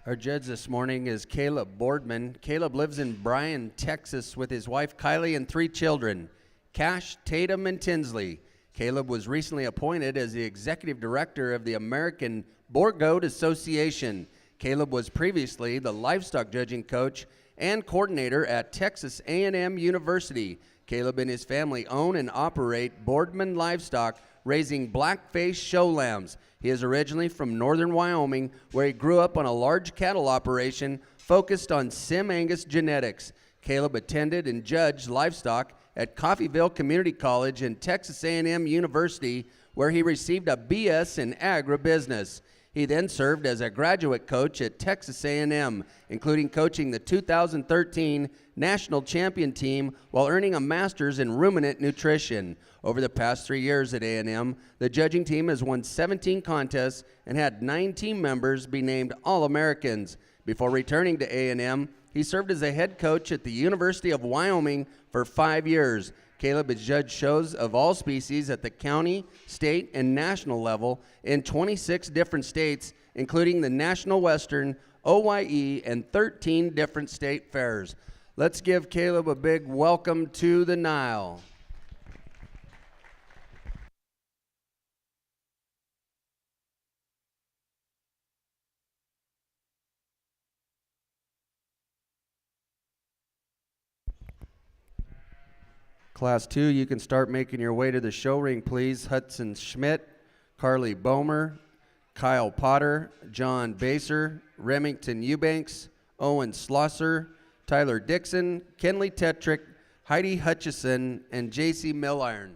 Our judge this morning is Caleb Boardman. Caleb lives in Bryan, Texas with his wife Kylie and 3 children, Cash, Tatum, and Tinsley. Caleb was recently appointed as the executive director of the American Boar Goat Association. Caleb was previously the livestock judging coach and coordinator at Texas A&M University. Caleb and his family own and operate Boardman Livestock, raising blackface show lambs. He is originally from northern Wyoming, where he grew up on a large cattle operation focused on Sim Angus genetics. Caleb attended and judged livestock at Coffeyville Community College and Texas A&M University, where he received a BS in agribusiness. He then served as a graduate coach at Texas A&M, including coaching the 2013 national champion team while earning a master's in ruminant nutrition. Over the past 3 years at A&M, the judging team has won 17 contests and had 9 team members be named All-Americans. Before returning to A&M, he served as a head coach at the University of Wyoming for 5 years. Caleb has judged shows of all species at the county, state, and national level in 26 different states, including the National Western, OYE, and 13 different state fairs. Let's give Caleb a big welcome to the NILE. Class 2, you can start making your way to the show ring, please. Hudson Schmidt, Carly Bomer, Kyle Potter, John Baser, Remington Eubanks, Owen Slosser, Tyler Dixon, Kenley Tetrick, Heidi Hutchison, and J.C. Milliron.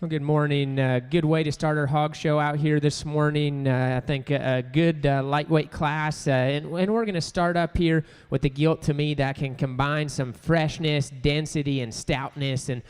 Well, good morning. Good way to start our hog show out here this morning. I think a good lightweight class. And we're going to start up here with the Gilt, to me, that can combine some freshness, density, and stoutness. And,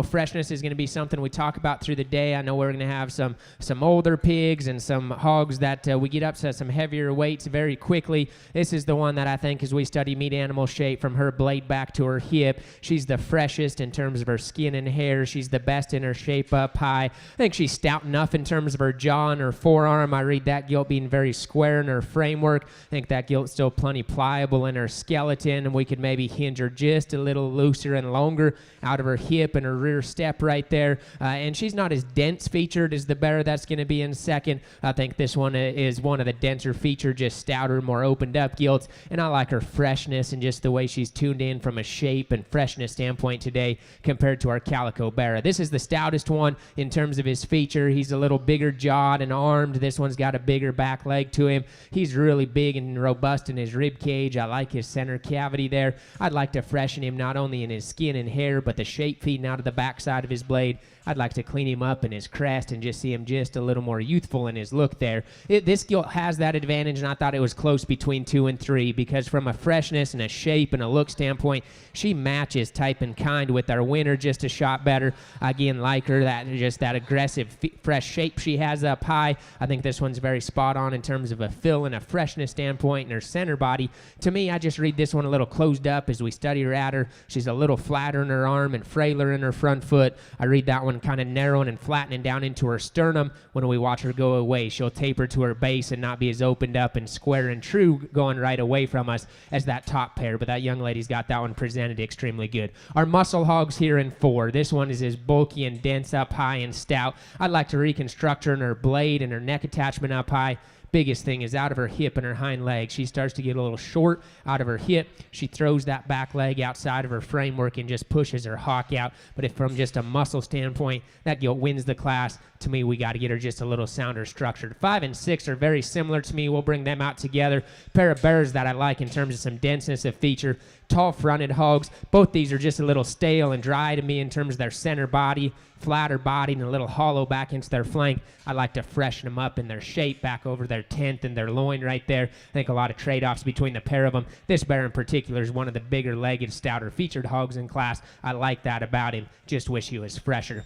freshness is going to be something we talk about through the day. I know we're going to have some older pigs and some hogs that we get up to some heavier weights very quickly. This is the one that I think, as we study meat animal shape from her blade back to her hip, she's the freshest in terms of her skin and hair. She's the best in her shape up high. I think she's stout enough in terms of her jaw and her forearm. I read that Gilt being very square in her framework. I think that Gilt's still plenty pliable in her skeleton, and we could maybe hinge her just a little looser and longer out of her hip and her rear step right there. And she's not as dense featured as the bearer that's going to be in second. I think this one is one of the denser featured, just stouter, more opened up Gilts. And I like her freshness and just the way she's tuned in from a shape and freshness standpoint today compared to our calico bearer. This is the stoutest one in terms of his feature. He's a little bigger jawed and armed. This one's got a bigger back leg to him. He's really big and robust in his rib cage. I like his center cavity there. I'd like to freshen him not only in his skin and hair, but the shape feeding out of the backside of his blade. I'd like to clean him up in his crest and just see him just a little more youthful in his look there. This Gilt has that advantage, and I thought it was close between 2 and 3 because from a freshness and a shape and a look standpoint, she matches type and kind with our winner just a shot better. Again, like her, that aggressive, fresh shape she has up high. I think this one's very spot on in terms of a fill and a freshness standpoint in her center body. To me, I just read this one a little closed up as we study her at her. She's a little flatter in her arm and frailer in her front foot. I read that one kind of narrowing and flattening down into her sternum. When we watch her go away, she'll taper to her base and not be as opened up and square and true going right away from us as that top pair, but that young lady's got that one presented extremely good. Our muscle hogs here in 4. This one is as bulky and dense up high and stout. I'd like to reconstruct her in her blade and her neck attachment up high. Biggest thing is out of her hip and her hind leg. She starts to get a little short out of her hip. She throws that back leg outside of her framework and just pushes her hock out. But if from just a muscle standpoint, that Gilt wins the class. To me, we got to get her just a little sounder structured. 5 and 6 are very similar to me. We'll bring them out together. Pair of bearers that I like in terms of some denseness of feature. Tall fronted hogs. Both these are just a little stale and dry to me in terms of their center body, flatter body, and a little hollow back into their flank. I like to freshen them up in their shape back over their tent and their loin right there. I think a lot of trade-offs between the pair of them. This bear in particular is one of the bigger legged, stouter featured hogs in class. I like that about him. Just wish he was fresher.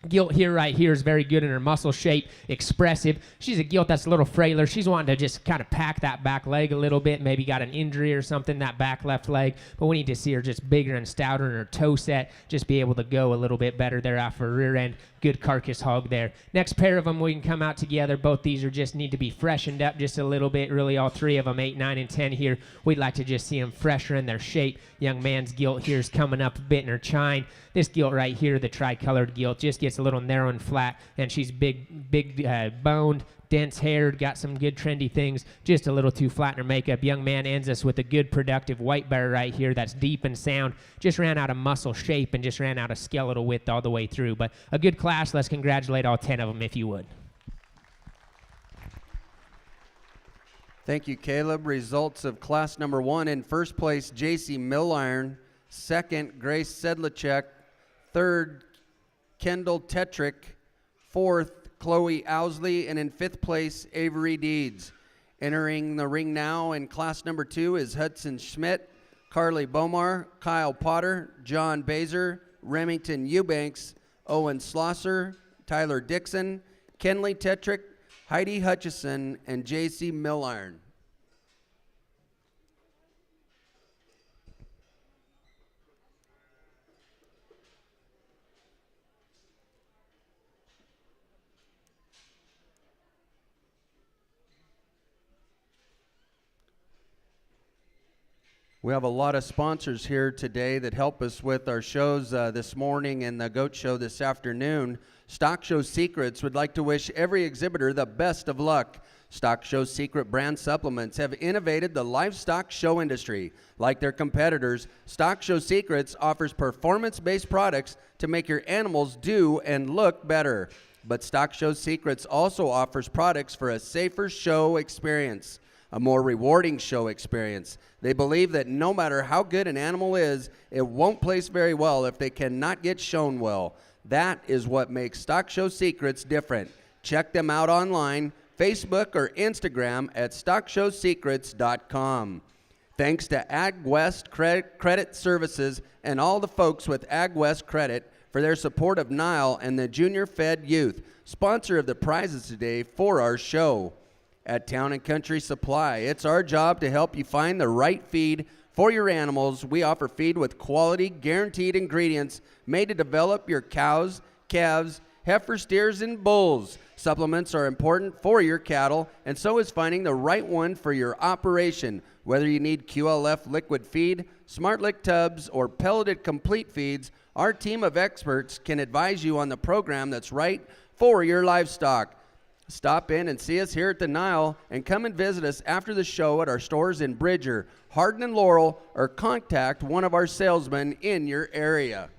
Gilt here right here is very good in her muscle shape, expressive. She's a Gilt that's a little frailer. She's wanting to just kind of pack that back leg a little bit, maybe got an injury or something, that back left leg. But we need to see her just bigger and stouter in her toe set, just be able to go a little bit better there off her rear end. Good carcass hog there. Next pair of them, we can come out together. Both these are just need to be freshened up just a little bit. Really, all 3 of them, 8, 9, and 10 here. We'd like to just see them fresher in their shape. Young man's Gilt here is coming up a bit in her chine. This Gilt right here, the tri-colored Gilt, just gets a little narrow and flat, and she's big boned, dense haired, got some good trendy things, just a little too flat in her makeup. Young man ends us with a good productive white bear right here that's deep and sound. Just ran out of muscle shape and just ran out of skeletal width all the way through. But a good class. Let's congratulate all 10 of them if you would. Thank you, Caleb. Results of class number 1. In first place, J.C. Milliron. Second, Grace Sedlacek. Third, Kendall Tetrick. Fourth, Chloe Owsley, and in 5th place, Avery Deeds. Entering the ring now in class number 2 is Hudson Schmidt, Carly Bomar, Kyle Potter, John Baser, Remington Eubanks, Owen Slosser, Tyler Dixon, Kenley Tetrick, Heidi Hutchison, and J.C. Milliron. We have a lot of sponsors here today that help us with our shows this morning and the Goat Show this afternoon. Stock Show Secrets would like to wish every exhibitor the best of luck. Stock Show Secret brand supplements have innovated the livestock show industry. Like their competitors, Stock Show Secrets offers performance-based products to make your animals do and look better. But Stock Show Secrets also offers products for a safer show experience, a more rewarding show experience. They believe that no matter how good an animal is, it won't place very well if they cannot get shown well. That is what makes Stock Show Secrets different. Check them out online, Facebook or Instagram at stockshowsecrets.com. Thanks to AgWest Credit Services and all the folks with AgWest Credit for their support of NILE and the Junior Fed Youth, sponsor of the prizes today for our show. At Town & Country Supply, it's our job to help you find the right feed for your animals. We offer feed with quality, guaranteed ingredients made to develop your cows, calves, heifers, steers, and bulls. Supplements are important for your cattle, and so is finding the right one for your operation. Whether you need QLF liquid feed, Smart Lick tubs, or pelleted complete feeds, our team of experts can advise you on the program that's right for your livestock. Stop in and see us here at the NILE, and come and visit us after the show at our stores in Bridger, Hardin, and Laurel, or contact one of our salesmen in your area.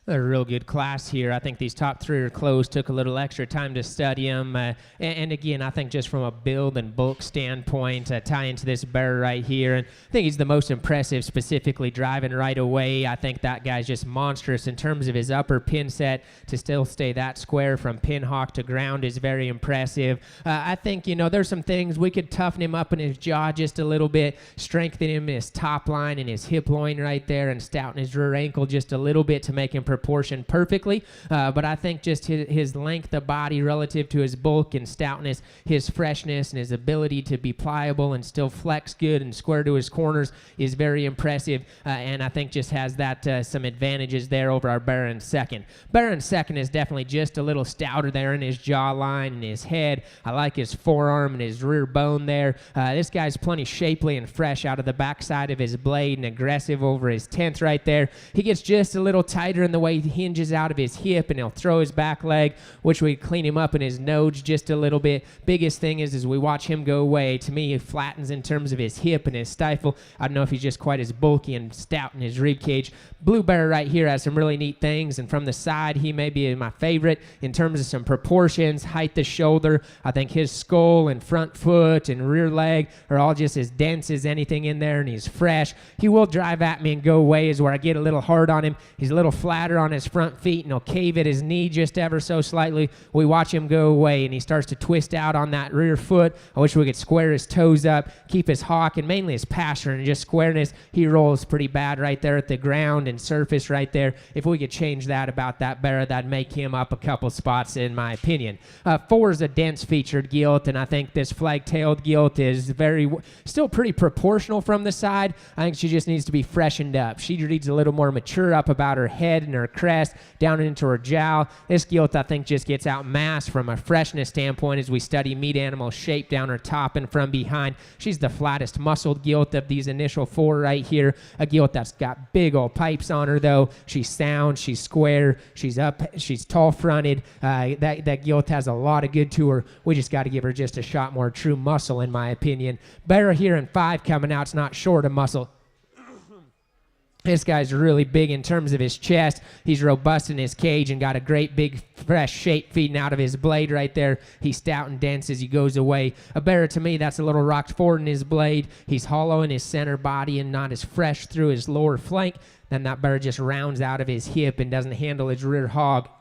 A real good class here. I think these top three are close. Took a little extra time to study them. And again, I think just from a build and bulk standpoint, tie into this bear right here. And I think he's the most impressive, specifically driving right away. I think that guy's just monstrous in terms of his upper pin set. To still stay that square from pin hawk to ground is very impressive. I think, there's some things we could toughen him up in his jaw just a little bit, strengthen him in his top line and his hip loin right there, and stouten his rear ankle just a little bit to make him proportion perfectly, but I think just his length of body relative to his bulk and stoutness, his freshness, and his ability to be pliable and still flex good and square to his corners is very impressive, and I think just has that some advantages there over our bear in second. Bear in second is definitely just a little stouter there in his jawline and his head. I like his forearm and his rear bone there. This guy's plenty shapely and fresh out of the backside of his blade and aggressive over his 10th right there. He gets just a little tighter in the way he hinges out of his hip, and he'll throw his back leg, which we clean him up in his nose just a little bit. Biggest thing is we watch him go away. To me, he flattens in terms of his hip and his stifle. I don't know if he's just quite as bulky and stout in his rib cage. Blue Bear right here has some really neat things, and from the side, he may be my favorite in terms of some proportions, height of shoulder. I think his skull and front foot and rear leg are all just as dense as anything in there, and he's fresh. He will drive at me and go away is where I get a little hard on him. He's a little flatter on his front feet, and he'll cave at his knee just ever so slightly. We watch him go away, and he starts to twist out on that rear foot. I wish we could square his toes up, keep his hawk, and mainly his passer and just squareness. He rolls pretty bad right there at the ground and surface right there. If we could change that about that bear, that'd make him up a couple spots in my opinion. 4 is a dense featured gilt, and I think this flag-tailed gilt is still pretty proportional from the side. I think she just needs to be freshened up. She needs a little more mature up about her head and her crest, down into her jowl. This gilt, I think, just gets outmassed from a freshness standpoint as we study meat animal shape down her top and from behind. She's the flattest muscled gilt of these initial 4 right here. A gilt that's got big old pipes on her, though. She's sound, she's square, she's up, she's tall-fronted. That gilt has a lot of good to her. We just got to give her just a shot more true muscle, in my opinion. Better here in 5 coming out. It's not short of muscle. This guy's really big in terms of his chest. He's robust in his cage and got a great big fresh shape feeding out of his blade right there. He's stout and dense as he goes away. A bear, to me, that's a little rocked forward in his blade. He's hollow in his center body and not as fresh through his lower flank. Then that bear just rounds out of his hip and doesn't handle his rear hawk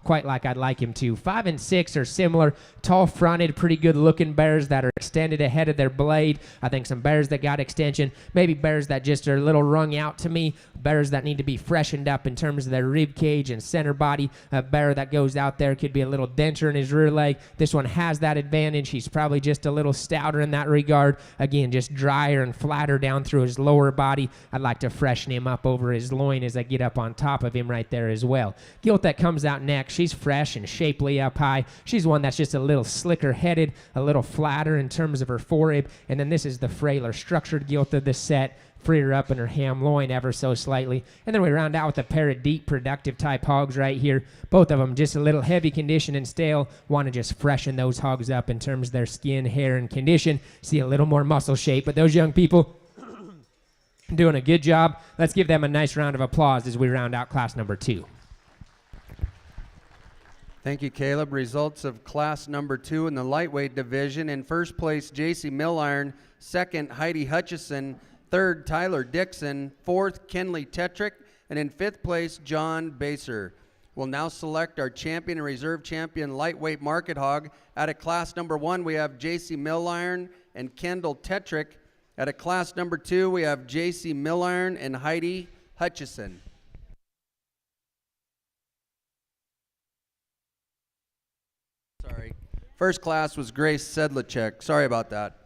quite like I'd like him to. 5 and 6 are similar, tall-fronted, pretty good-looking bears that are extended ahead of their blade. I think some bears that got extension, maybe bears that just are a little wrung out to me, bears that need to be freshened up in terms of their rib cage and center body. A bear that goes out there could be a little denser in his rear leg. This one has that advantage. He's probably just a little stouter in that regard. Again, just drier and flatter down through his lower body. I'd like to freshen him up over his loin as I get up on top of him right there as well. Gilt that comes out next. She's fresh and shapely up high. She's one that's just a little slicker headed, a little flatter in terms of her forerib, and then this is the frailer structured gilt of the set. Free her up in her ham loin ever so slightly. And then we round out with a pair of deep productive type hogs right here. Both of them just a little heavy condition and stale. Want to just freshen those hogs up in terms of their skin, hair, and condition. See a little more muscle shape. But those young people doing a good job. Let's give them a nice round of applause as we round out class number 2. Thank you, Caleb. Results of class number 2 in the lightweight division. In first place, J.C. Milliron. Second, Heidi Hutchison. Third, Tyler Dixon. Fourth, Kenley Tetrick. And in fifth place, John Baser. We'll now select our champion and reserve champion lightweight market hog. Out of class number 1, we have J.C. Milliron and Kendall Tetrick. Out of class number 2, we have J.C. Milliron and Heidi Hutchison. Sorry. First class was Grace Sedlacek. Sorry about that.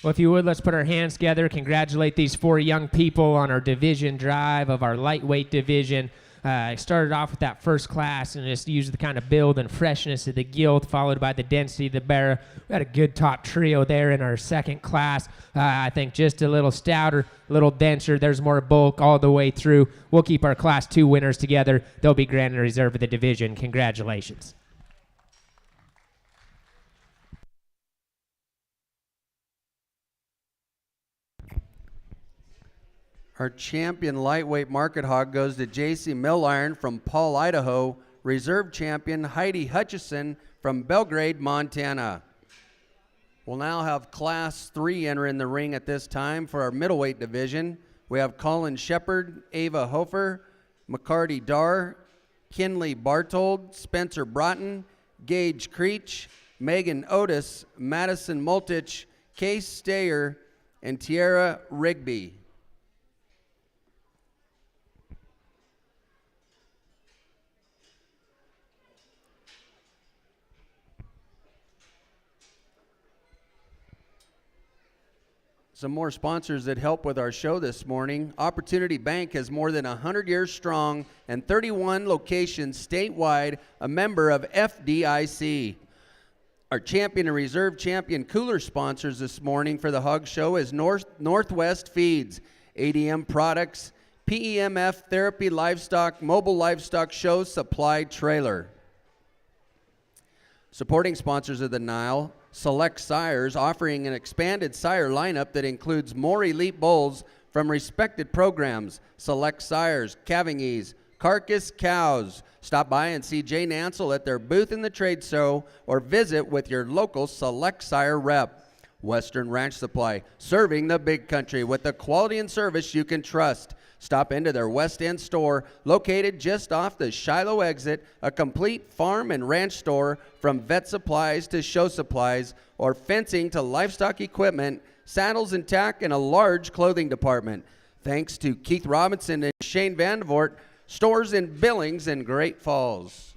Well, if you would, let's put our hands together, congratulate these 4 young people on our division drive of our lightweight division. I started off with that first class and just used the kind of build and freshness of the Gilt, followed by the density of the Barra. We had a good top trio there in our second class. I think just a little stouter, a little denser. There's more bulk all the way through. We'll keep our Class 2 winners together. They'll be grand reserve of the division. Congratulations. Our champion lightweight market hog goes to J.C. Milliron from Paul, Idaho. Reserve champion Heidi Hutchison from Belgrade, Montana. We'll now have Class 3 enter in the ring at this time for our middleweight division. We have Colin Shepard, Ava Hofer, McCarty Dar, Kinley Bartold, Spencer Broughton, Gage Creech, Megan Otis, Madison Multich, Case Stayer, and Tiara Rigby. Some more sponsors that help with our show this morning. Opportunity Bank is more than 100 years strong and 31 locations statewide, a member of FDIC. Our champion and reserve champion cooler sponsors this morning for the Hog Show is Northwest Feeds, ADM Products, PEMF Therapy Livestock, Mobile Livestock Show Supply Trailer. Supporting sponsors of the NILE, Select Sires, offering an expanded sire lineup that includes more elite bulls from respected programs. Select Sires, Calving Ease, Carcass Cows. Stop by and see Jay Nansel at their booth in the trade show or visit with your local Select Sire rep. Western Ranch Supply, serving the big country with the quality and service you can trust. Stop into their West End store, located just off the Shiloh exit, a complete farm and ranch store from vet supplies to show supplies, or fencing to livestock equipment, saddles and tack, and a large clothing department. Thanks to Keith Robinson and Shane Vandevort, stores in Billings and Great Falls.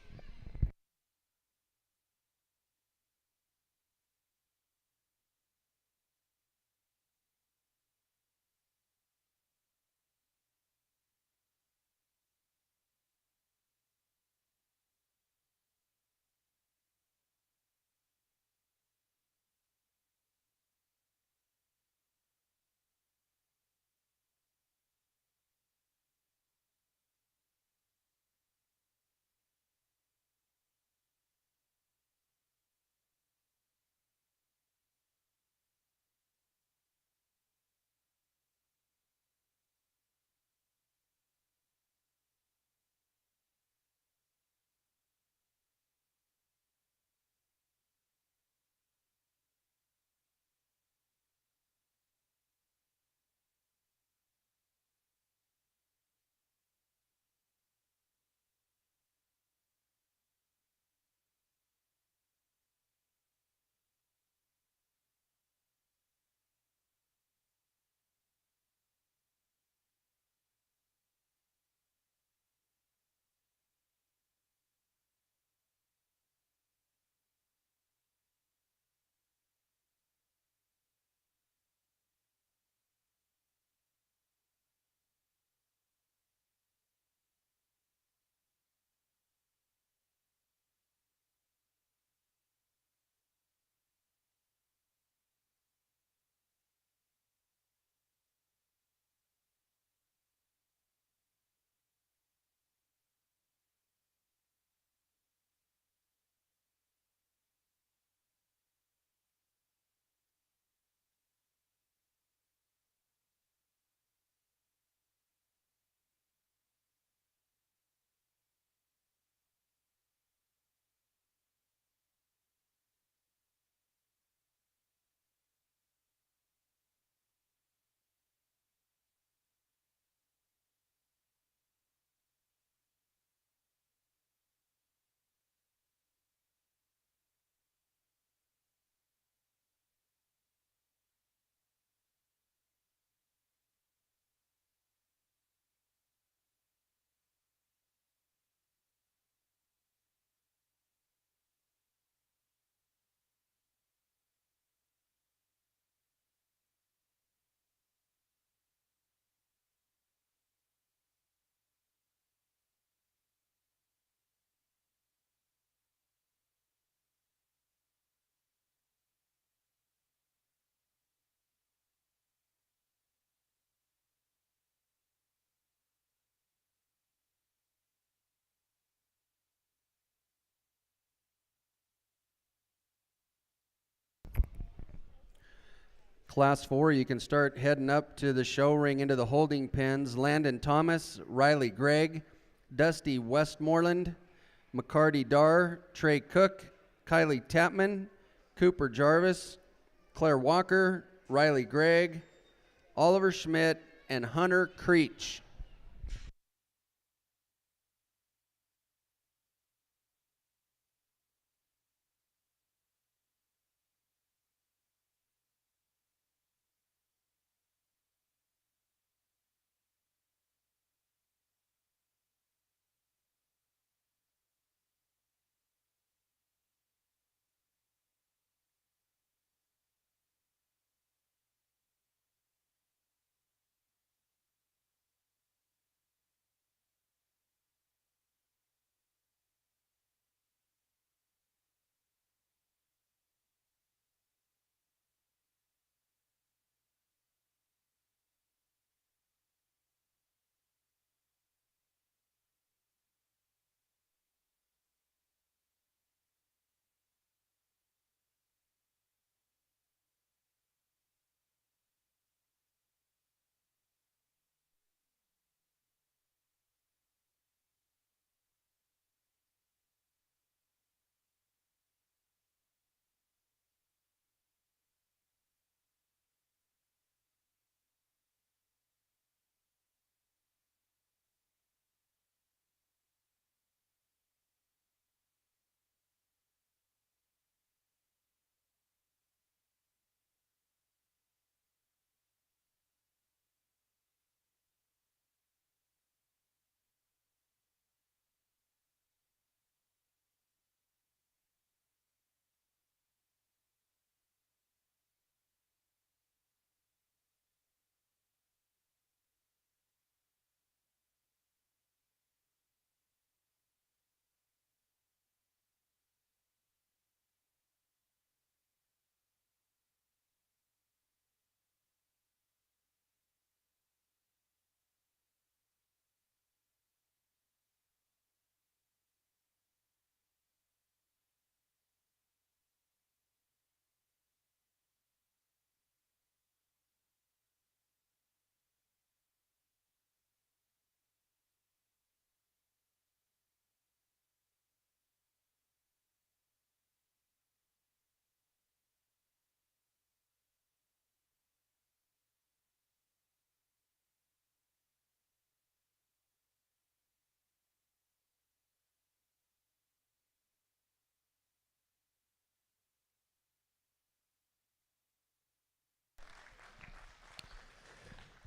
Class 4, you can start heading up to the show ring into the holding pens. Landon Thomas, Riley Gregg, Dusty Westmoreland, McCarty Dar, Trey Cook, Kylie Tapman, Cooper Jarvis, Claire Walker, Riley Gregg, Oliver Schmidt, and Hunter Creech.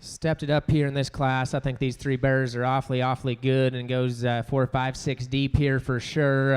Stepped it up here in this class. I think these three bears are awfully good, and goes 4, 5, 6 deep here for sure.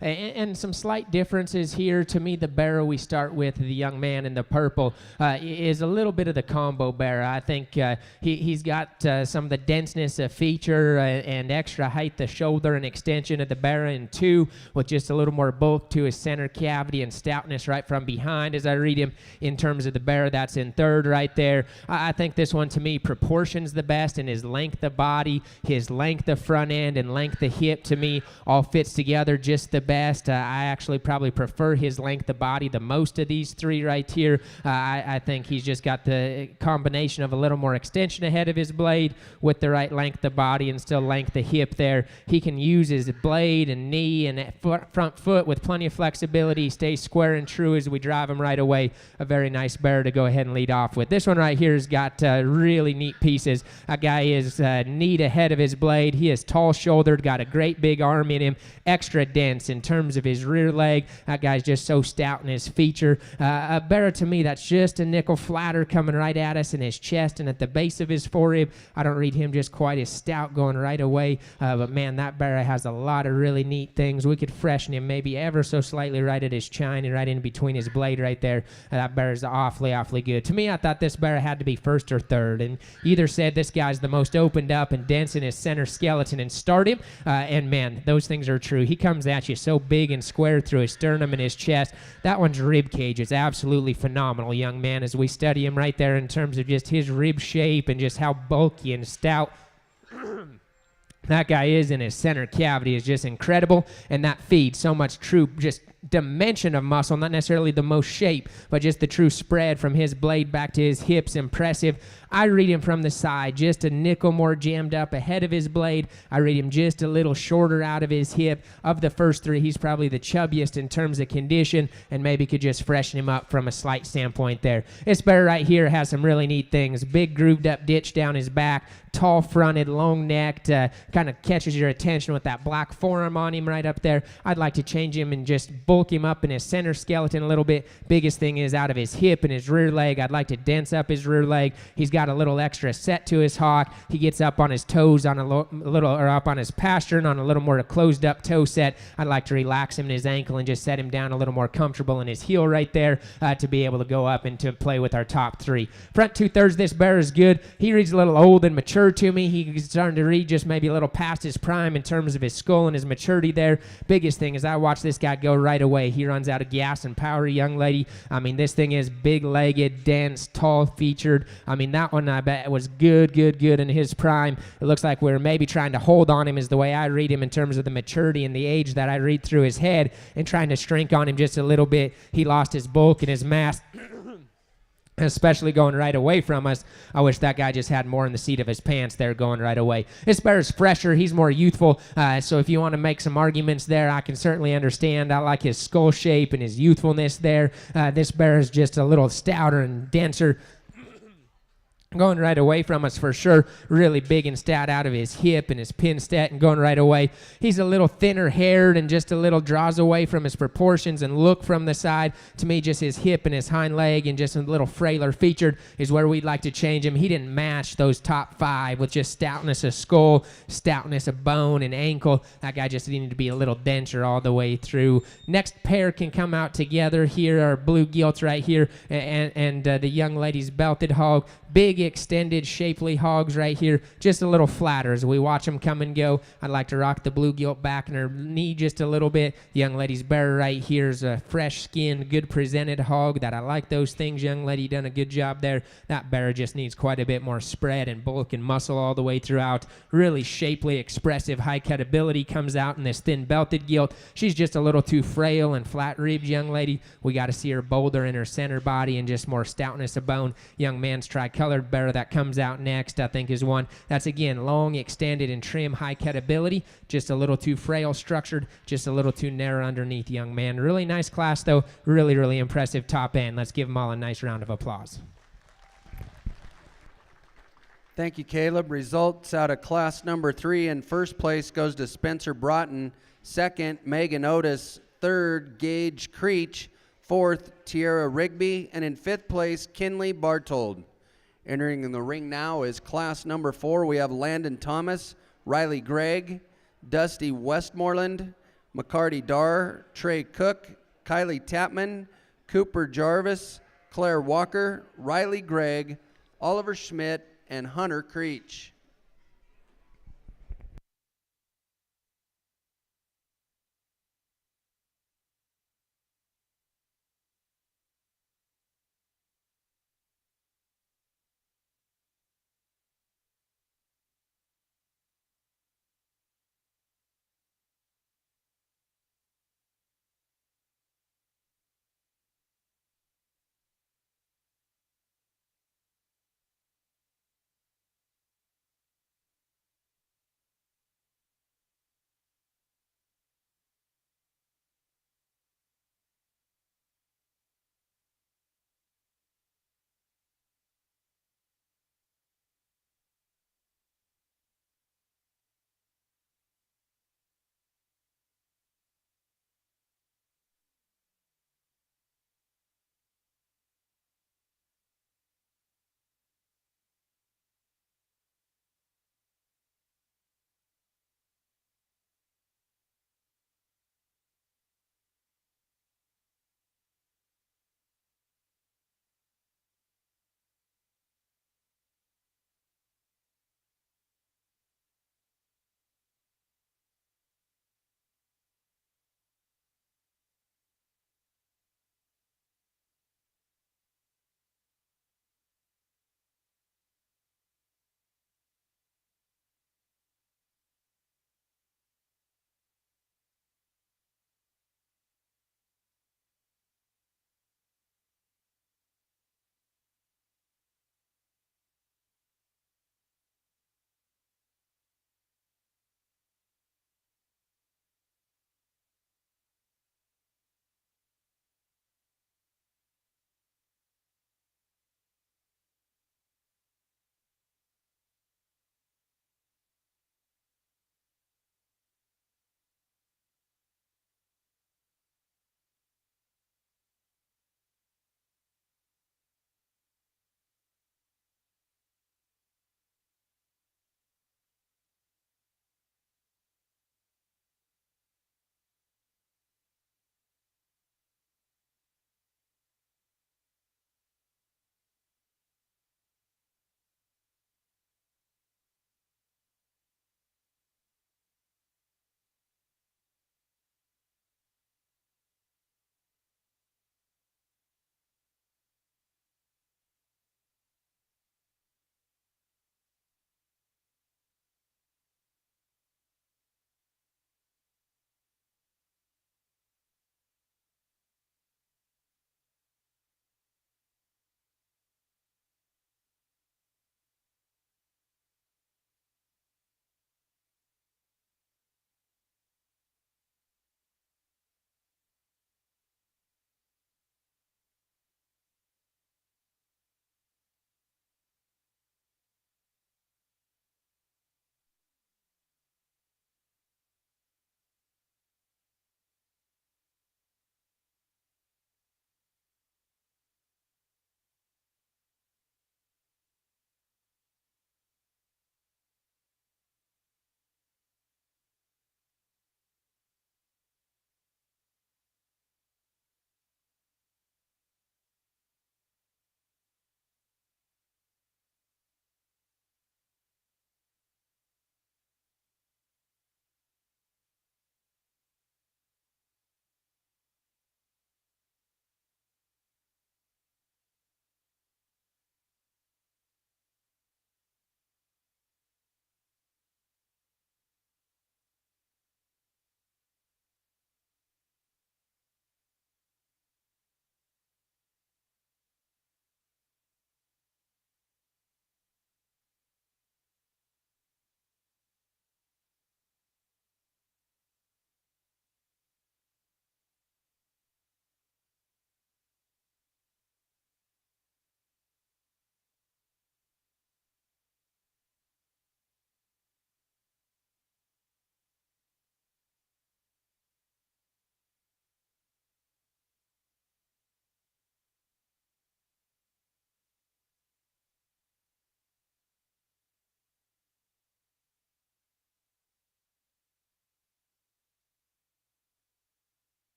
And some slight differences here. To me, the barrow we start with, the young man in the purple, is a little bit of the combo barrow. I think he's got some of the denseness of feature and extra height, the shoulder and extension of the barrow in 2, with just a little more bulk to his center cavity and stoutness right from behind. As I read him in terms of the barrow, that's in 3rd right there. I think this one, to me, proportions the best in his length of body, his length of front end, and length of hip. To me, all fits together just the best. I actually probably prefer his length of body the most of these 3 right here. I think he's just got the combination of a little more extension ahead of his blade with the right length of body and still length of hip there. He can use his blade and knee and front foot with plenty of flexibility, stay square and true as we drive him right away. A very nice barrow to go ahead and lead off with. This one right here has got really neat pieces. That guy is neat ahead of his blade. He is tall-shouldered, got a great big arm in him, extra dense in terms of his rear leg. That guy's just so stout in his feature. A barrow to me that's just a nickel flatter coming right at us in his chest and at the base of his forerib. I don't read him just quite as stout going right away, but man, that barrow has a lot of really neat things. We could freshen him maybe ever so slightly right at his chine and right in between his blade right there. That barrow's awfully good. To me, I thought this barrow had to be 1st or 3rd, and either said this guy's the most opened up and dense in his center skeleton and start him, and man, those things are true. He comes at you so big and square through his sternum and his chest. That one's rib cage is absolutely phenomenal, young man, as we study him right there in terms of just his rib shape and just how bulky and stout that guy is in his center cavity is just incredible, and that feed, so much true, just dimension of muscle, not necessarily the most shape, but just the true spread from his blade back to his hips. Impressive. I read him from the side, just a nickel more jammed up ahead of his blade. I read him just a little shorter out of his hip. Of the first three, he's probably the chubbiest in terms of condition, and maybe could just freshen him up from a slight standpoint there. This bear right here has some really neat things. Big grooved up ditch down his back, tall fronted, long necked, kind of catches your attention with that black forearm on him right up there. I'd like to change him and just bulk him up in his center skeleton a little bit. Biggest thing is out of his hip and his rear leg. I'd like to dense up his rear leg. He's got a little extra set to his hock. He gets up on his toes on a little, or up on his pastern on a little more closed up toe set. I'd like to relax him in his ankle and just set him down a little more comfortable in his heel right there to be able to go up and to play with our top three. Front 2/3, this bear is good. He reads a little old and mature to me. He's starting to read just maybe a little past his prime in terms of his skull and his maturity there. Biggest thing is I watch this guy go right away. He runs out of gas and power, young lady. I mean, this thing is big-legged, dense, tall-featured. I mean, that one I bet was good in his prime. It looks like we're maybe trying to hold on him is the way I read him in terms of the maturity and the age that I read through his head, and trying to shrink on him just a little bit. He lost his bulk and his mass. Especially going right away from us. I wish that guy just had more in the seat of his pants there going right away. This bear is fresher. He's more youthful. So if you want to make some arguments there, I can certainly understand. I like his skull shape and his youthfulness there. This bear is just a little stouter and denser. Going right away from us for sure. Really big and stout out of his hip and his pin stat and going right away. He's a little thinner haired and just a little draws away from his proportions and look from the side. To me, just his hip and his hind leg and just a little frailer featured is where we'd like to change him. He didn't match those top five with just stoutness of skull, stoutness of bone and ankle. That guy just needed to be a little denser all the way through. Next pair can come out together. Here are blue gilts right here and the young lady's belted hog. Big extended shapely hogs right here, just a little flatter as we watch them come and go. I'd like to rock the blue gilt back in her knee just a little bit. The young lady's bear right here is a fresh skinned, good presented hog that I like those things. Young lady done a good job there. That bear just needs quite a bit more spread and bulk and muscle all the way throughout. Really shapely, expressive, high cut ability comes out in this thin belted gilt. She's just a little too frail and flat ribbed, young lady. We got to see her bolder in her center body and just more stoutness of bone. Young man's tri-colored bear that comes out next, I think, is one that's, again, long, extended, and trim, high-cut ability. Just a little too frail structured, just a little too narrow underneath, young man. Really nice class, though. Really impressive top end. Let's give them all a nice round of applause. Thank you, Caleb. Results out of class number 3. In first place goes to Spencer Broughton. Second, Megan Otis. Third, Gage Creech. Fourth, Tierra Rigby. And in fifth place, Kinley Bartold. Entering in the ring now is class number 4. We have Landon Thomas, Riley Gregg, Dusty Westmoreland, McCarty Dar, Trey Cook, Kylie Tapman, Cooper Jarvis, Claire Walker, Riley Gregg, Oliver Schmidt, and Hunter Creech.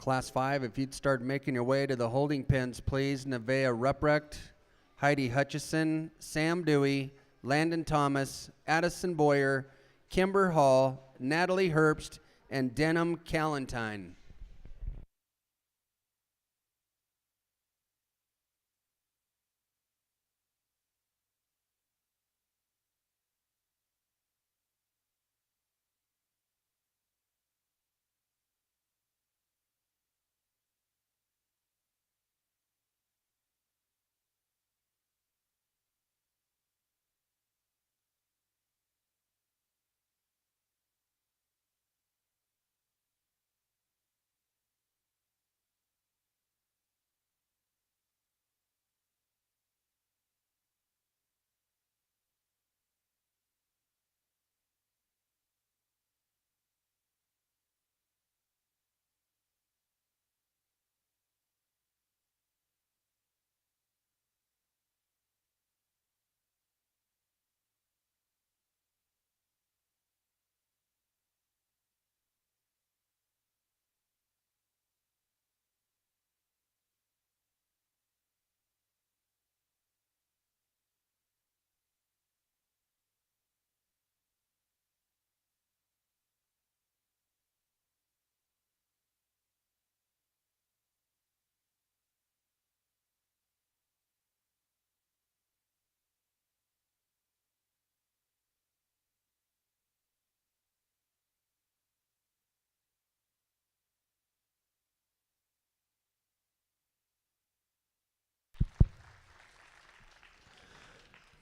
Class 5, if you'd start making your way to the holding pens, please. Nevaeh Ruprecht, Heidi Hutchison, Sam Dewey, Landon Thomas, Addison Boyer, Kimber Hall, Natalie Herbst, and Denham Callentine.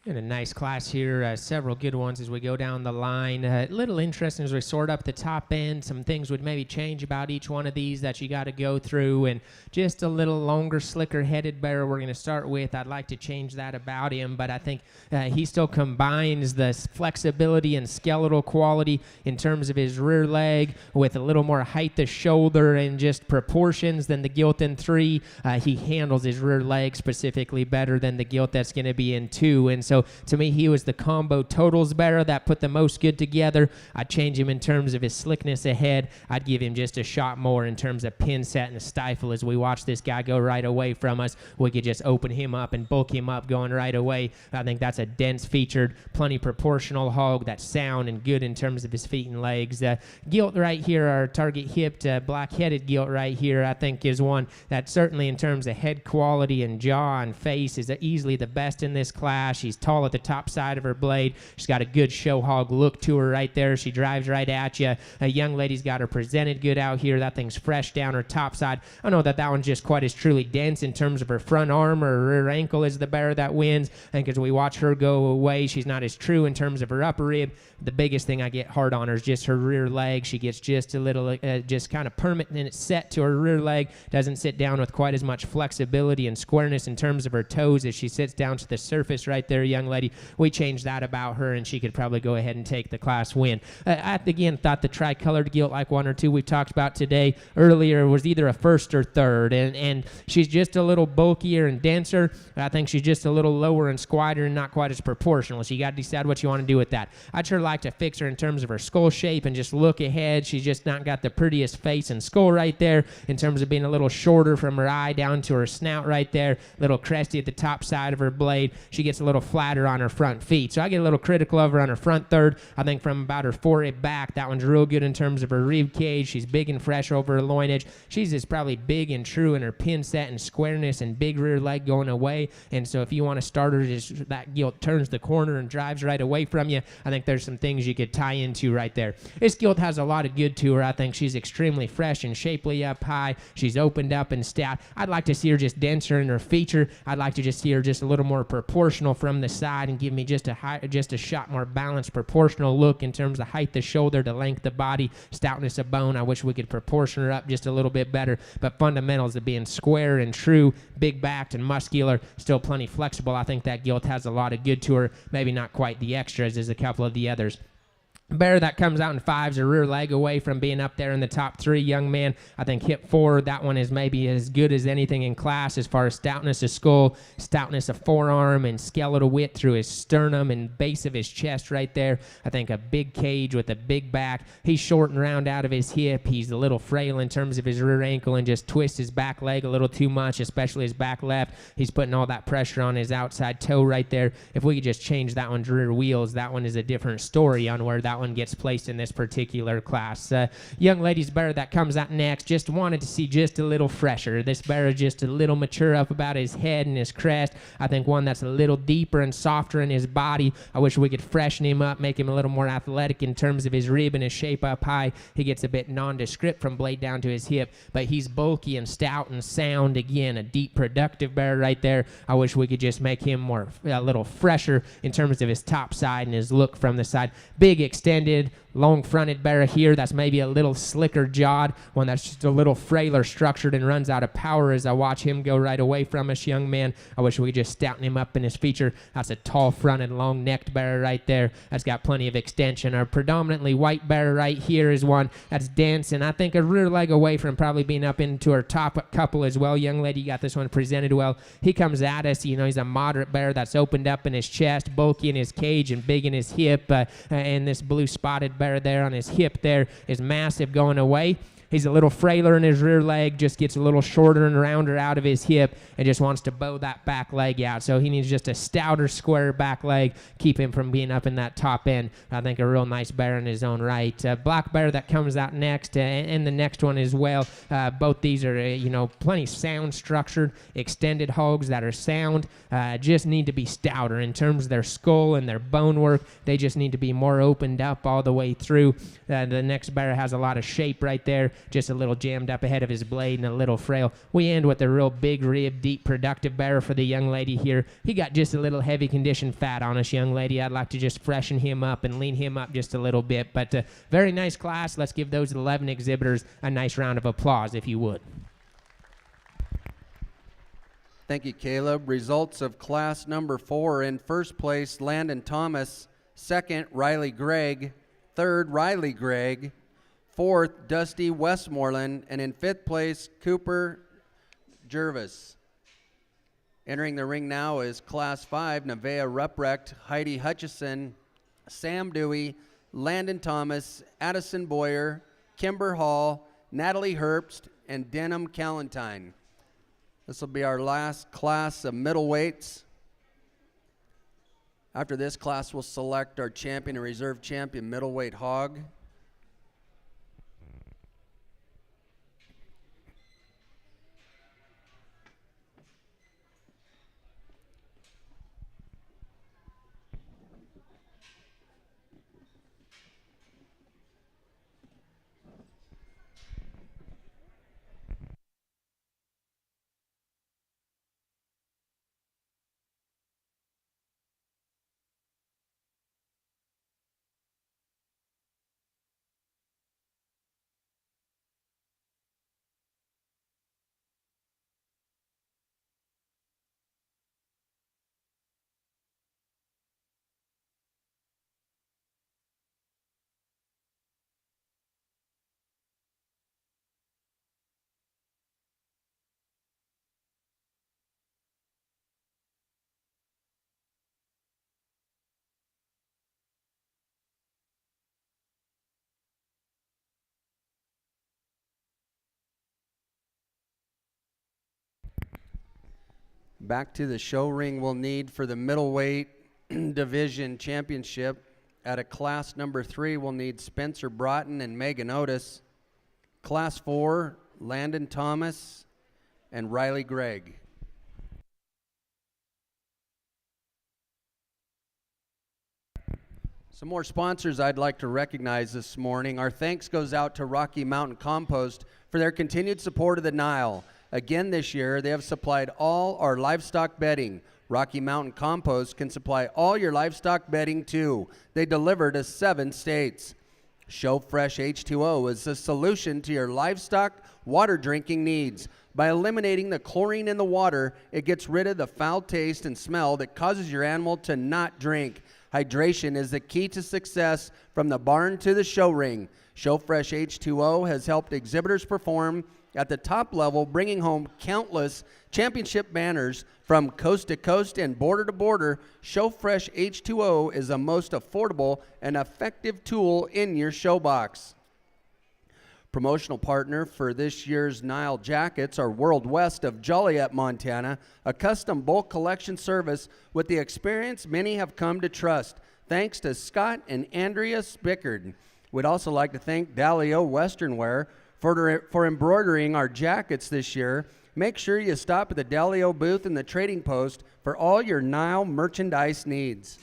In a nice class here, several good ones as we go down the line. A little interesting as we sort up the top end. Some things would maybe change about each one of these that you got to go through. And just a little longer, slicker-headed bearer we're going to start with. I'd like to change that about him, but I think he still combines the flexibility and skeletal quality in terms of his rear leg with a little more height to shoulder and just proportions than the Gilt in 3. He handles his rear leg specifically better than the Gilt that's going to be in 2. And so to me, he was the combo totals bearer that put the most good together. I'd change him in terms of his slickness ahead. I'd give him just a shot more in terms of pin set and stifle. As we watch this guy go right away from us, we could just open him up and bulk him up going right away. I think that's a dense featured, plenty proportional hog that's sound and good in terms of his feet and legs. Gilt right here, our target hipped, black-headed Gilt right here, I think is one that certainly in terms of head quality and jaw and face is easily the best in this class. She's tall at the top side of her blade. She's got a good show hog look to her right there. She drives right at you. A young lady's got her presented good out here. That thing's fresh down her top side. I know that one's just quite as truly dense in terms of her front arm or her rear ankle is the bearer that wins. I think as we watch her go away, she's not as true in terms of her upper rib. The biggest thing I get hard on her is just her rear leg. She gets just a little, just kind of permanent and it's set to her rear leg. Doesn't sit down with quite as much flexibility and squareness in terms of her toes as she sits down to the surface right there, young lady. We changed that about her, and she could probably go ahead and take the class win. I, again, thought the tricolored Gilt, like one or two we've talked about today earlier, was either a first or third, and she's just a little bulkier and denser. I think she's just a little lower and squatter and not quite as proportional, so you got to decide what you want to do with that. I'd sure like to fix her in terms of her skull shape and just look ahead. She's just not got the prettiest face and skull right there in terms of being a little shorter from her eye down to her snout right there, a little cresty at the top side of her blade. She gets a little flatter on her front feet. So I get a little critical of her on her front third. I think from about her forehead back, that one's real good in terms of her rib cage. She's big and fresh over her loin edge. She's just probably big and true in her pin set and squareness and big rear leg going away. And so if you want to start her, just that Gilt turns the corner and drives right away from you, I think there's some things you could tie into right there. This Gilt has a lot of good to her. I think she's extremely fresh and shapely up high. She's opened up and stout. I'd like to see her just denser in her feature. I'd like to just see her just a little more proportional from the side and give me just a shot more balanced, proportional look in terms of height of shoulder to length of body, stoutness of bone. I wish we could proportion her up just a little bit better, but fundamentals of being square and true, big-backed and muscular, still plenty flexible. I think that Gilt has a lot of good to her, maybe not quite the extras as a couple of the others. Bear that comes out in 5's a rear leg away from being up there in the top 3. Young man, I think hip forward, that one is maybe as good as anything in class as far as stoutness of skull, stoutness of forearm, and skeletal width through his sternum and base of his chest right there. I think a big cage with a big back. He's short and round out of his hip. He's a little frail in terms of his rear ankle and just twists his back leg a little too much, especially his back left. He's putting all that pressure on his outside toe right there. If we could just change that one's rear wheels, that one is a different story on where that one gets placed in this particular class. Young lady's bear that comes out next, just wanted to see just a little fresher. This bear is just a little mature up about his head and his crest. I think one that's a little deeper and softer in his body. I wish we could freshen him up, make him a little more athletic in terms of his rib and his shape up high. He gets a bit nondescript from blade down to his hip, but he's bulky and stout and sound. Again, a deep, productive bear right there. I wish we could just make him a little fresher in terms of his top side and his look from the side. Big, extended, long-fronted bear here that's maybe a little slicker jawed, one that's just a little frailer structured and runs out of power as I watch him go right away from us, young man. I wish we could just stouten him up in his feature. That's a tall-fronted, long-necked bear right there. That's got plenty of extension. Our predominantly white bear right here is one that's dense, and I think a rear leg away from probably being up into our top couple as well. Young lady got this one presented well. He comes at us, he's a moderate bear that's opened up in his chest, bulky in his cage, and big in his hip, and this blue spotted bear there on his hip there is massive going away. He's a little frailer in his rear leg, just gets a little shorter and rounder out of his hip and just wants to bow that back leg out. So he needs just a stouter, square back leg, keep him from being up in that top end. I think a real nice bear in his own right. Black bear that comes out next, and the next one as well. Both these are, plenty sound structured, extended hogs that are sound, just need to be stouter in terms of their skull and their bone work. They just need to be more opened up all the way through. The next bear has a lot of shape right there, just a little jammed up ahead of his blade and a little frail. We end with a real big rib, deep, productive bear for the young lady here. He got just a little heavy condition fat on us, young lady. I'd like to just freshen him up and lean him up just a little bit. But very nice class. Let's give those 11 exhibitors a nice round of applause, if you would. Thank you, Caleb. Results of class number 4. In first place, Landon Thomas. Second, Riley Gregg. Third, Riley Gregg. Fourth, Dusty Westmoreland. And in fifth place, Cooper Jervis. Entering the ring now is Class 5, Nevaeh Ruprecht, Heidi Hutchison, Sam Dewey, Landon Thomas, Addison Boyer, Kimber Hall, Natalie Herbst, and Denham Callentine. This will be our last class of middleweights. After this class, we'll select our champion and reserve champion middleweight hog. Back to the show ring we'll need for the middleweight division championship. At a class number 3, we'll need Spencer Broughton and Megan Otis. Class 4, Landon Thomas and Riley Gregg. Some more sponsors I'd like to recognize this morning. Our thanks goes out to Rocky Mountain Compost for their continued support of the NILE. Again this year, they have supplied all our livestock bedding. Rocky Mountain Compost can supply all your livestock bedding too. They deliver to 7 states. Show Fresh H2O is the solution to your livestock water drinking needs. By eliminating the chlorine in the water, it gets rid of the foul taste and smell that causes your animal to not drink. Hydration is the key to success from the barn to the show ring. Show Fresh H2O has helped exhibitors perform at the top level, bringing home countless championship banners from coast to coast and border to border. Show Fresh H2O is the most affordable and effective tool in your show box. Promotional partner for this year's NILE jackets are World West of Joliet, Montana, a custom bulk collection service with the experience many have come to trust, thanks to Scott and Andrea Spickard. We'd also like to thank Dalio Western Wear for embroidering our jackets this year. Make sure you stop at the Dalio booth in the Trading Post for all your NILE merchandise needs.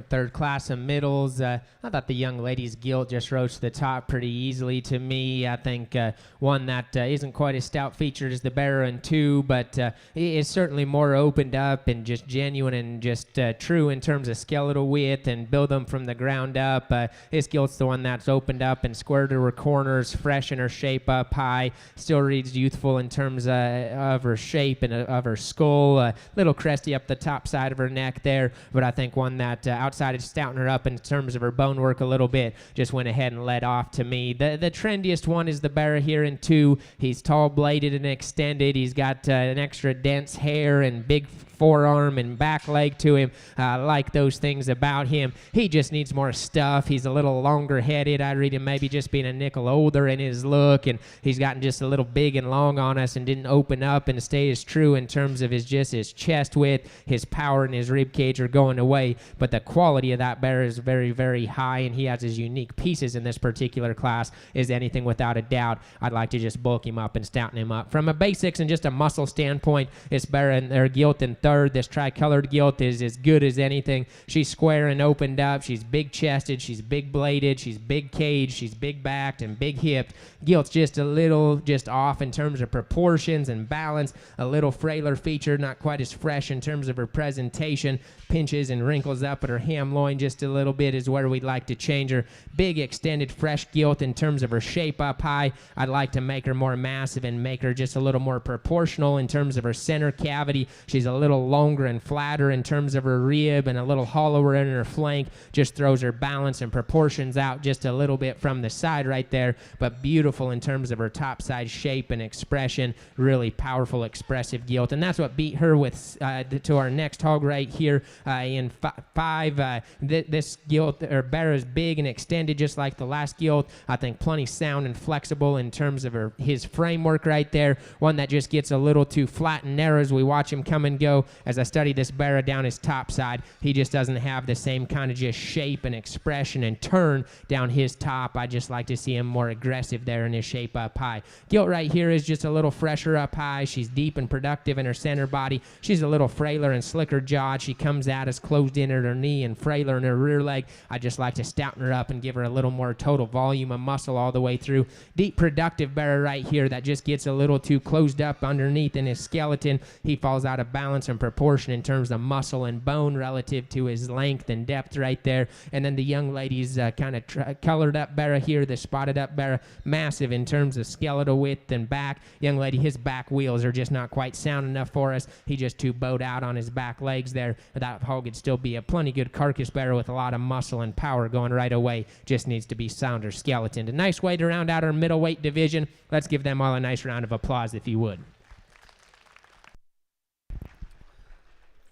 Third class of middles. I thought the young ladies' Gilt just rose to the top pretty easily to me. I think one that isn't quite as stout featured as the Bearer in 2, but is certainly more opened up and just genuine and just true in terms of skeletal width and build them from the ground up. This Gilt's the one that's opened up and squared to her corners, fresh in her shape up high. Still reads youthful in terms of her shape and of her skull. A little cresty up the top side of her neck there, but I think one that outside of stouting her up in terms of her bone work a little bit, just went ahead and led off to me. The trendiest one is the Bearer here in 2. He's tall bladed and extended. He's got an extra dense hair and big forearm and back leg to him. I like those things about him. He just needs more stuff. He's a little longer headed. I read him maybe just being a nickel older in his look, and he's gotten just a little big and long on us and didn't open up and stay as true in terms of his chest width. His power and his rib cage are going away, but the quality of that Bearer is very, very high, and he has as unique pieces in this particular class as anything without a doubt. I'd like to just bulk him up and stouten him up. From a basics and just a muscle standpoint, this Bearer and their Gilt in 3rd. This tricolored Gilt is as good as anything. She's square and opened up. She's big chested. She's big bladed. She's big caged. She's big backed and big hipped. Gilt's just a little off in terms of proportions and balance. A little frailer featured, not quite as fresh in terms of her presentation. Pinches and wrinkles up at her ham loin just a little bit is where we'd like to change her. Big extended fresh Gilt in terms of her shape up high. I'd like to make her more massive and make her just a little more proportional in terms of her center cavity. She's a little longer and flatter in terms of her rib and a little hollower in her flank. Just throws her balance and proportions out just a little bit from the side right there, but beautiful in terms of her top side shape and expression. Really powerful, expressive Gilt, and that's what beat her with to our next hog right here in 5. This Gilt or Bearer is big and extended just like the last Gilt. I think plenty sound and flexible in terms of his framework right there. One that just gets a little too flat and narrow as we watch him come and go. As I study this Bearer down his top side, he just doesn't have the same kind of just shape and expression and turn down his top. I just like to see him more aggressive there in his shape up high. Gilt right here is just a little fresher up high. She's deep and productive in her center body. She's a little frailer and slicker jawed. She comes at us closed in at her knee knee and frailer in her rear leg. I just like to stouten her up and give her a little more total volume of muscle all the way through. Deep productive bearer right here that just gets a little too closed up underneath in his skeleton. He falls out of balance and proportion in terms of muscle and bone relative to his length and depth right there. And then the young lady's kind of colored up bearer here, the spotted up bearer, massive in terms of skeletal width and back. Young lady, his back wheels are just not quite sound enough for us. He just too bowed out on his back legs there. That hog would still be a plenty good carcass bearer with a lot of muscle and power going right away. Just needs to be sounder skeleton. A nice way to round out our middleweight division. Let's give them all a nice round of applause if you would.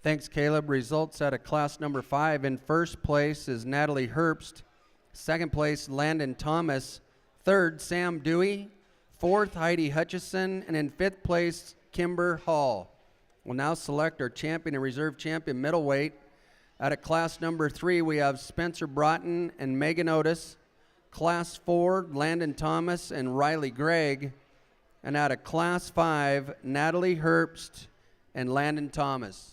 Thanks, Caleb. Results out of class number 5. In first place is Natalie Herbst. Second place, Landon Thomas. Third, Sam Dewey. Fourth, Heidi Hutchison. And in fifth place, Kimber Hall. We'll now select our champion and reserve champion middleweight. Out of class number 3, we have Spencer Broughton and Megan Otis. Class 4, Landon Thomas and Riley Gregg. And out of class 5, Natalie Herbst and Landon Thomas.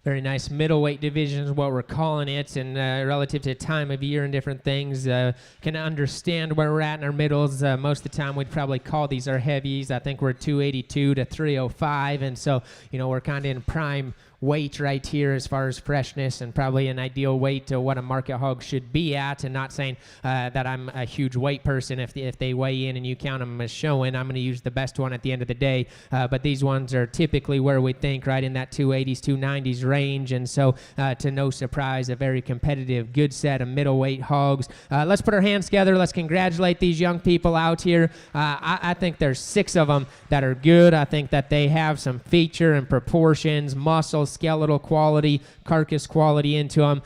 Very nice. Middleweight division is what we're calling it, and relative to time of year and different things, can understand where we're at in our middles. Most of the time, we'd probably call these our heavies. I think we're 282 to 305, and so, we're kind of in prime weight right here as far as freshness, and probably an ideal weight to what a market hog should be at. And not saying that I'm a huge weight person. If they weigh in and you count them as showing, I'm going to use the best one at the end of the day. But these ones are typically where we think, right in that 280s, 290s range. And so, to no surprise, a very competitive, good set of middleweight hogs. Let's put our hands together. Let's congratulate these young people out here. I think there's 6 of them that are good. I think that they have some feature and proportions, muscle, skeletal quality, carcass quality into them.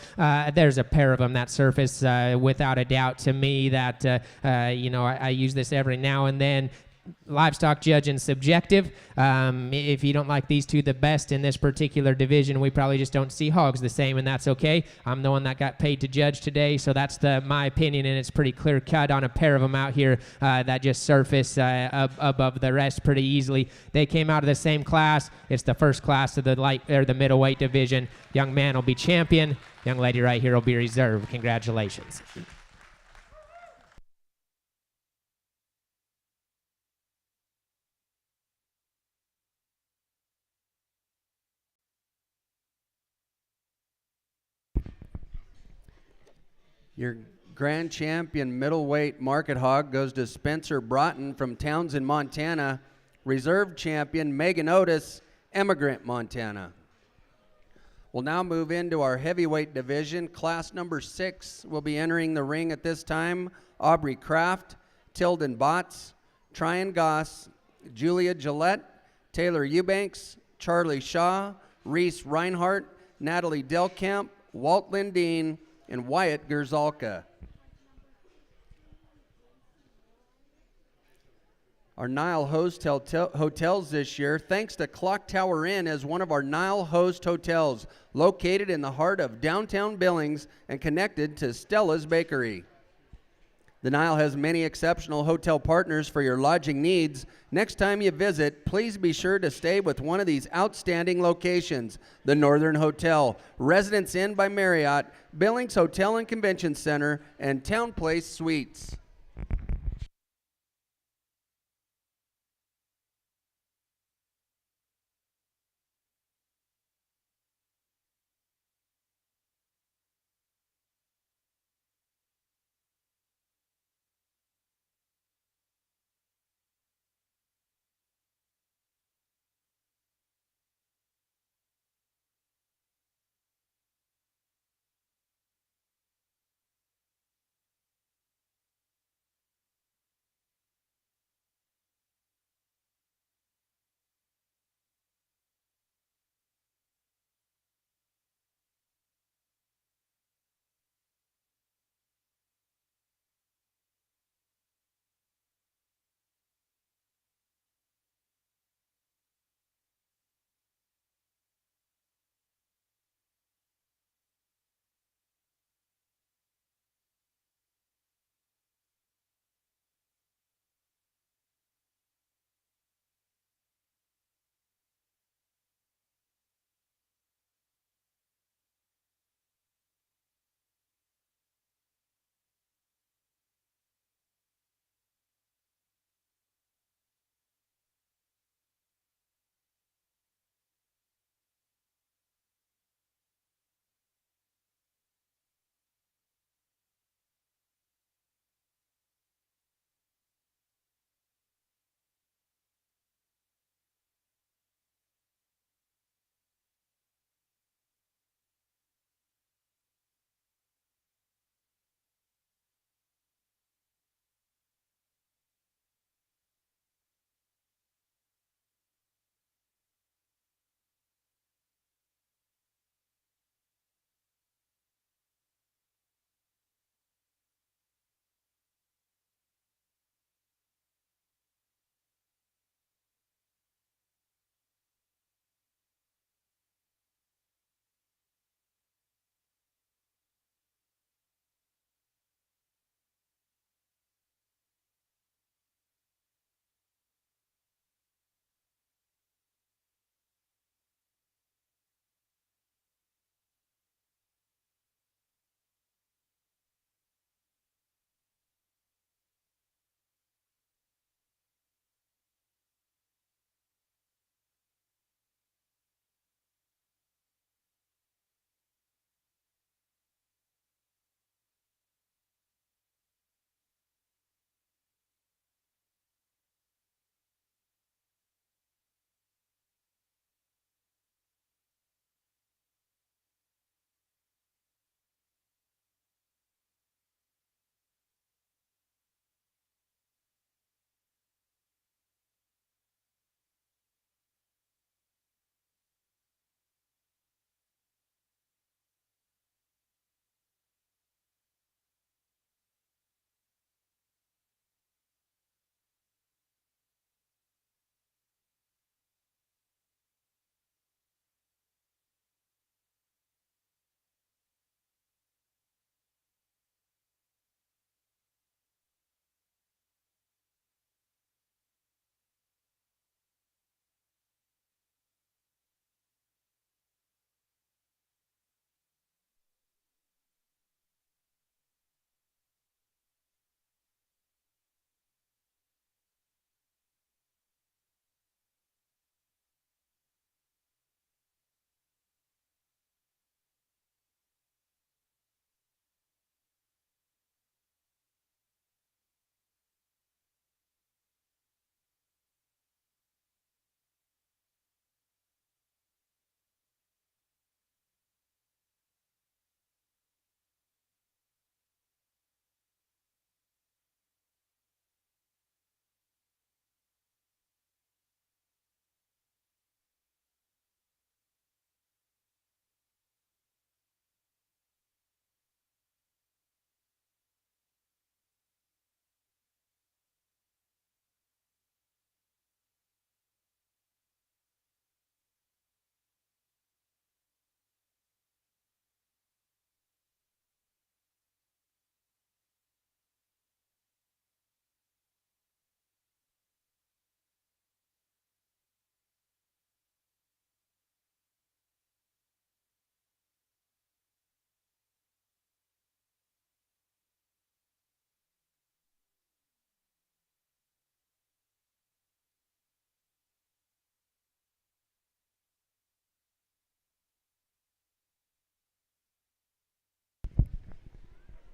There's a pair of them that surface without a doubt to me that, I use this every now and then. Livestock judging subjective. If you don't like these two the best in this particular division, we probably just don't see hogs the same, and that's okay. I'm the one that got paid to judge today, so that's my opinion, and it's pretty clear cut on a pair of them out here that just surface above the rest pretty easily. They came out of the same class. It's the first class of the middleweight division. Young man will be champion. Young lady right here will be reserve. Congratulations. Your grand champion middleweight market hog goes to Spencer Broughton from Townsend, Montana. Reserve champion Megan Otis, Emigrant, Montana. We'll now move into our heavyweight division. Class number 6 will be entering the ring at this time. Aubrey Kraft, Tilden Botts, Tryon Goss, Julia Gillette, Taylor Eubanks, Charlie Shaw, Reese Reinhart, Natalie Delkamp, Walt Lindeen, and Wyatt Gerzalka. Our NILE host hotels this year, thanks to Clock Tower Inn as one of our NILE host hotels, located in the heart of downtown Billings and connected to Stella's Bakery. The NILE has many exceptional hotel partners for your lodging needs. Next time you visit, please be sure to stay with one of these outstanding locations: the Northern Hotel, Residence Inn by Marriott, Billings Hotel and Convention Center, and Town Place Suites.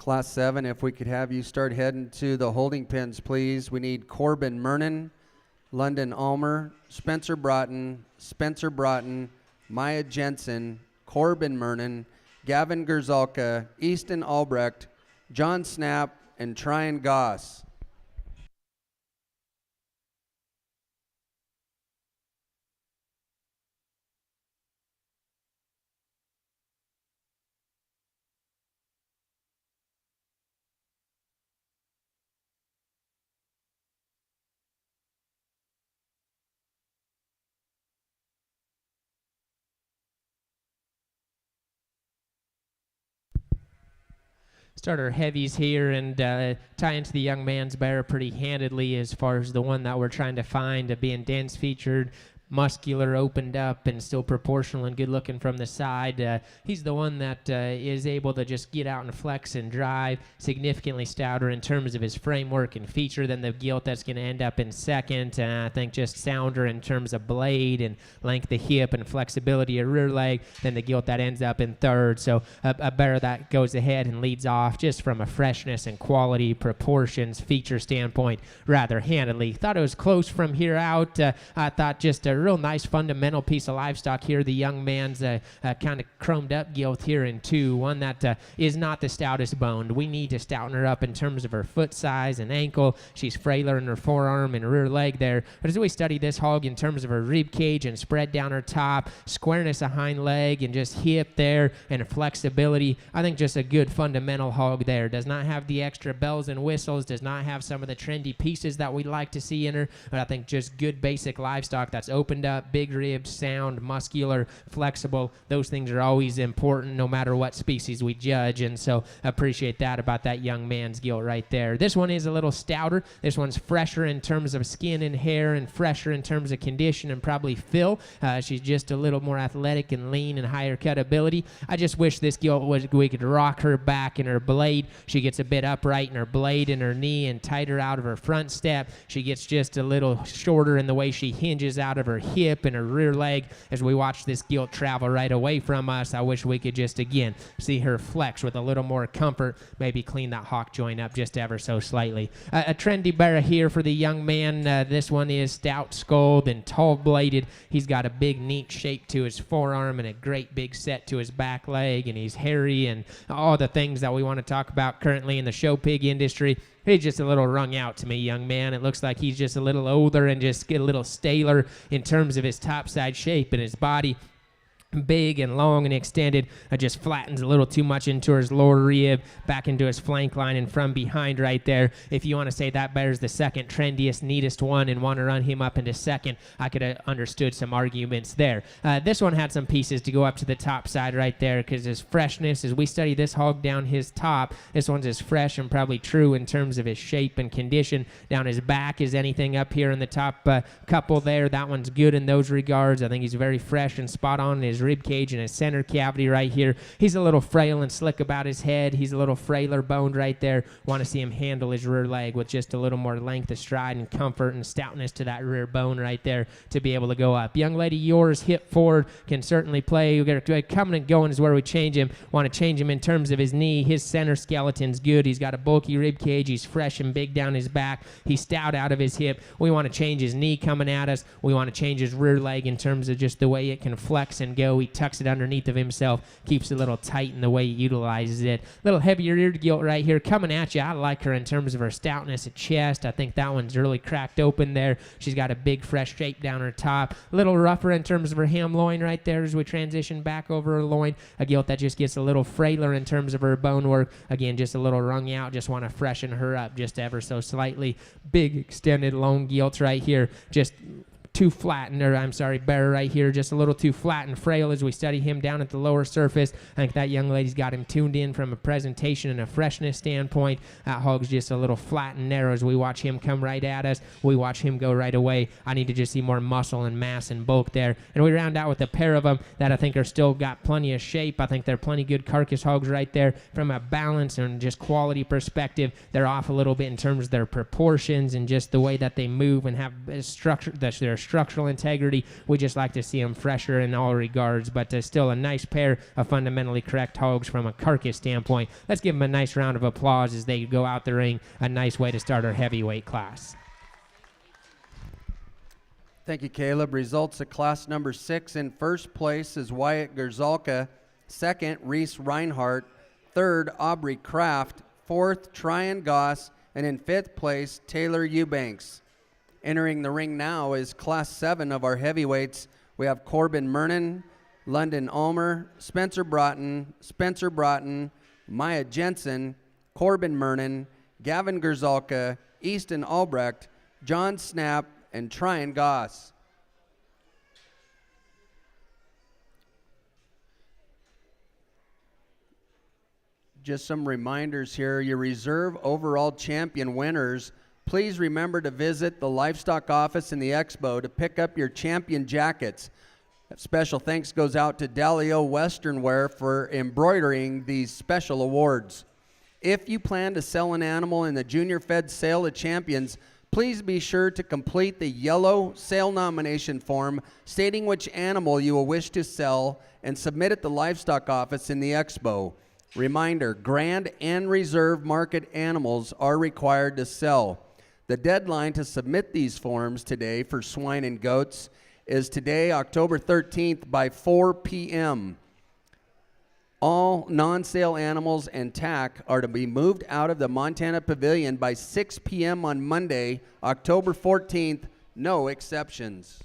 Class 7, if we could have you start heading to the holding pens, please. We need Corbin Mernon, London Almer, Spencer Broughton, Maya Jensen, Corbin Mernon, Gavin Gerzalka, Easton Albrecht, John Snap, and Tryon Goss. Start our heavies here and tie into the young man's bear pretty handedly as far as the one that we're trying to find, being dense featured, muscular, opened up, and still proportional and good looking from the side. He's the one that is able to just get out and flex and drive, significantly stouter in terms of his framework and feature than the Gilt that's going to end up in second. I think just sounder in terms of blade and length of hip and flexibility of rear leg than the Gilt that ends up in third. So a bear that goes ahead and leads off just from a freshness and quality, proportions, feature standpoint rather handily. Thought it was close from here out. I thought just a real nice fundamental piece of livestock here. The young man's kind of chromed up Gilt here in 2, one that is not the stoutest boned. We need to stouten her up in terms of her foot size and ankle. She's frailer in her forearm and rear leg there. But as we study this hog in terms of her rib cage and spread down her top, squareness of hind leg and just hip there and flexibility, I think just a good fundamental hog there. Does not have the extra bells and whistles, does not have some of the trendy pieces that we'd like to see in her, but I think just good basic livestock that's opened up, big ribs, sound, muscular, flexible. Those things are always important no matter what species we judge, and so appreciate that about that young man's Gilt right there. This one is a little stouter. This one's fresher in terms of skin and hair and fresher in terms of condition and probably fill. She's just a little more athletic and lean and higher cut ability. I just wish this Gilt we could rock her back in her blade. She gets a bit upright in her blade and her knee and tighter out of her front step. She gets just a little shorter in the way she hinges out of her hip and her rear leg as we watch this Gilt travel right away from us. I wish we could just again see her flex with a little more comfort, maybe clean that hock joint up just ever so slightly. A trendy bear here for the young man. This one is stout skulled and tall bladed. He's got a big neat shape to his forearm and a great big set to his back leg, and he's hairy and all the things that we want to talk about currently in the show pig industry. He's just a little wrung out to me, young man. It looks like he's just a little older and just get a little staler in terms of his topside shape and his body. Big and long and extended, just flattens a little too much into his lower rib, back into his flank line and from behind right there. If you want to say that bear's the second trendiest, neatest one and want to run him up into second, I could have understood some arguments there. This one had some pieces to go up to the top side right there because his freshness, as we study this hog down his top, this one's as fresh and probably true in terms of his shape and condition. Down his back is anything up here in the top couple there. That one's good in those regards. I think he's very fresh and spot on in his rib cage and his center cavity right here. He's a little frail and slick about his head. He's a little frailer boned right there. Want to see him handle his rear leg with just a little more length of stride and comfort and stoutness to that rear bone right there to be able to go up. Young lady, yours hip forward can certainly play. Coming and going is where we change him. Want to change him in terms of his knee. His center skeleton's good. He's got a bulky rib cage. He's fresh and big down his back. He's stout out of his hip. We want to change his knee coming at us. We want to change his rear leg in terms of just the way it can flex and go. He tucks it underneath of himself, keeps it a little tight in the way he utilizes it. Little heavier eared Gilt right here coming at you. I like her in terms of her stoutness at chest. I think that one's really cracked open there. She's got a big fresh shape down her top. A little rougher in terms of her ham loin right there as we transition back over her loin. A Gilt that just gets a little frailer in terms of her bone work. Again, just a little wrung out. Just want to freshen her up just ever so slightly. Big extended long Gilts right here. Just too flat, bear right here, just a little too flat and frail as we study him down at the lower surface. I think that young lady's got him tuned in from a presentation and a freshness standpoint. That hog's just a little flat and narrow as we watch him come right at us. We watch him go right away. I need to just see more muscle and mass and bulk there. And we round out with a pair of them that I think are still got plenty of shape. I think they're plenty good carcass hogs right there from a balance and just quality perspective. They're off a little bit in terms of their proportions and just the way that they move and have structure, their structural integrity. We just like to see them fresher in all regards, but still a nice pair of fundamentally correct hogs from a carcass standpoint. Let's give them a nice round of applause as they go out the ring. A nice way to start our heavyweight class. Thank you, Caleb. Results at class number 6. In first place is Wyatt Gerzalka. Second, Reese Reinhardt. Third, Aubrey Kraft. Fourth, Tryon Goss. And in fifth place, Taylor Eubanks. Entering the ring now is class 7 of our heavyweights. We have Corbin Mernon, London Ulmer, Spencer Broughton, Maya Jensen, Corbin Mernon, Gavin Gerzalka, Easton Albrecht, John Snap, and Tryon Goss. Just some reminders here. Your reserve overall champion winners, please remember to visit the livestock office in the expo to pick up your champion jackets. Special thanks goes out to Dalio Western Wear for embroidering these special awards. If you plan to sell an animal in the Junior Fed Sale of Champions, please be sure to complete the yellow sale nomination form stating which animal you will wish to sell and submit at the livestock office in the expo. Reminder, grand and reserve market animals are required to sell. The deadline to submit these forms today for swine and goats is today, October 13th by 4 p.m. All non-sale animals and tack are to be moved out of the Montana Pavilion by 6 p.m. on Monday, October 14th, no exceptions.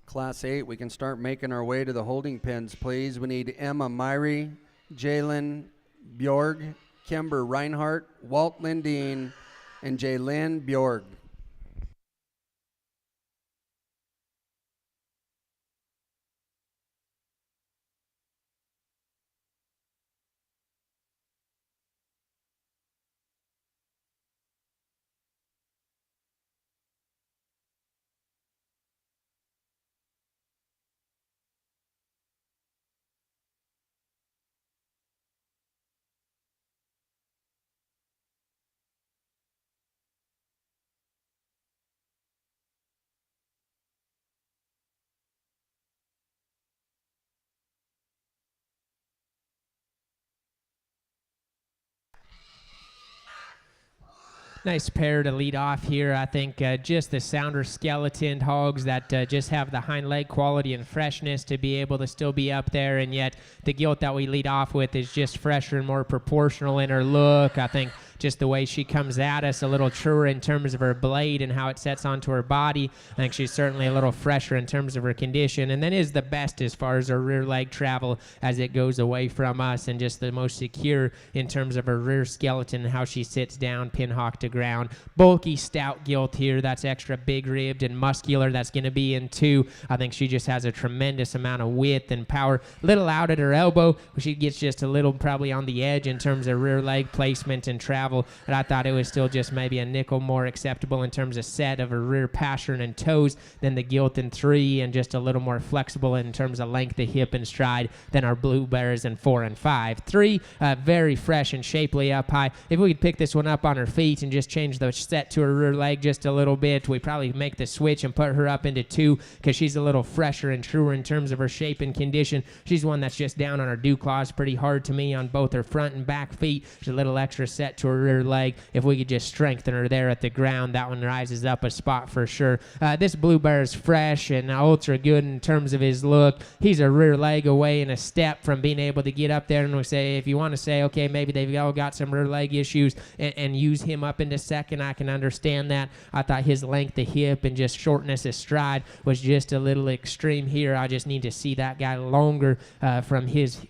Class 8, we can start making our way to the holding pens, please. We need Emma Myrie, Jalen Bjorg, Kimber Reinhardt, Walt Lindeen, and Jaylyn Bjorg. Nice pair to lead off here. I think just the sounder skeleton hogs that just have the hind leg quality and freshness to be able to still be up there, and yet the gilt that we lead off with is just fresher and more proportional in her look. I think just the way she comes at us, a little truer in terms of her blade and how it sets onto her body. I think she's certainly a little fresher in terms of her condition, and then is the best as far as her rear leg travel as it goes away from us, and just the most secure in terms of her rear skeleton and how she sits down, pin hock to ground. Bulky, stout gilt here. That's extra big ribbed and muscular. That's going to be in 2. I think she just has a tremendous amount of width and power. Little out at her elbow, but she gets just a little probably on the edge in terms of rear leg placement and travel. And I thought it was still just maybe a nickel more acceptable in terms of set of her rear pastern and toes than the gilt in 3, and just a little more flexible in terms of length of hip and stride than our blue bears in 4 and 5. 3, very fresh and shapely up high. If we could pick this one up on her feet and just change the set to her rear leg just a little bit, we probably make the switch and put her up into 2, because she's a little fresher and truer in terms of her shape and condition. She's one that's just down on her dew claws pretty hard to me on both her front and back feet. There's a little extra set to her rear leg. If we could just strengthen her there at the ground, that one rises up a spot for sure. This blue bear is fresh and ultra good in terms of his look. He's a rear leg away and a step from being able to get up there, and we say, if you want to say, okay, maybe they've all got some rear leg issues and use him up into second, I can understand that. I thought his length of hip and just shortness of stride was just a little extreme here. I just need to see that guy longer from his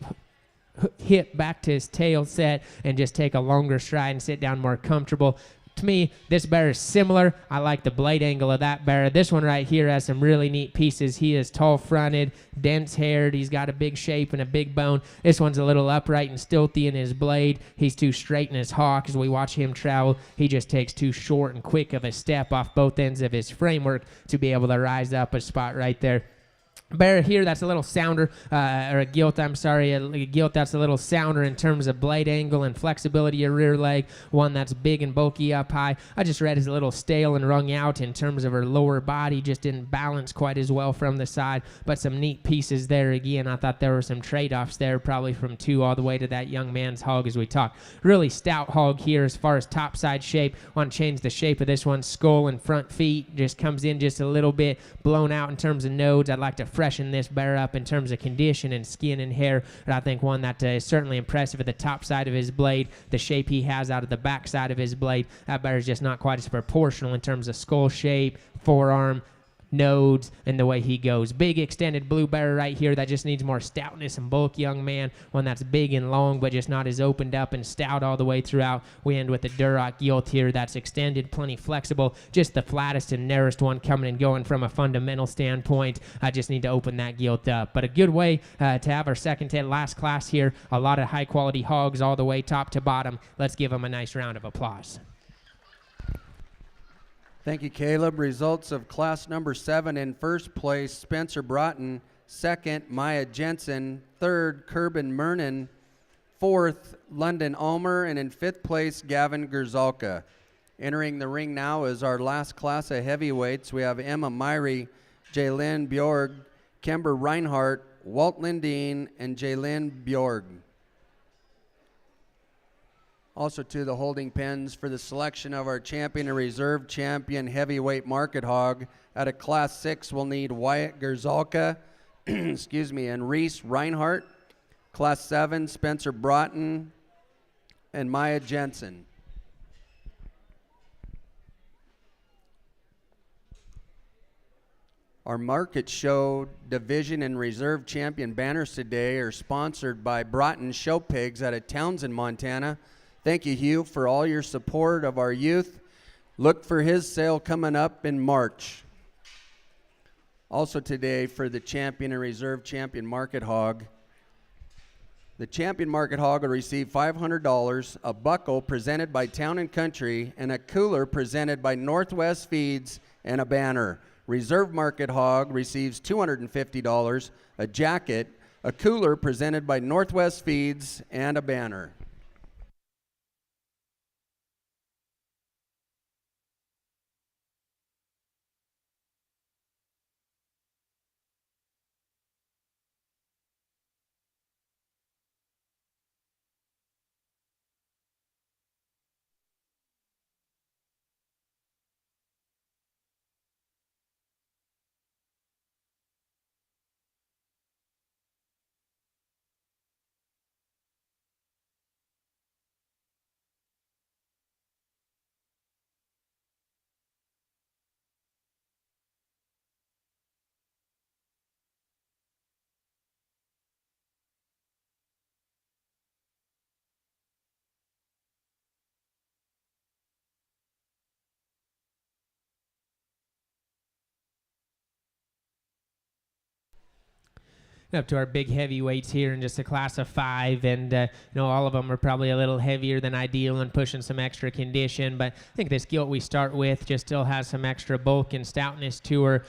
hip back to his tail set and just take a longer stride and sit down more comfortable. To me, this bear is similar. I like the blade angle of that bear. This one right here has some really neat pieces. He is tall-fronted, dense-haired. He's got a big shape and a big bone. This one's a little upright and stilty in his blade. He's too straight in his hawk. As we watch him travel, he just takes too short and quick of a step off both ends of his framework to be able to rise up a spot right there. Bear here, that's a little sounder, or a gilt, I'm sorry, a gilt that's a little sounder in terms of blade angle and flexibility of rear leg, one that's big and bulky up high. I just read is a little stale and wrung out in terms of her lower body, just didn't balance quite as well from the side, but some neat pieces there again. I thought there were some trade-offs there, probably from 2 all the way to that young man's hog as we talk. Really stout hog here as far as top side shape. Want to change the shape of this one's skull and front feet, just comes in just a little bit blown out in terms of nodes. I'd like to freshen this bear up in terms of condition and skin and hair, and I think one that is certainly impressive at the top side of his blade, the shape he has out of the back side of his blade. That bear is just not quite as proportional in terms of skull shape, forearm, nodes, and the way he goes. Big extended blue bear right here that just needs more stoutness and bulk, young man. One that's big and long but just not as opened up and stout all the way throughout. We end with the Duroc gilt here that's extended, plenty flexible, just the flattest and narrowest one coming and going from a fundamental standpoint. I just need to open that gilt up. But a good way to have our second to last class here. A lot of high quality hogs all the way top to bottom. Let's give them a nice round of applause. Thank you, Caleb. Results of class number 7: in first place, Spencer Broughton. Second, Maya Jensen. Third, Kerbin Mernon. Fourth, London Ulmer. And in fifth place, Gavin Gerzalka. Entering the ring now is our last class of heavyweights. We have Emma Myrie, Jaylyn Bjorg, Kember Reinhardt, Walt Lindeen, and Jaylyn Bjorg. Also to the holding pens for the selection of our champion and reserve champion heavyweight market hog. Out of class 6, we'll need Wyatt Gerzalka, excuse me, and Reese Reinhardt. Class 7, Spencer Broughton and Maya Jensen. Our market show division and reserve champion banners today are sponsored by Broughton Show Pigs out of Townsend, Montana. Thank you, Hugh, for all your support of our youth. Look for his sale coming up in March. Also today for the champion and reserve champion market hog. The champion market hog will receive $500, a buckle presented by Town & Country, and a cooler presented by Northwest Feeds and a banner. Reserve market hog receives $250, a jacket, a cooler presented by Northwest Feeds, and a banner. up to our big heavyweights here in just a class of 5, and all of them are probably a little heavier than ideal and pushing some extra condition, but I think this Gilt we start with just still has some extra bulk and stoutness to her.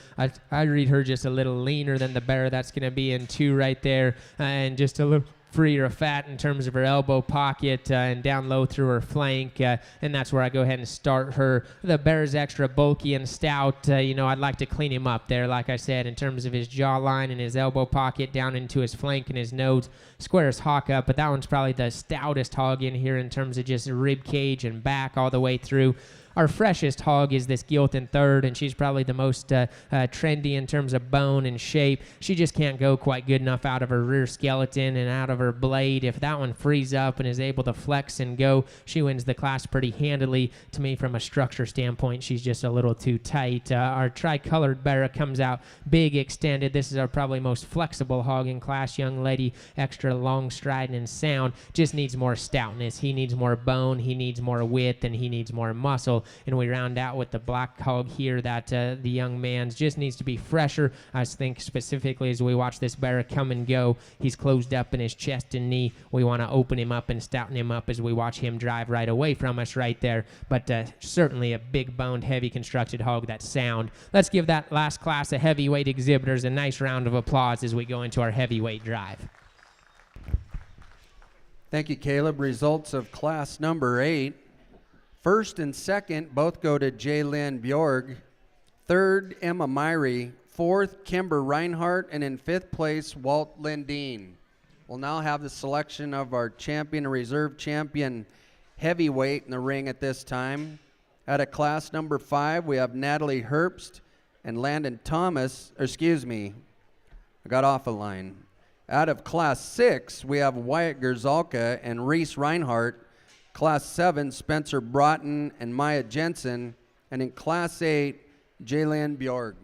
I read her just a little leaner than the bear that's going to be in 2 right there, and just a little freer of fat in terms of her elbow pocket and down low through her flank, and that's where I go ahead and start her. The bear is extra bulky and stout. I'd like to clean him up there, like I said, in terms of his jawline and his elbow pocket down into his flank and his nose. Square his hock up, but that one's probably the stoutest hog in here in terms of just rib cage and back all the way through. Our freshest hog is this Gilt in 3rd, and she's probably the most trendy in terms of bone and shape. She just can't go quite good enough out of her rear skeleton and out of her blade. If that one frees up and is able to flex and go, she wins the class pretty handily. To me, from a structure standpoint, she's just a little too tight. Our tricolored bear comes out big, extended. This is our probably most flexible hog in class. Young lady, extra long striding and sound. Just needs more stoutness. He needs more bone. He needs more width, and he needs more muscle. And we round out with the black hog here that the young man's just needs to be fresher. I think specifically as we watch this bear come and go, he's closed up in his chest and knee. We want to open him up and stouten him up as we watch him drive right away from us right there. But certainly a big-boned, heavy constructed hog that's sound. Let's give that last class of heavyweight exhibitors a nice round of applause as we go into our heavyweight drive. Thank you, Caleb. Results of class number 8. 1st and 2nd both go to Jaylyn Bjorg. 3rd, Emma Myrie. 4th, Kimber Reinhardt. And in 5th place, Walt Lindeen. We'll now have the selection of our champion and reserve champion heavyweight in the ring at this time. Out of class number 5, we have Natalie Herbst and Landon Thomas. I got off a line. Out of class 6, we have Wyatt Gerzalka and Reese Reinhardt. Class 7, Spencer Broughton and Maya Jensen. And in Class 8, Jaylyn Bjorg.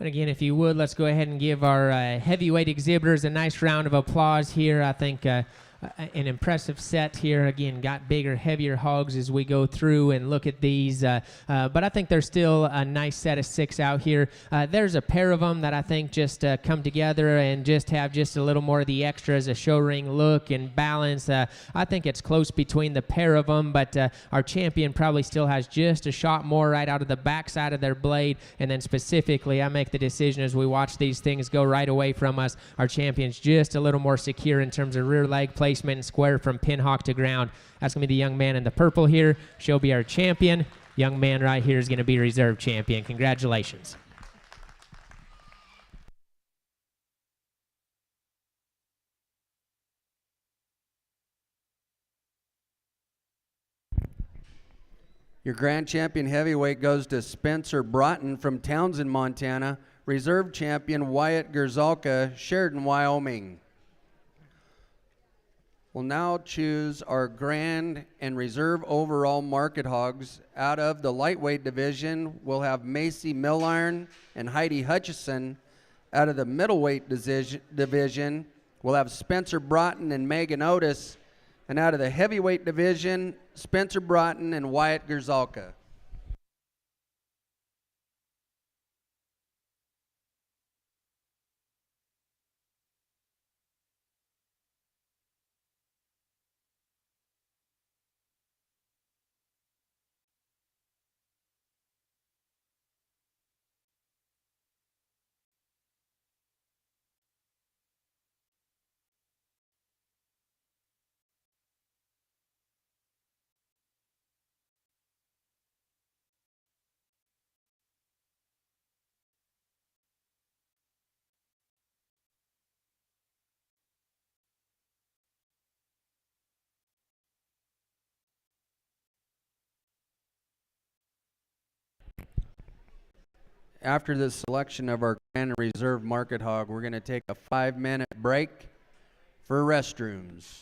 And again, if you would, let's go ahead and give our heavyweight exhibitors a nice round of applause here. I think an impressive set here. Again, got bigger, heavier hogs as we go through and look at these. But I think there's still a nice set of 6 out here. There's a pair of them that I think just come together and just have just a little more of the extras, a show ring look and balance. I think it's close between the pair of them, but our champion probably still has just a shot more right out of the backside of their blade. And then specifically, I make the decision as we watch these things go right away from us. Our champion's just a little more secure in terms of rear leg placement and square from pin hock to ground. That's going to be the young man in the purple here. She'll be our champion. Young man right here is going to be reserve champion. Congratulations. Your grand champion heavyweight goes to Spencer Broughton from Townsend, Montana. Reserve champion Wyatt Gerzalka, Sheridan, Wyoming. We'll now choose our grand and reserve overall market hogs. Out of the lightweight division, we'll have Macy Milliron and Heidi Hutchison. Out of the middleweight division, we'll have Spencer Broughton and Megan Otis. And out of the heavyweight division, Spencer Broughton and Wyatt Gerzalka. after the selection of our Grand Reserve Market Hog, we're going to take a 5-minute break for restrooms.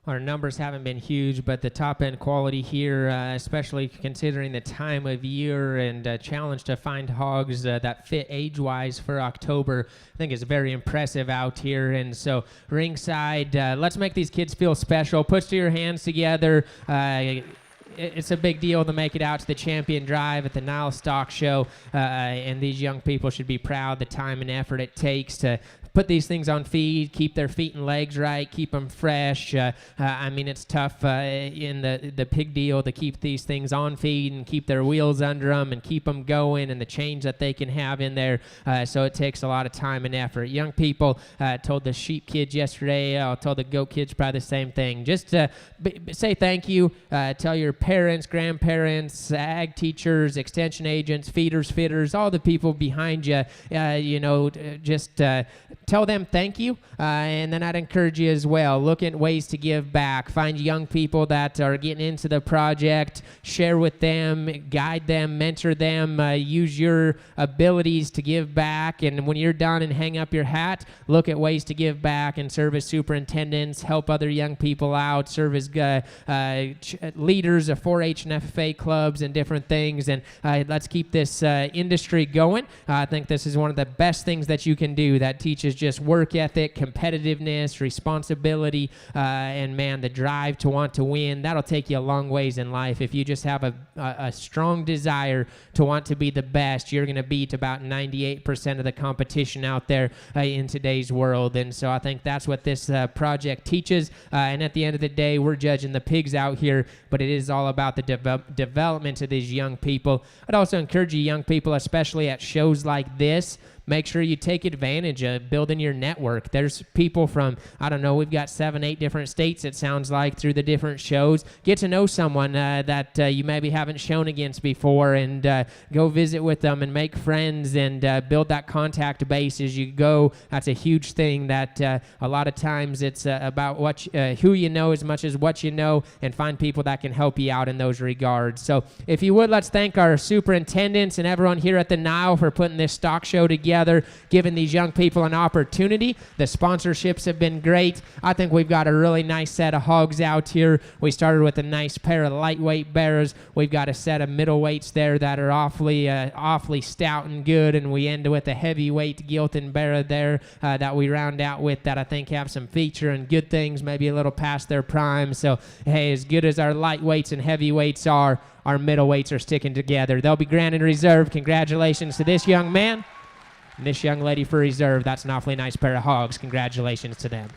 Our numbers haven't been huge, but the top-end quality here, especially considering the time of year and challenge to find hogs that fit age-wise for October, I think is very impressive out here. And so ringside, let's make these kids feel special. Put your hands together. It's a big deal to make it out to the champion drive at the NILE Stock Show, and these young people should be proud the time and effort it takes to put these things on feed, keep their feet and legs right, keep them fresh. I mean, it's tough in the pig deal to keep these things on feed and keep their wheels under them and keep them going and the change that they can have in there. So it takes a lot of time and effort. Young people told the sheep kids yesterday, I told the goat kids probably the same thing. Just say thank you. Tell your parents, grandparents, ag teachers, extension agents, feeders, fitters, all the people behind you, just tell them thank you, and then I'd encourage you as well. Look at ways to give back. Find young people that are getting into the project, share with them, guide them, mentor them, use your abilities to give back, and when you're done and hang up your hat, look at ways to give back and serve as superintendents, help other young people out, serve as leaders of 4-H and FFA clubs and different things, and let's keep this industry going. I think this is one of the best things that you can do that teaches just work ethic, competitiveness, responsibility, and man, the drive to want to win. That'll take you a long ways in life. If you just have a strong desire to want to be the best, you're going to beat about 98% of the competition out there in today's world. And so I think that's what this project teaches. And at the end of the day, we're judging the pigs out here, but it is all about the development of these young people. I'd also encourage you young people, especially at shows like this, make sure you take advantage of building your network. There's people from, I don't know, we've got 7, 8 different states, it sounds like, through the different shows. Get to know someone that you maybe haven't shown against before, and go visit with them and make friends and build that contact base as you go. That's a huge thing that a lot of times it's about who you know as much as what you know, and find people that can help you out in those regards. So if you would, let's thank our superintendents and everyone here at the NILE for putting this stock show together, giving these young people an opportunity. The sponsorships have been great. I think we've got a really nice set of hogs out here. We started with a nice pair of lightweight bears. We've got a set of middleweights there that are awfully stout and good, and we end with a heavyweight Gilt and bear there that we round out with that I think have some feature and good things, maybe a little past their prime. So, hey, as good as our lightweights and heavyweights are, our middleweights are sticking together. They'll be granted reserve. Congratulations to this young man and this young lady for reserve. That's an awfully nice pair of hogs. Congratulations to them.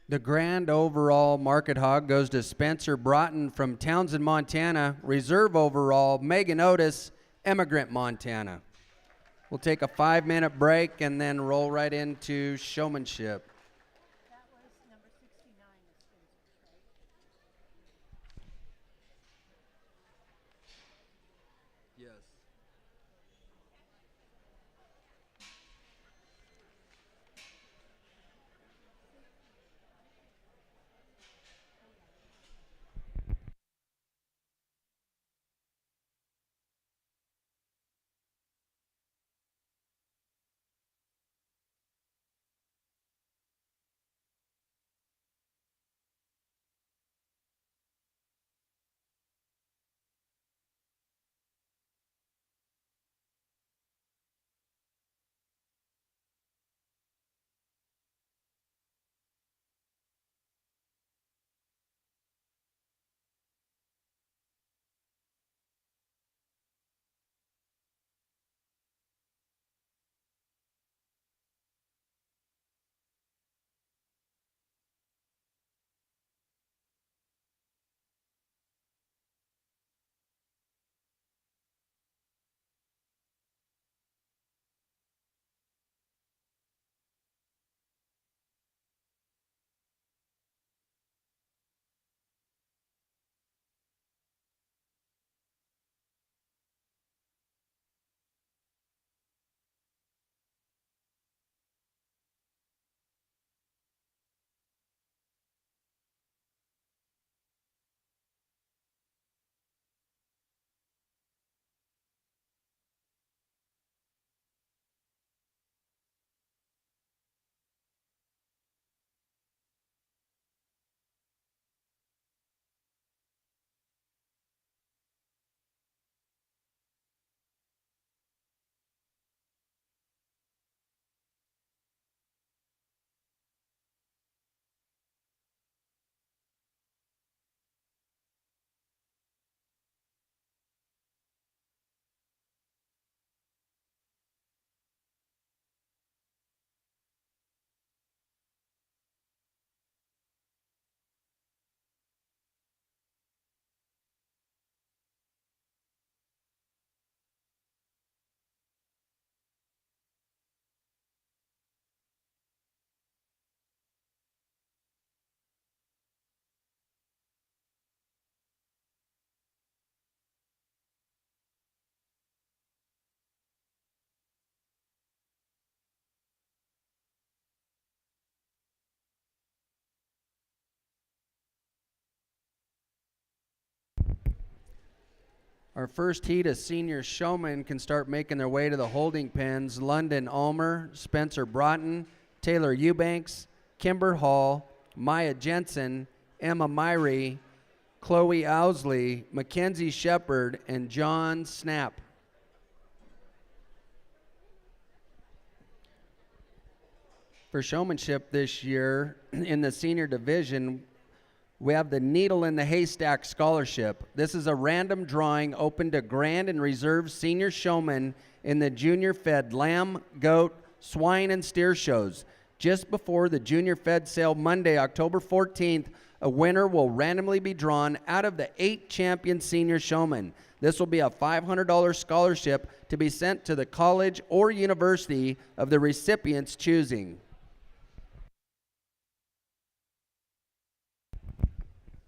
The grand overall market hog goes to Spencer Broughton from Townsend, Montana. Reserve overall, Megan Otis, Emigrant, Montana. We'll take a 5-minute break and then roll right into Showmanship. Our first heat of senior showmen can start making their way to the holding pens. London Ulmer, Spencer Broughton, Taylor Eubanks, Kimber Hall, Maya Jensen, Emma Myrie, Chloe Owsley, Mackenzie Shepard, and John Snap. For showmanship this year in the senior division, we have the Needle in the Haystack Scholarship. This is a random drawing open to grand and reserve senior showmen in the junior fed lamb, goat, swine, and steer shows just before the junior fed sale Monday, October 14th A winner will randomly be drawn out of the 8 champion senior showmen. This will be a $500 scholarship to be sent to the college or university of the recipient's choosing.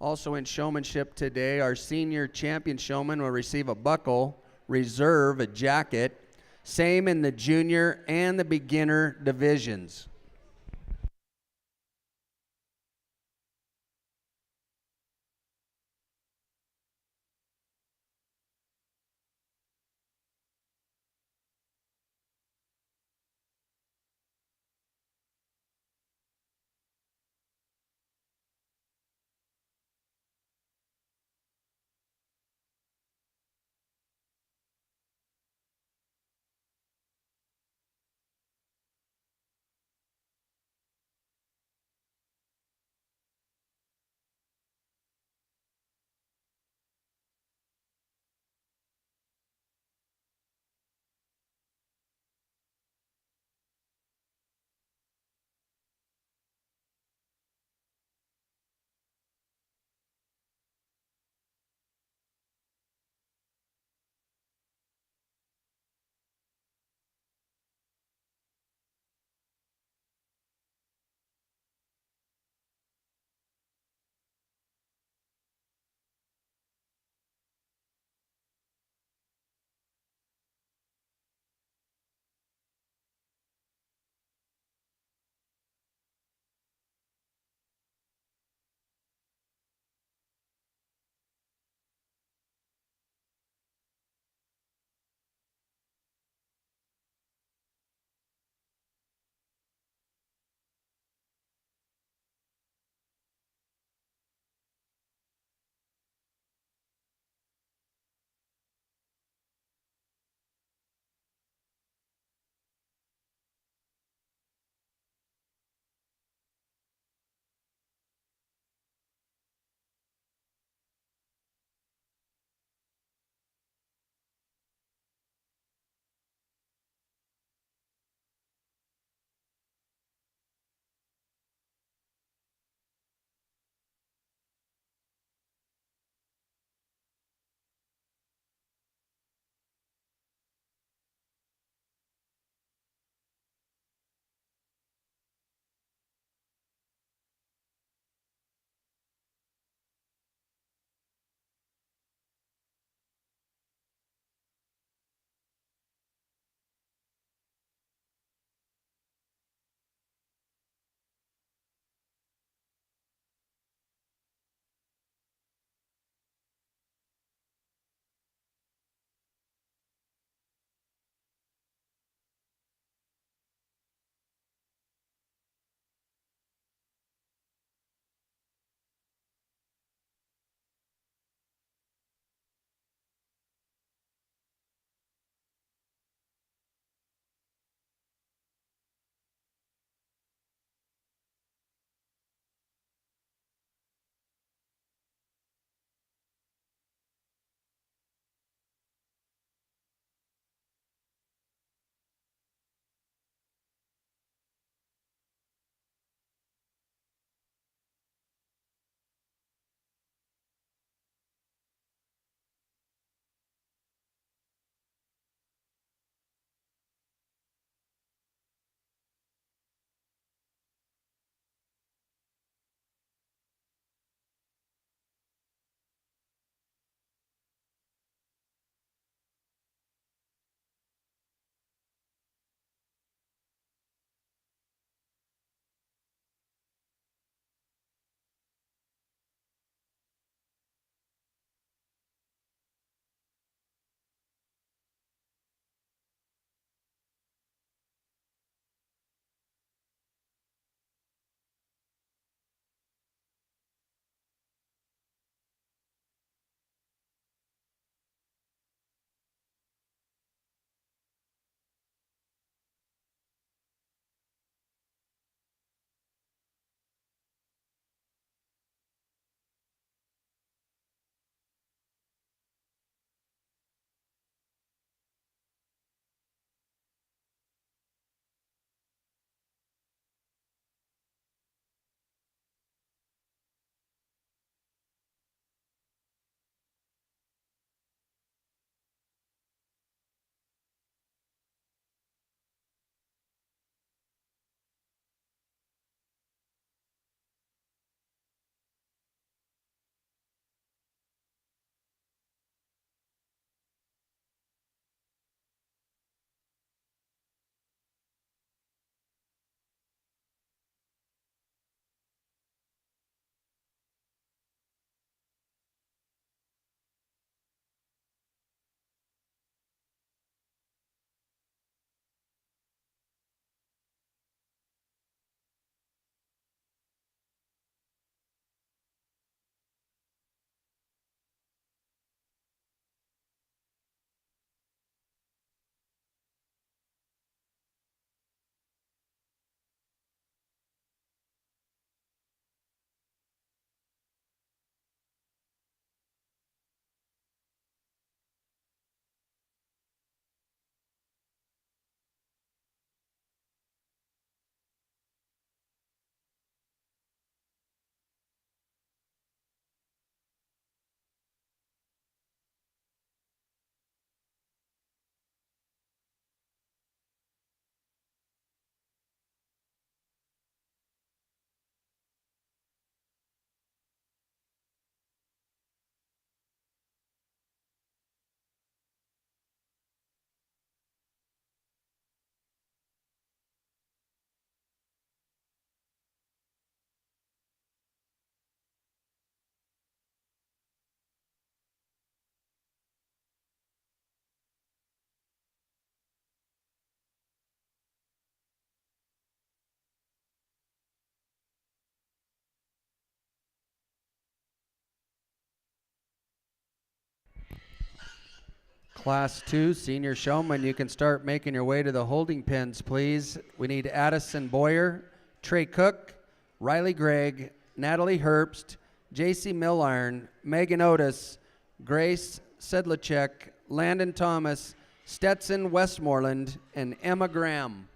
Also in showmanship today, our senior champion showman will receive a buckle, reserve, a jacket. Same in the junior and the beginner divisions. Class 2 senior showman, you can start making your way to the holding pens, please. We need Addison Boyer, Trey Cook, Riley Gregg, Natalie Herbst, JC Milliron, Megan Otis, Grace Sedlacek, Landon Thomas, Stetson Westmoreland, and Emma Graham.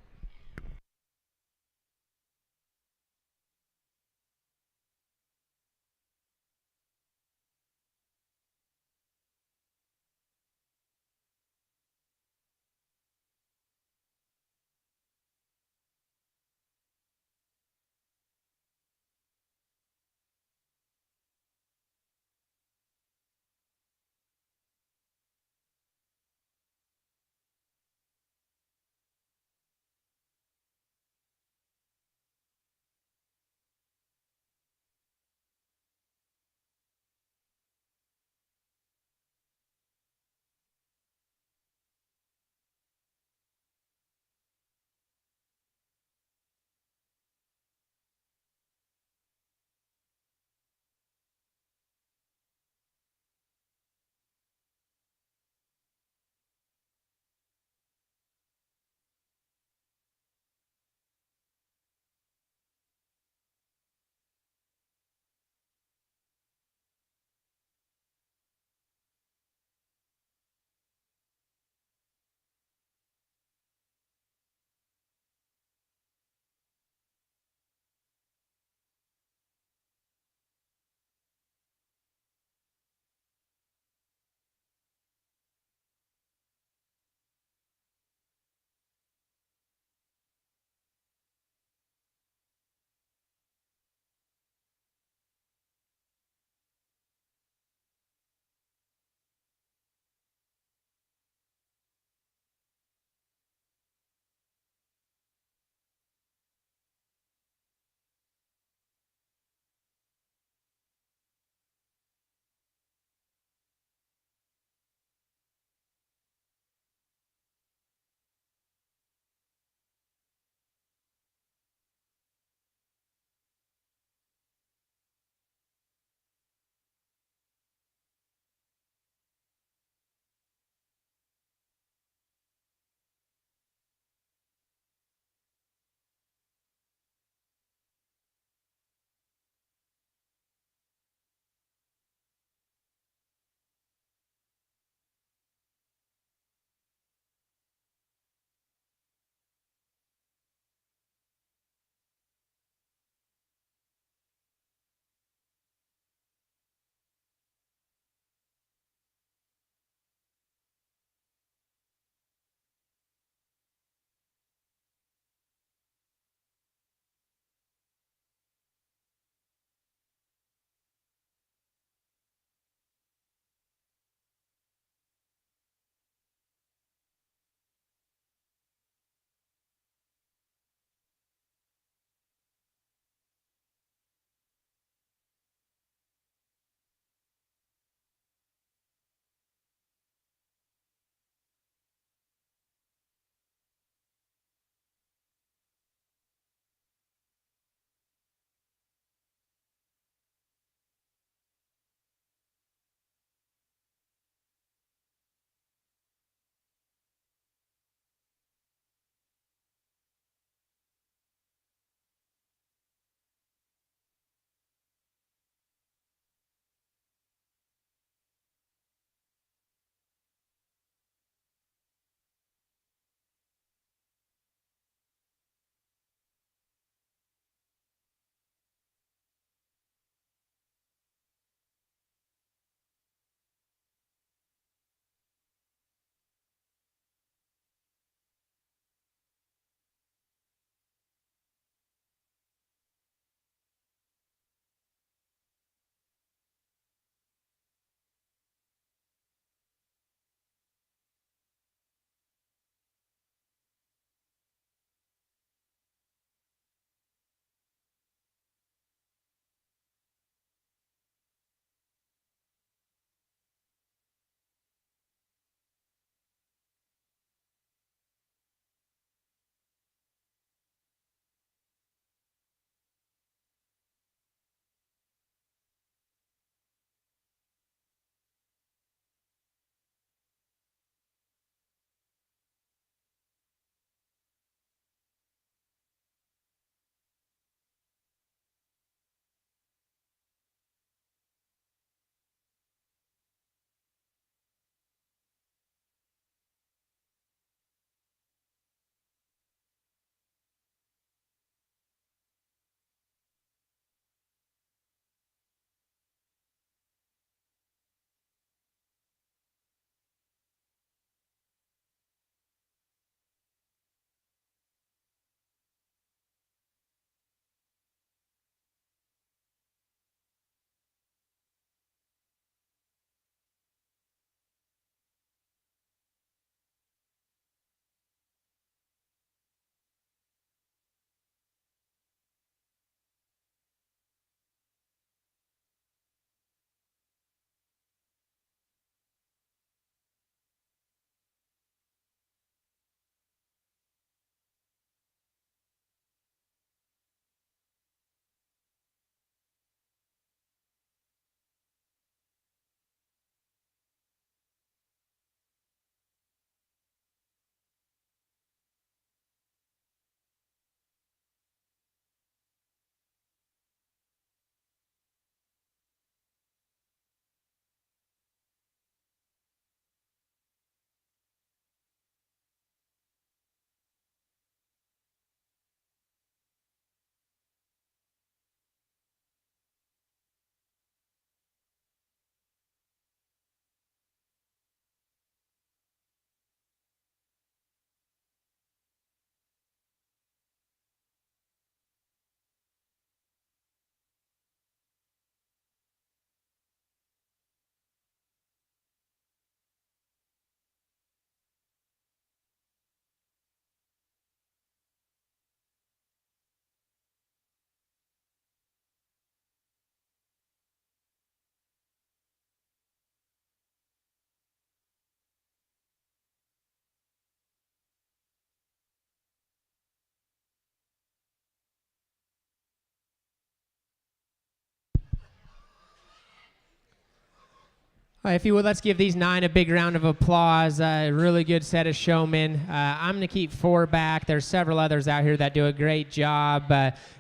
All right, if you would, let's give these 9 a big round of applause. Really good set of showmen. I'm going to keep 4 back. There's several others out here that do a great job.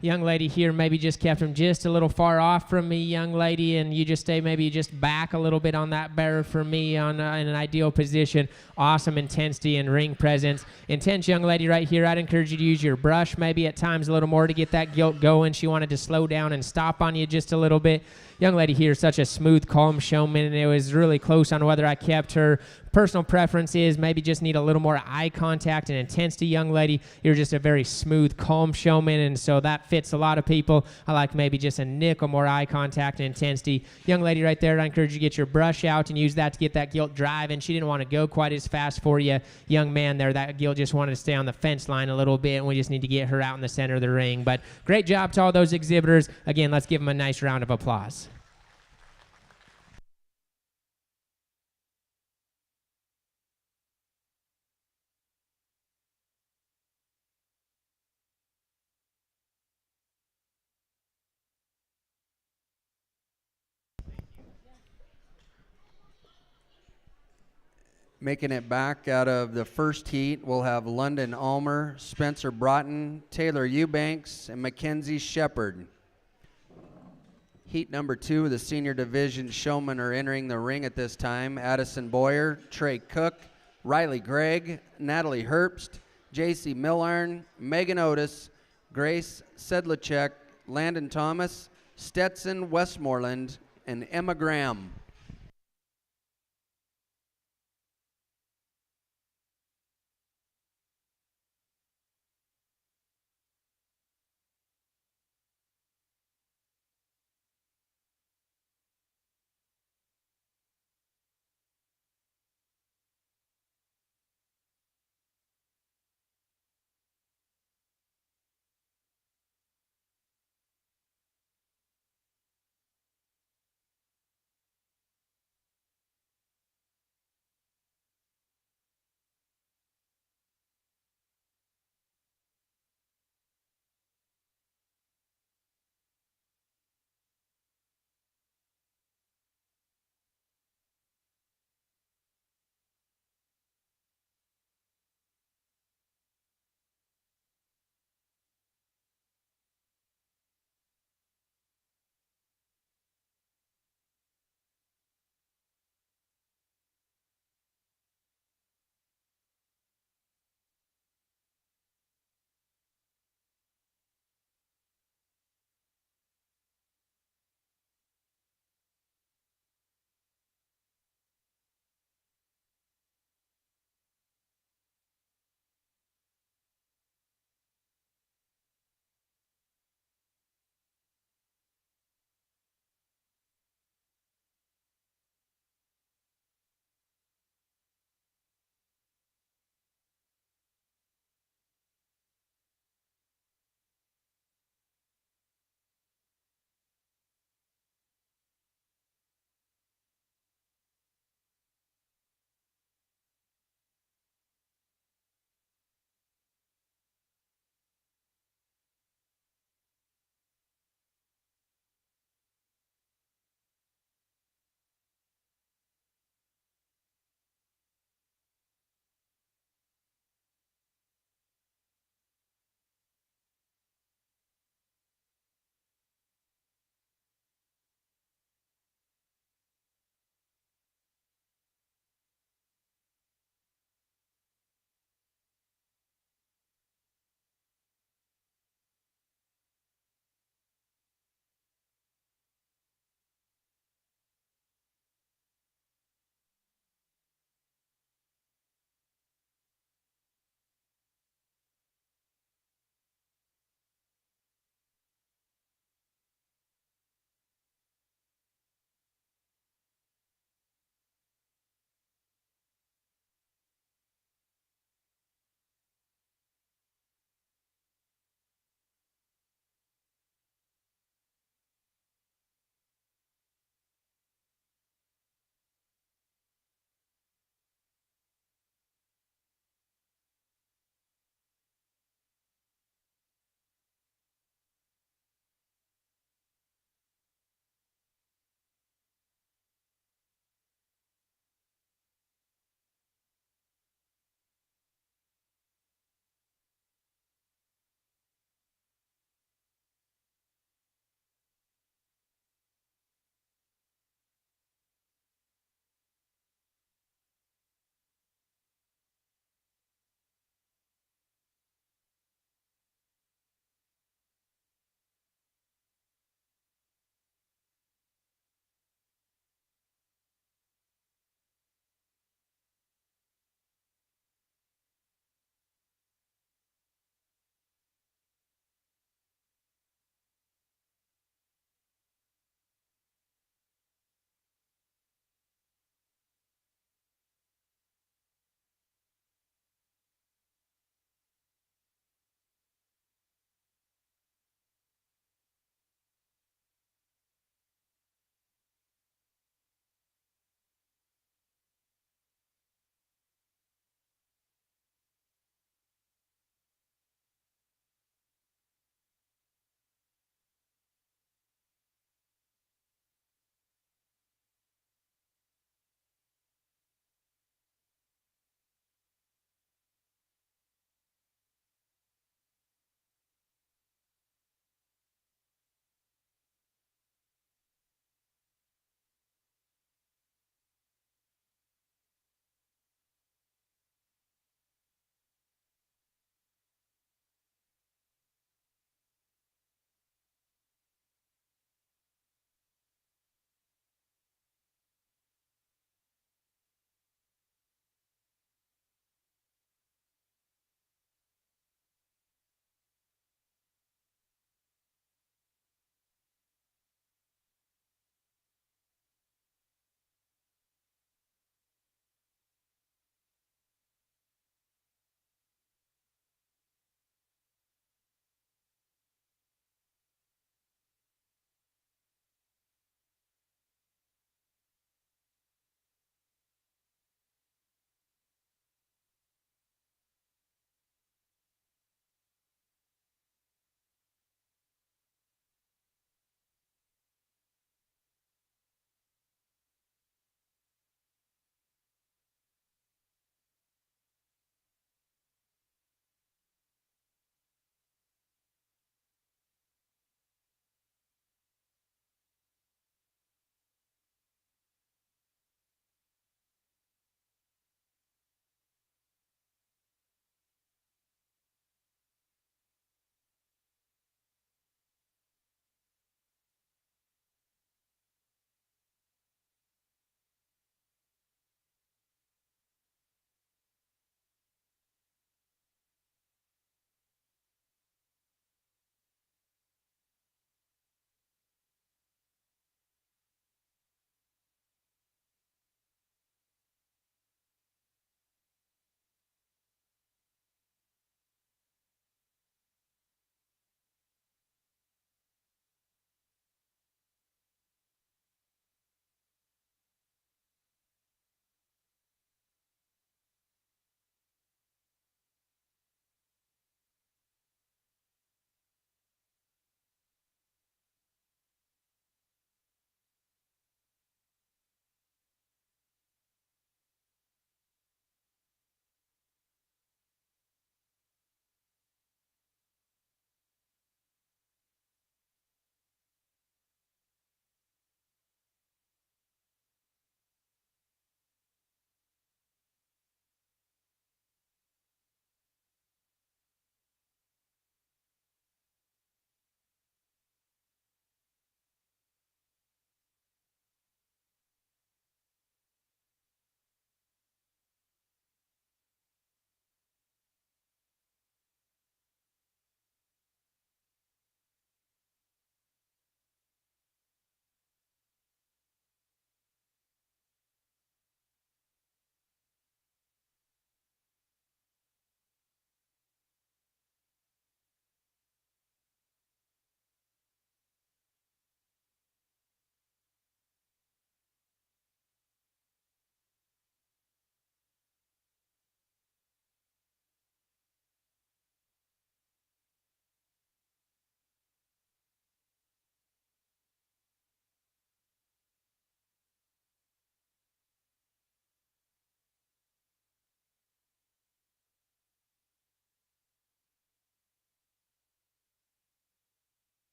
Young lady here maybe just kept them just a little far off from me, young lady, and you just stay maybe just back a little bit on that barrier for me in an ideal position. Awesome intensity and ring presence. Intense young lady right here. I'd encourage you to use your brush maybe at times a little more to get that gilt going. She wanted to slow down and stop on you just a little bit. Young lady here, such a smooth, calm showman, and it was really close on whether I kept her. Personal preference is maybe just need a little more eye contact and intensity, young lady. You're just a very smooth, calm showman, and so that fits a lot of people. I like maybe just a nickel more eye contact and intensity. Young lady right there, I encourage you to get your brush out and use that to get that gilt drive, and she didn't want to go quite as fast for you. Young man there, that gilt just wanted to stay on the fence line a little bit, and we just need to get her out in the center of the ring. But great job to all those exhibitors. Again, let's give them a nice round of applause. Making it back out of the first heat, we'll have London Ulmer, Spencer Broughton, Taylor Eubanks, and Mackenzie Shepard. Heat number 2, the senior division showmen are entering the ring at this time. Addison Boyer, Trey Cook, Riley Gregg, Natalie Herbst, J.C. Millarn, Megan Otis, Grace Sedlacek, Landon Thomas, Stetson Westmoreland, and Emma Graham.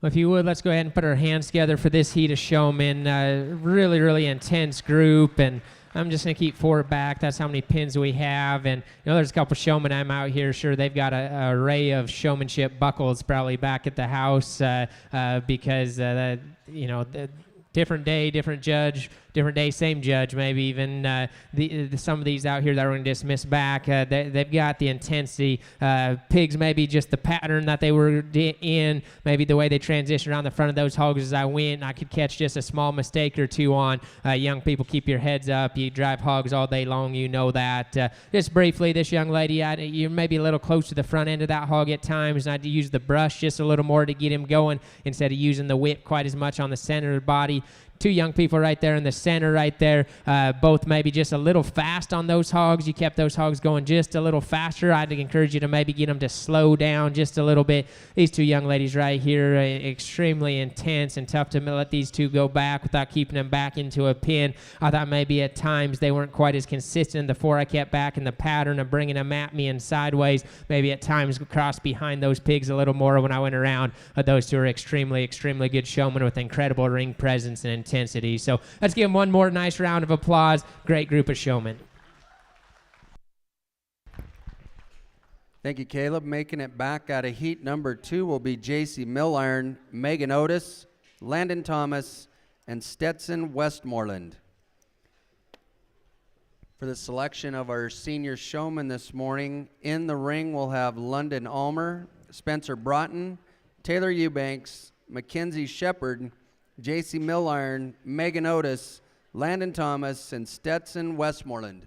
Well, if you would, let's go ahead and put our hands together for this heat of showmen. Really, really intense group, and I'm just going to keep 4 back. That's how many pins we have. And, there's a couple showmen I'm out here. Sure, they've got an array of showmanship buckles probably back at the house because, different day, different judge, different day, same judge, maybe even some of these out here that we're going to dismiss back, they've got the intensity. Pigs, maybe just the pattern that they were in, maybe the way they transitioned around the front of those hogs as I went. I could catch just a small mistake or two on. Young people, keep your heads up. You drive hogs all day long, you know that. Just briefly, this young lady, you're maybe a little close to the front end of that hog at times, and I'd use the brush just a little more to get him going instead of using the whip quite as much on the center of the body. 2 young people right there in the center right there, both maybe just a little fast on those hogs. You kept those hogs going just a little faster. I'd encourage you to maybe get them to slow down just a little bit. These 2 young ladies right here, extremely intense and tough to let these 2 go back without keeping them back into a pin. I thought maybe at times they weren't quite as consistent before I kept back in the pattern of bringing them at me and sideways. Maybe at times crossed behind those pigs a little more when I went around. Those 2 are extremely, extremely good showmen with incredible ring presence and intensity. So let's give them one more nice round of applause. Great group of showmen. Thank you, Caleb. Making it back out of heat number 2 will be J.C. Milliron, Megan Otis, Landon Thomas, and Stetson Westmoreland. For the selection of our senior showmen this morning, in the ring we'll have London Almer, Spencer Broughton, Taylor Eubanks, Mackenzie Shepard, J.C. Milliron, Megan Otis, Landon Thomas, and Stetson Westmoreland.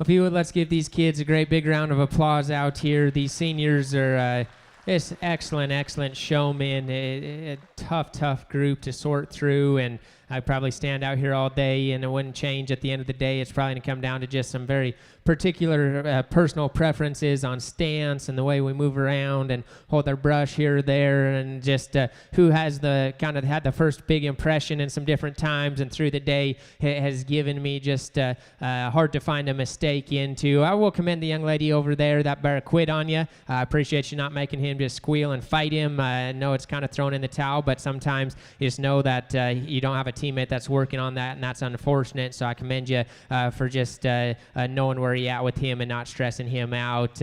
If you would, let's give these kids a great big round of applause out here. These seniors are just excellent showmen. A tough group to sort through, and I'd probably stand out here all day and it wouldn't change at the end of the day. It's probably going to come down to just some very particular personal preferences on stance and the way we move around and hold our brush here or there, and just who has the kind of had the first big impression in some different times and through the day has given me just hard to find a mistake into. I will commend the young lady over there that better quit on you. I appreciate you not making him just squeal and fight him. I know it's kind of thrown in the towel, but sometimes you just know that you don't have a teammate that's working on that, and that's unfortunate. So I commend you for just knowing where you're at with him and not stressing him out.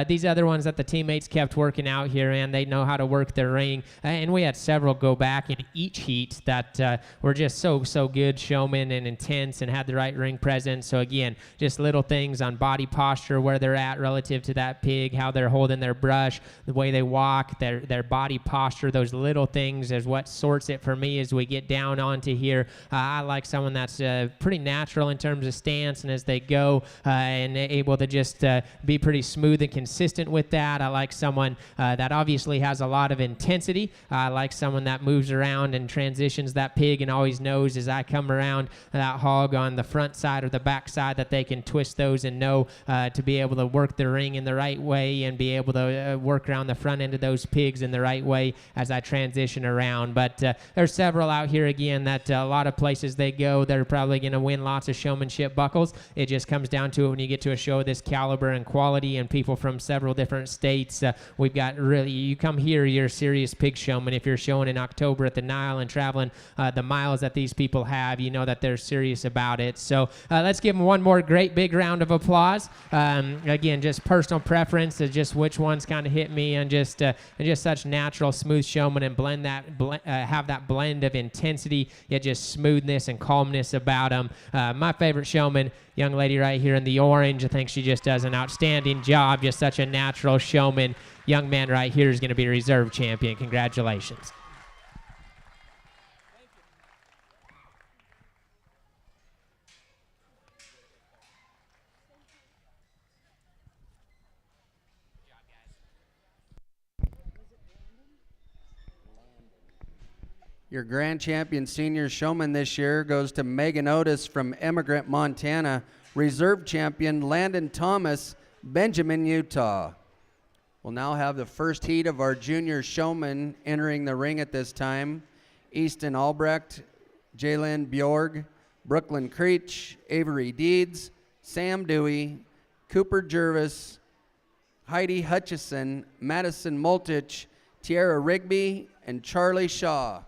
These other ones that the teammates kept working out here, and they know how to work their ring. And we had several go back in each heat that were just so good showmen and intense and had the right ring presence. So again, just little things on body posture, where they're at relative to that pig, how they're holding their brush, the way they walk, their body posture, those little things is what sorts it for me as we get down onto here. I like someone that's pretty natural in terms of stance and as they go and able to just be pretty smooth and consistent with that. I like someone that obviously has a lot of intensity. I like someone that moves around and transitions that pig and always knows as I come around that hog on the front side or the back side that they can twist those and know to be able to work the ring in the right way and be able to work around the front end of those pigs in the right way as I transition around. But there's several out here again that a lot of places they go, they're probably going to win lots of showmanship buckles. It just comes down to it when you get to a show of this caliber and quality and people from several different states. We've got really, you come here, you're a serious pig showman. If you're showing in October at the NILE and traveling the miles that these people have, you know that they're serious about it. So let's give them one more great big round of applause. Again, just personal preference is just which ones kind of hit me, and just such natural, smooth showman, and have that blend of intensity yet just smoothness and calmness about them. My favorite showman, young lady right here in the orange, I think she just does an outstanding job. Just such a natural showman. Young man right here is going to be a reserve champion. Congratulations. Your grand champion senior showman this year goes to Megan Otis from Emigrant, Montana. Reserve champion Landon Thomas, Benjamin, Utah. We'll now have the first heat of our junior showmen entering the ring at this time. Easton Albrecht, Jalen Bjorg, Brooklyn Creech, Avery Deeds, Sam Dewey, Cooper Jervis, Heidi Hutchison, Madison Multich, Tiara Rigby, and Charlie Shaw.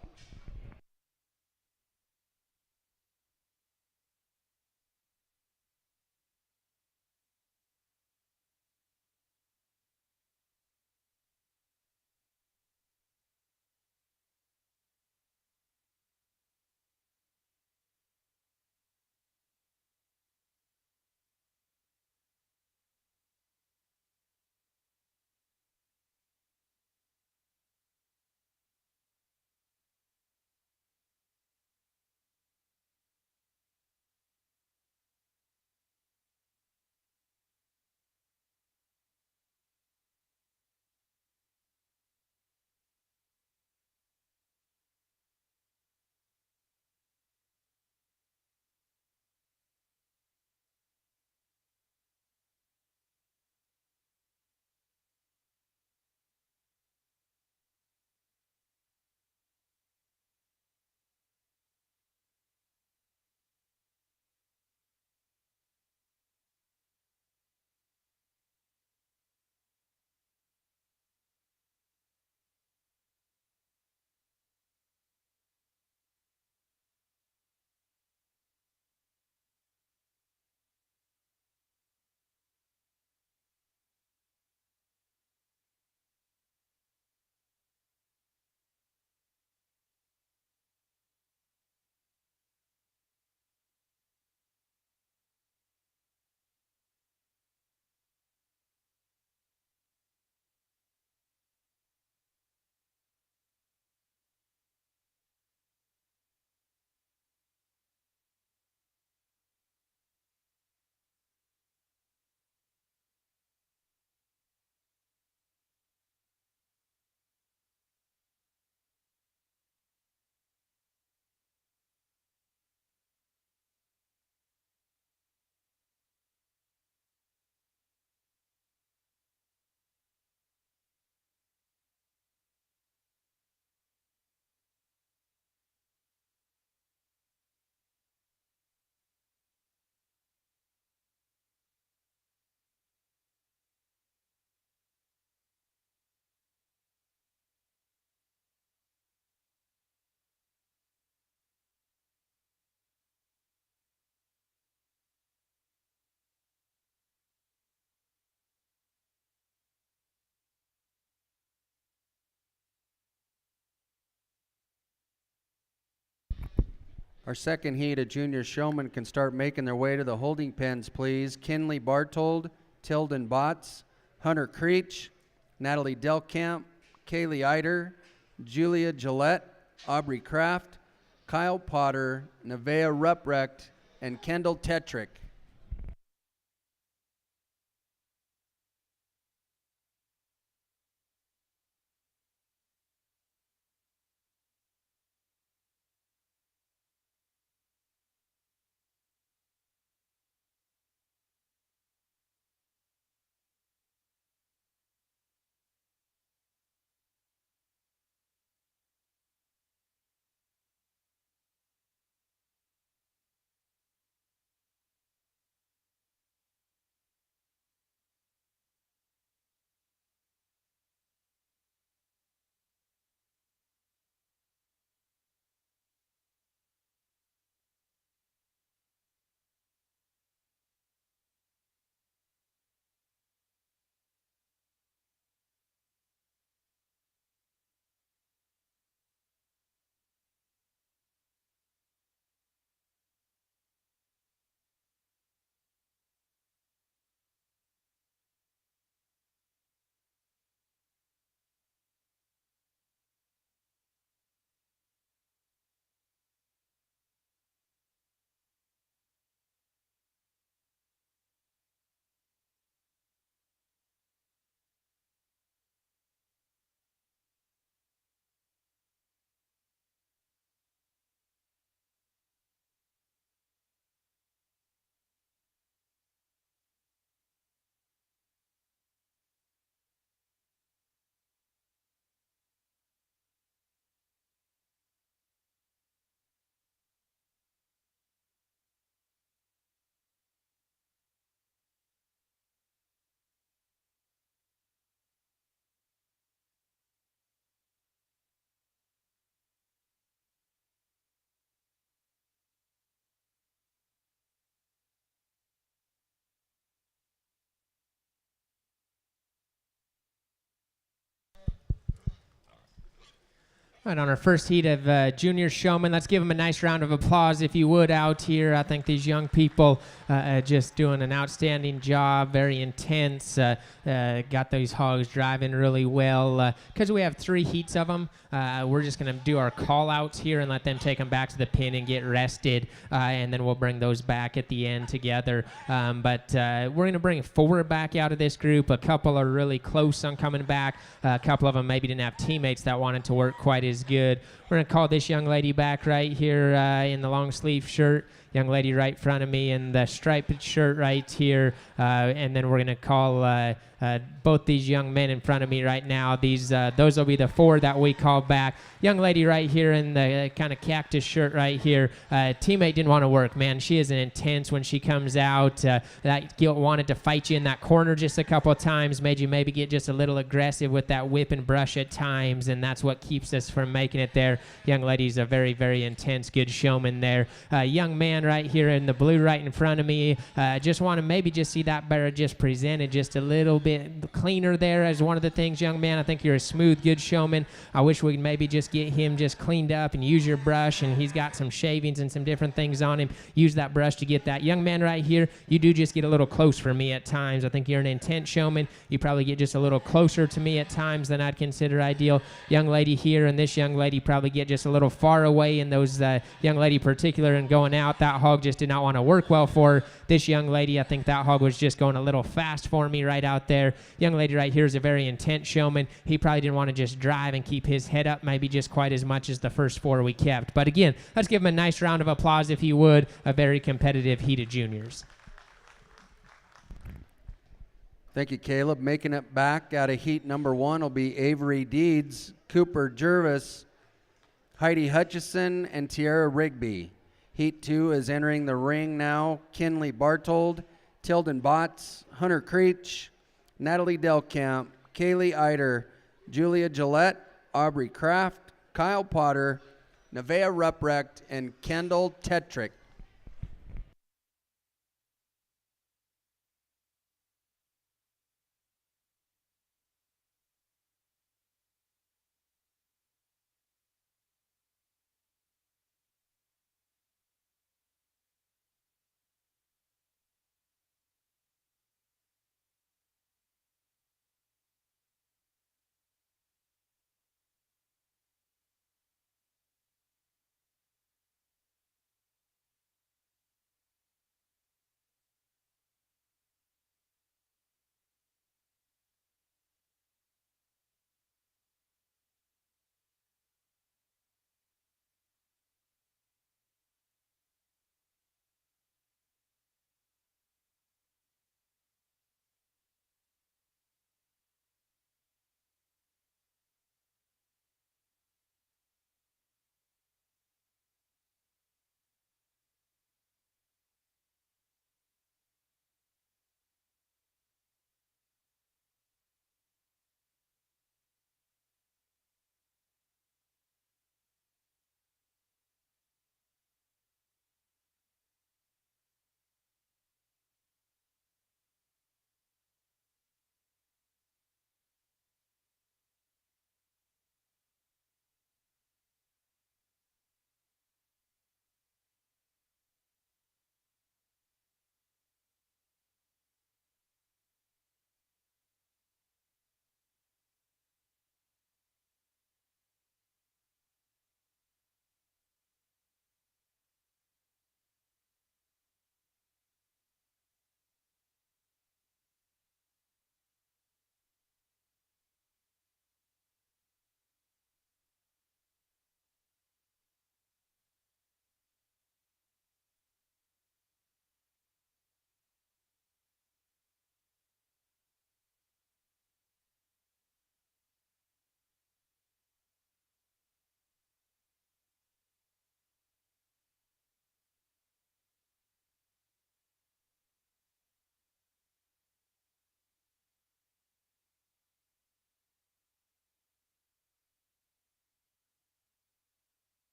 Our second heat of junior showmen can start making their way to the holding pens, please. Kinley Bartold, Tilden Botts, Hunter Creech, Natalie Delkamp, Kaylee Eider, Julia Gillette, Aubrey Kraft, Kyle Potter, Nevaeh Ruprecht, and Kendall Tetrick. Right, on our first heat of junior showmen, let's give them a nice round of applause, if you would, out here. I think these young people just doing an outstanding job, very intense, got those hogs driving really well. Because we have 3 heats of them, we're just going to do our call-outs here and let them take them back to the pin and get rested, and then we'll bring those back at the end together. But we're going to bring 4 back out of this group. A couple are really close on coming back. A couple of them maybe didn't have teammates that wanted to work quite as good. We're going to call this young lady back right here in the long sleeve shirt. Young lady right in front of me in the striped shirt right here. And then we're going to call both these young men in front of me right now. Those will be the 4 that we call back. Young lady right here in the kind of cactus shirt right here. Teammate didn't want to work, man. She is intense when she comes out. That Gilt wanted to fight you in that corner just a couple of times, made you maybe get just a little aggressive with that whip and brush at times, and that's what keeps us from making it there. Young lady's a very, very intense, good showman there. Young man right here in the blue right in front of me. Just want to maybe just see that better just presented just a little bit cleaner there as one of the things, young man. I think you're a smooth, good showman. I wish we could maybe just get him just cleaned up and use your brush, and he's got some shavings and some different things on him. Use that brush to get that. Young man right here, you do just get a little close for me at times. I think you're an intense showman. You probably get just a little closer to me at times than I'd consider ideal. Young lady here and this young lady probably get just a little far away, and those young lady particular and going out, that hog just did not want to work well for her. This young lady, I think that hog was just going a little fast for me right out there. Young lady right here is a very intense showman. He probably didn't want to just drive and keep his head up maybe just quite as much as the first 4 we kept. But again, let's give him a nice round of applause, if you would. A very competitive heat of juniors. Thank you, Caleb. Making it back out of heat number 1 will be Avery Deeds, Cooper Jervis, Heidi Hutchison, and Tiara Rigby. Heat 2 is entering the ring now. Kinley Bartold, Tilden Botts, Hunter Creech, Natalie Delkamp, Kaylee Eider, Julia Gillette, Aubrey Kraft, Kyle Potter, Nevaeh Ruprecht, and Kendall Tetrick.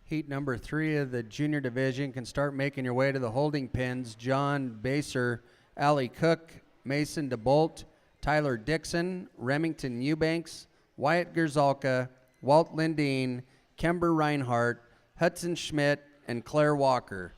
Heat number 3 of the junior division can start making your way to the holding pens. John Baser, Allie Cook, Mason DeBolt, Tyler Dixon, Remington Eubanks, Wyatt Gerzalka, Walt Lindeen, Kember Reinhardt, Hudson Schmidt, and Claire Walker.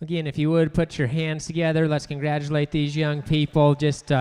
Again, if you would put your hands together, let's congratulate these young people. Just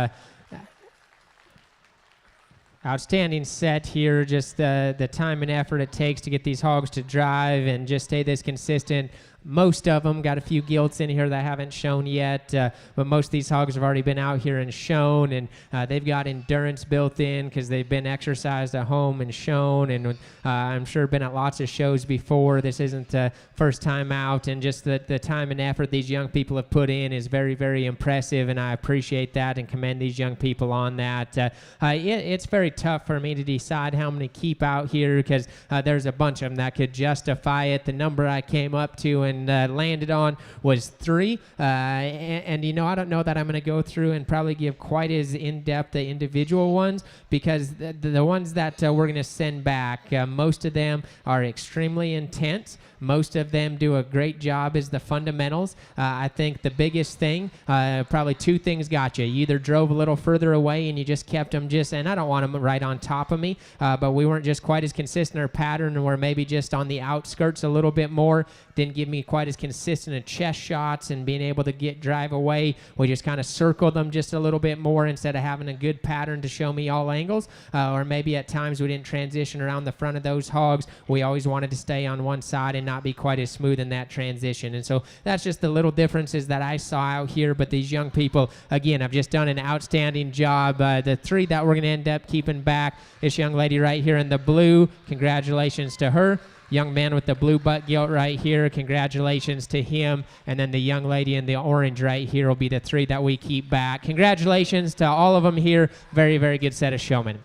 outstanding set here. Just the time and effort it takes to get these hogs to drive and just stay this consistent. Most of them got a few gilts in here that I haven't shown yet, but most of these hogs have already been out here and shown, and they've got endurance built in because they've been exercised at home and shown, and I'm sure been at lots of shows before. This isn't the first time out, and just the time and effort these young people have put in is very, very impressive, and I appreciate that and commend these young people on that. It's very tough for me to decide how many to keep out here because there's a bunch of them that could justify it. The number I came up to and landed on was 3, and you know, I don't know that I'm going to go through and probably give quite as in-depth the individual ones because the ones that we're going to send back, most of them are extremely intense. Most of them do a great job as the fundamentals. I think the biggest thing, probably 2 things got you. You either drove a little further away and you just kept them and I don't want them right on top of me, but we weren't just quite as consistent or pattern, and we're maybe just on the outskirts a little bit more. Didn't give me quite as consistent in chest shots and being able to get drive away. We just kind of circled them just a little bit more instead of having a good pattern to show me all angles. Or maybe at times we didn't transition around the front of those hogs. We always wanted to stay on one side and not be quite as smooth in that transition. And so that's just the little differences that I saw out here. But these young people, again, have just done an outstanding job. The three that we're going to end up keeping back, this young lady right here in the blue, congratulations to her. Young man with the blue butt gilt right here, congratulations to him. And then the young lady in the orange right here will be the three that we keep back. Congratulations to all of them here. Very, very good set of showmen.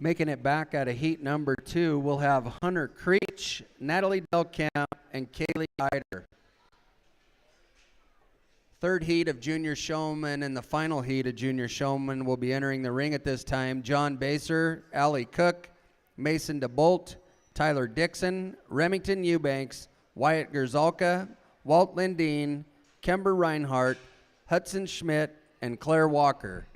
Making it back out of heat number 2, we'll have Hunter Creech, Natalie Delcamp, and Kaylee Eider. Third heat of junior showman and the final heat of junior showman will be entering the ring at this time. John Baser, Allie Cook, Mason DeBolt, Tyler Dixon, Remington Eubanks, Wyatt Gerzalka, Walt Lindeen, Kember Reinhardt, Hudson Schmidt, and Claire Walker.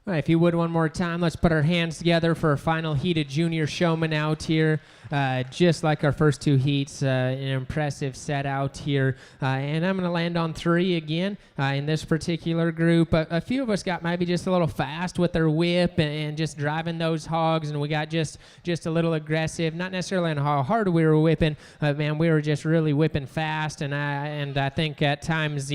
All right, if you would one more time, let's put our hands together for our final heat of junior showman out here. Just like our first two heats, an impressive set out here. And I'm going to land on 3 again in this particular group. A few of us got maybe just a little fast with their whip and just driving those hogs, and we got just a little aggressive, not necessarily on how hard we were whipping, but man, we were just really whipping fast. And I think at times,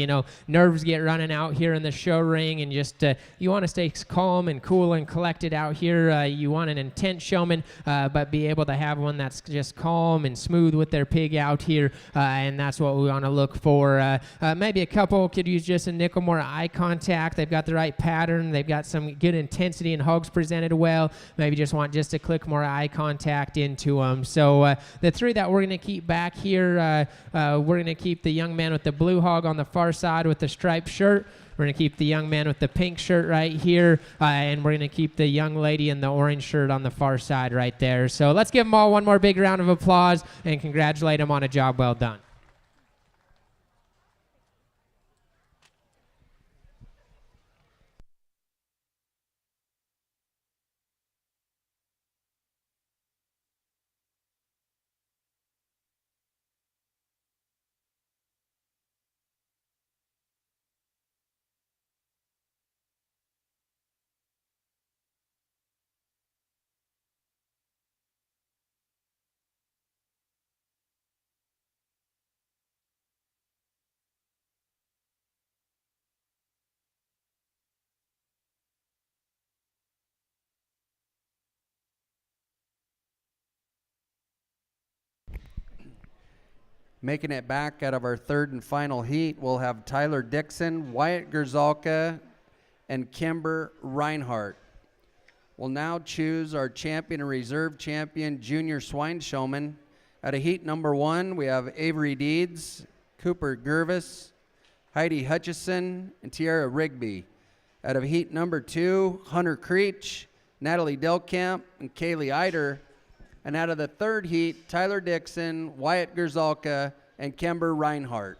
nerves get running out here in the show ring, and just you want to stay calm and cool and collected out here. You want an intense showman, but be able to have one that's just calm and smooth with their pig out here, and that's what we want to look for. Maybe a couple could use just a nickel more eye contact. They've got the right pattern. They've got some good intensity and hogs presented well. Maybe just want just a click more eye contact into them. So the 3 that we're going to keep back here, we're going to keep the young man with the blue hog on the far side with the striped shirt. We're going to keep the young man with the pink shirt right here, and we're going to keep the young lady in the orange shirt on the far side right there. So let's give them all one more big round of applause and congratulate them on a job well done. Making it back out of our 3rd and final heat, we'll have Tyler Dixon, Wyatt Gerzalka, and Kimber Reinhardt. We'll now choose our champion and reserve champion junior swine showman. Out of heat number 1, we have Avery Deeds, Cooper Gervis, Heidi Hutchison, and Tiara Rigby. Out of heat number 2, Hunter Creech, Natalie Delkamp, and Kaylee Eider. And out of the 3rd heat, Tyler Dixon, Wyatt Gerzalka, and Kimber Reinhardt.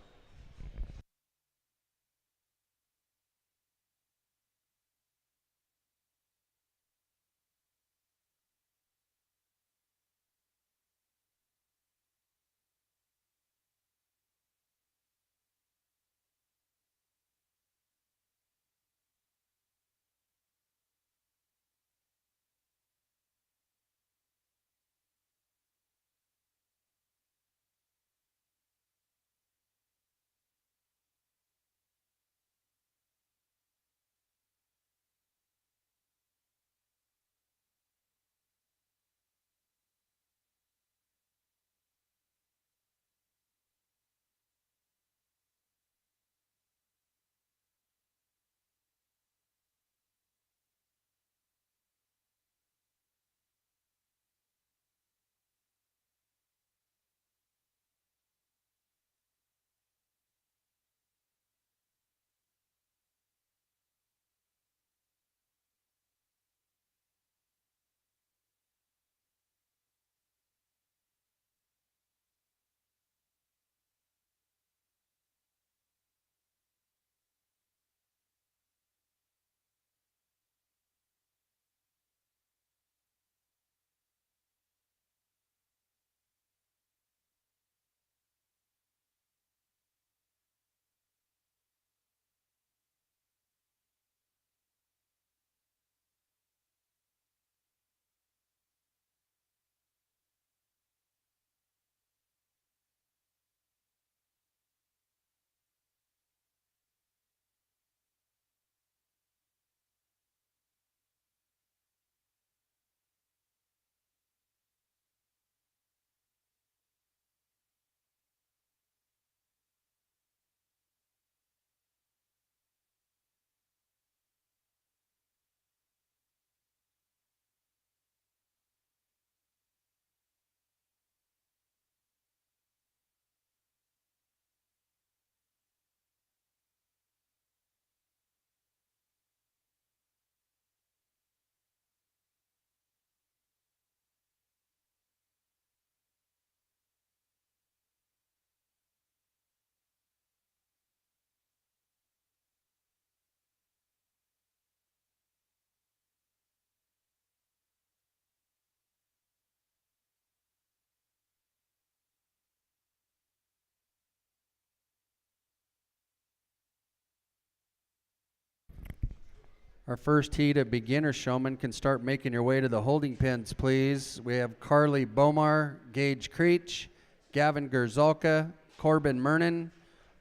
Our first heat of beginner showmen can start making your way to the holding pens, please. We have Carly Bomar, Gage Creech, Gavin Gerzalka, Corbin Mernon,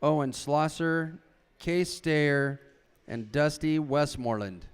Owen Slosser, Kay Stayer, and Dusty Westmoreland.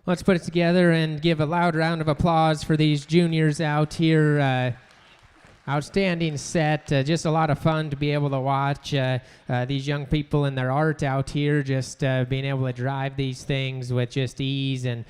Let's put it together and give a loud round of applause for these juniors out here. Outstanding set, just a lot of fun to be able to watch these young people and their art out here, just being able to drive these things with just ease and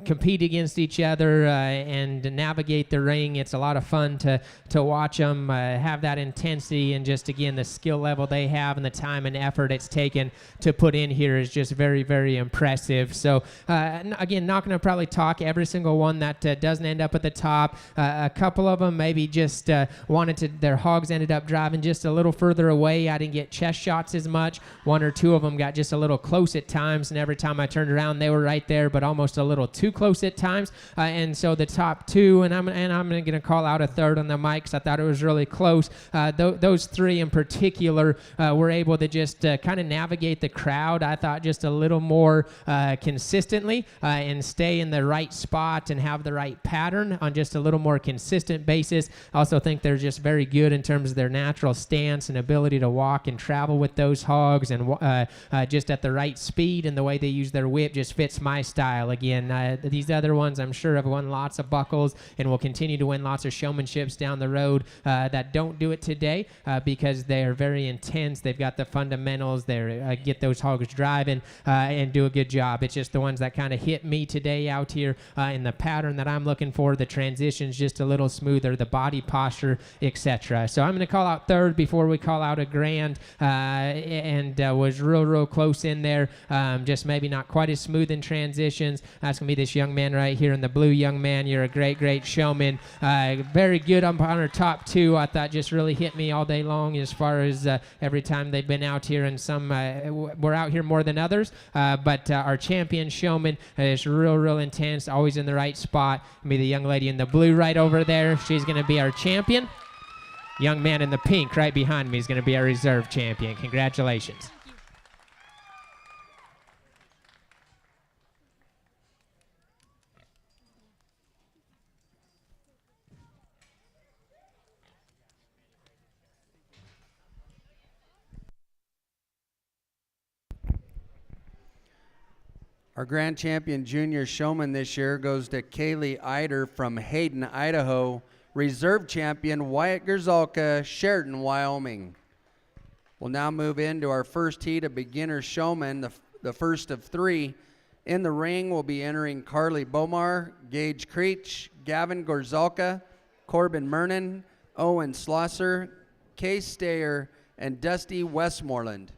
compete against each other and navigate the ring. It's a lot of fun to watch them have that intensity, and just again the skill level they have and the time and effort it's taken to put in here is just very, very impressive. So again, not going to probably talk every single one that doesn't end up at the top. A couple of them maybe just wanted to, their hogs ended up driving just a little further away. I didn't get chest shots as much. One or two of them got just a little close at times, and every time I turned around they were right there, but almost a little too close at times. And so the top two, and I'm going to call out a third on the mic because I thought it was really close. Those three in particular were able to just kind of navigate the crowd, I thought, just a little more consistently and stay in the right spot and have the right pattern on just a little more consistent basis. Also also think they're just very good in terms of their natural stance and ability to walk and travel with those hogs, and just at the right speed, and the way they use their whip just fits my style. Again, these other ones I'm sure have won lots of buckles and will continue to win lots of showmanships down the road that don't do it today because they are very intense. They've got the fundamentals. They get those hogs driving and do a good job. It's just the ones that kind of hit me today out here in the pattern that I'm looking for. The transition's just a little smoother, the body posture, etc. So I'm going to call out third before we call out a grand, and was real close in there. Just maybe not quite as smooth in transitions. That's going to be this young man right here in the blue. Young man, you're a great showman. Very good on our top two. I thought just really hit me all day long as far as every time they've been out here, and some were out here more than others. But our champion showman is real intense, always in the right spot. Me, the young lady in the blue right over there, she's going to be our champion. Young man in the pink right behind me is going to be our reserve champion. Congratulations. Our grand champion junior showman this year goes to Kaylee Eider from Hayden, Idaho. Reserve champion Wyatt Gerzalka, Sheridan, Wyoming. We'll now move into our first heat of beginner showmen, the first of three. In the ring, we'll be entering Carly Bomar, Gage Creech, Gavin Gerzalka, Corbin Mernon, Owen Slosser, Case Stayer, and Dusty Westmoreland.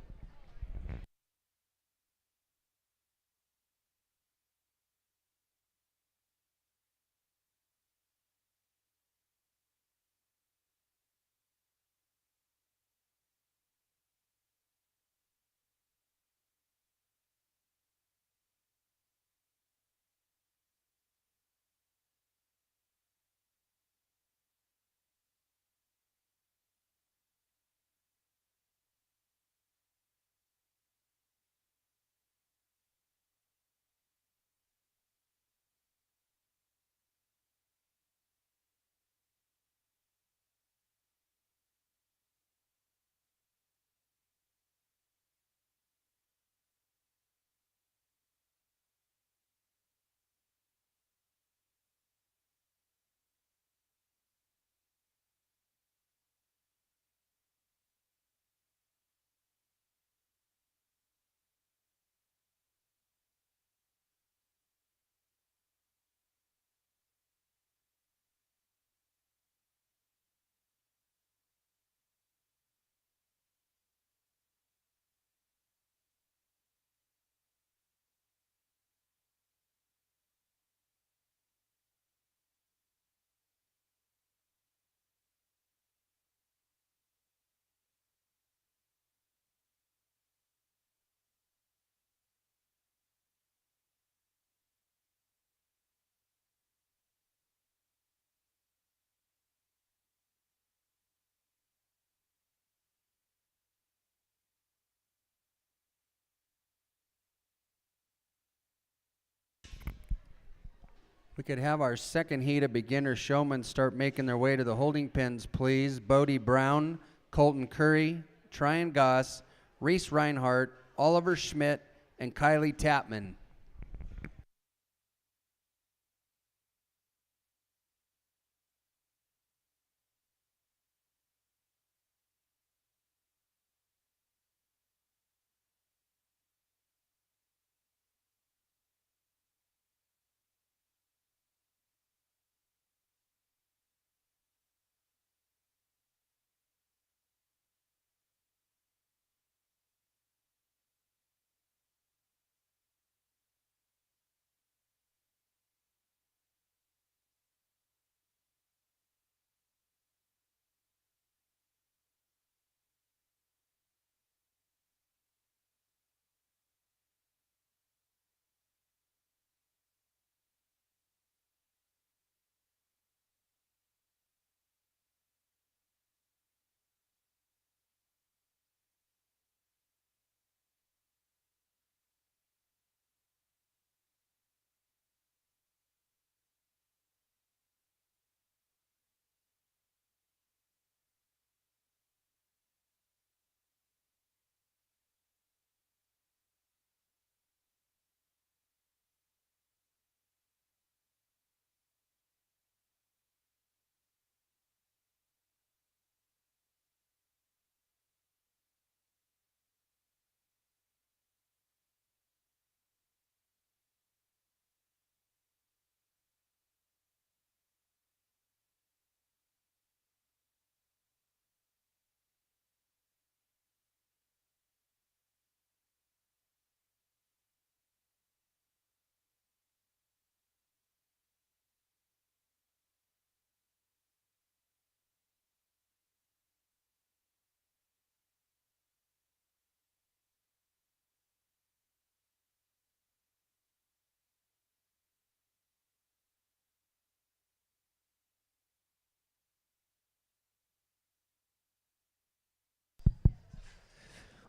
We could have our second heat of beginner showmen start making their way to the holding pens, please. Bodie Brown, Colton Curry, Tryon Goss, Reese Reinhardt, Oliver Schmidt, and Kylie Tapman.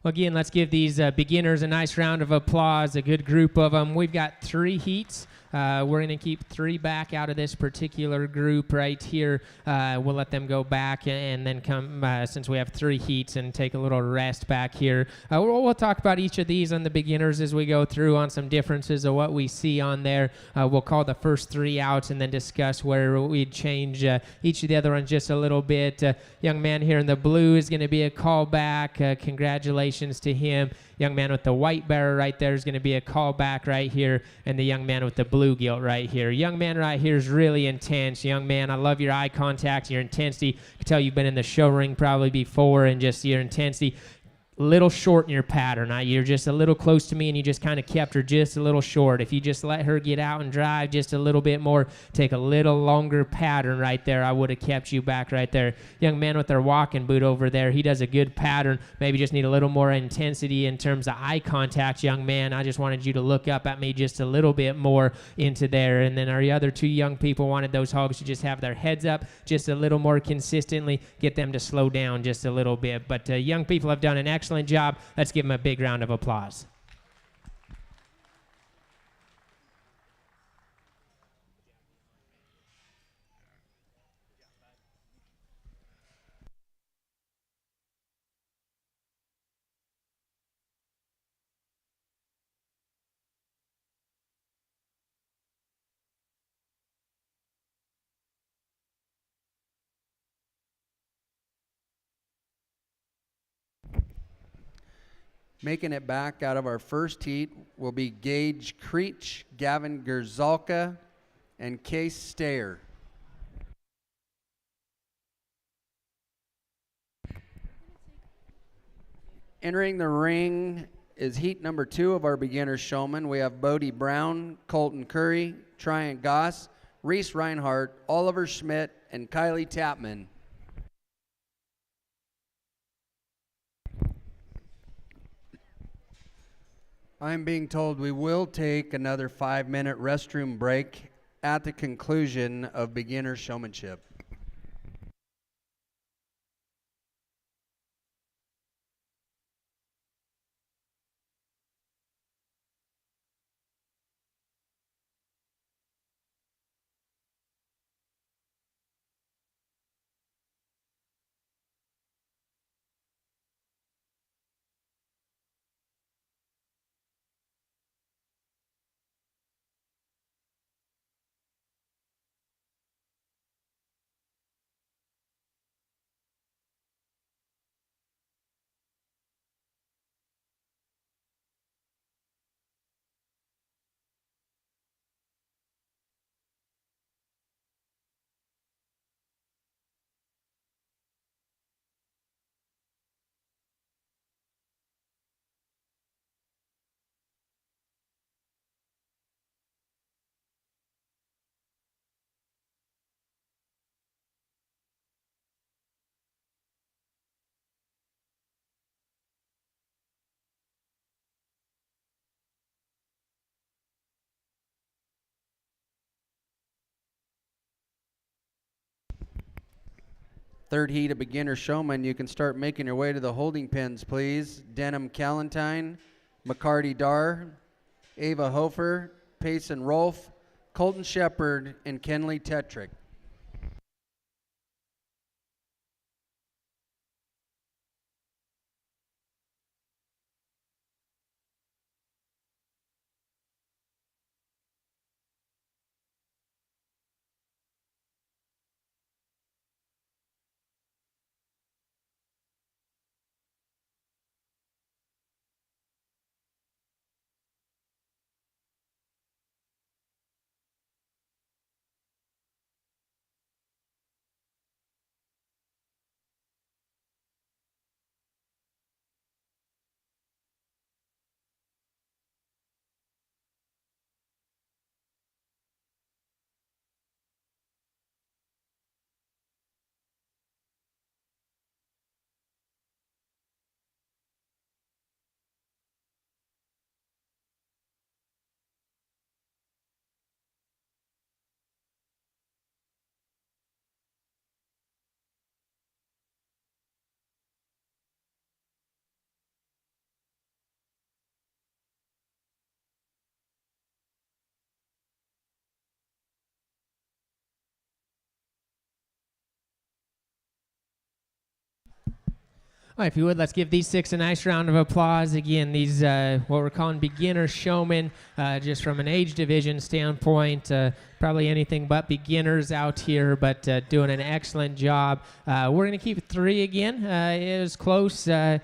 Well, again, let's give these beginners a nice round of applause, a good group of them. We've got 3 heats. We're going to keep 3 back out of this particular group right here. We'll let them go back and then come, since we have 3 heats, and take a little rest back here. We'll talk about each of these on the beginners as we go through on some differences of what we see on there. We'll call the first 3 out and then discuss where we'd change each of the other ones just a little bit. Young man here in the blue is going to be a callback. Congratulations to him. Young man with the white barrel right there is going to be a callback right here, and the young man with the blue gilt right here. Young man right here is really intense. Young man, I love your eye contact, your intensity. I can tell you've been in the show ring probably before, and just your intensity. Little short in your pattern. You're just a little close to me, and you just kind of kept her just a little short. If you just let her get out and drive just a little bit more, take a little longer pattern right there, I would have kept you back right there. Young man with their walking boot over there, he does a good pattern. Maybe just need a little more intensity in terms of eye contact, young man. I just wanted you to look up at me just a little bit more into there. And then our other 2 young people wanted those hogs to just have their heads up just a little more consistently, get them to slow down just a little bit. But young people have done an excellent job. Let's give them a big round of applause. Making it back out of our first heat will be Gage Creech, Gavin Gerzalka, and Case Stayer. Entering the ring is heat number 2 of our beginner showmen. We have Bodie Brown, Colton Curry, Tryon Goss, Reese Reinhardt, Oliver Schmidt, and Kylie Tapman. I'm being told we will take another 5-minute restroom break at the conclusion of beginner showmanship. Third heat of beginner showman. You can start making your way to the holding pens, please. Denham Callentine, McCarty Dar, Ava Hofer, Payson Rolfe, Colton Shepard, and Kenley Tetrick. All right, if you would, let's give these 6 a nice round of applause. Again, these what we're calling beginner showmen, just from an age division standpoint, probably anything but beginners out here, but doing an excellent job. We're going to keep 3 again. It was close. I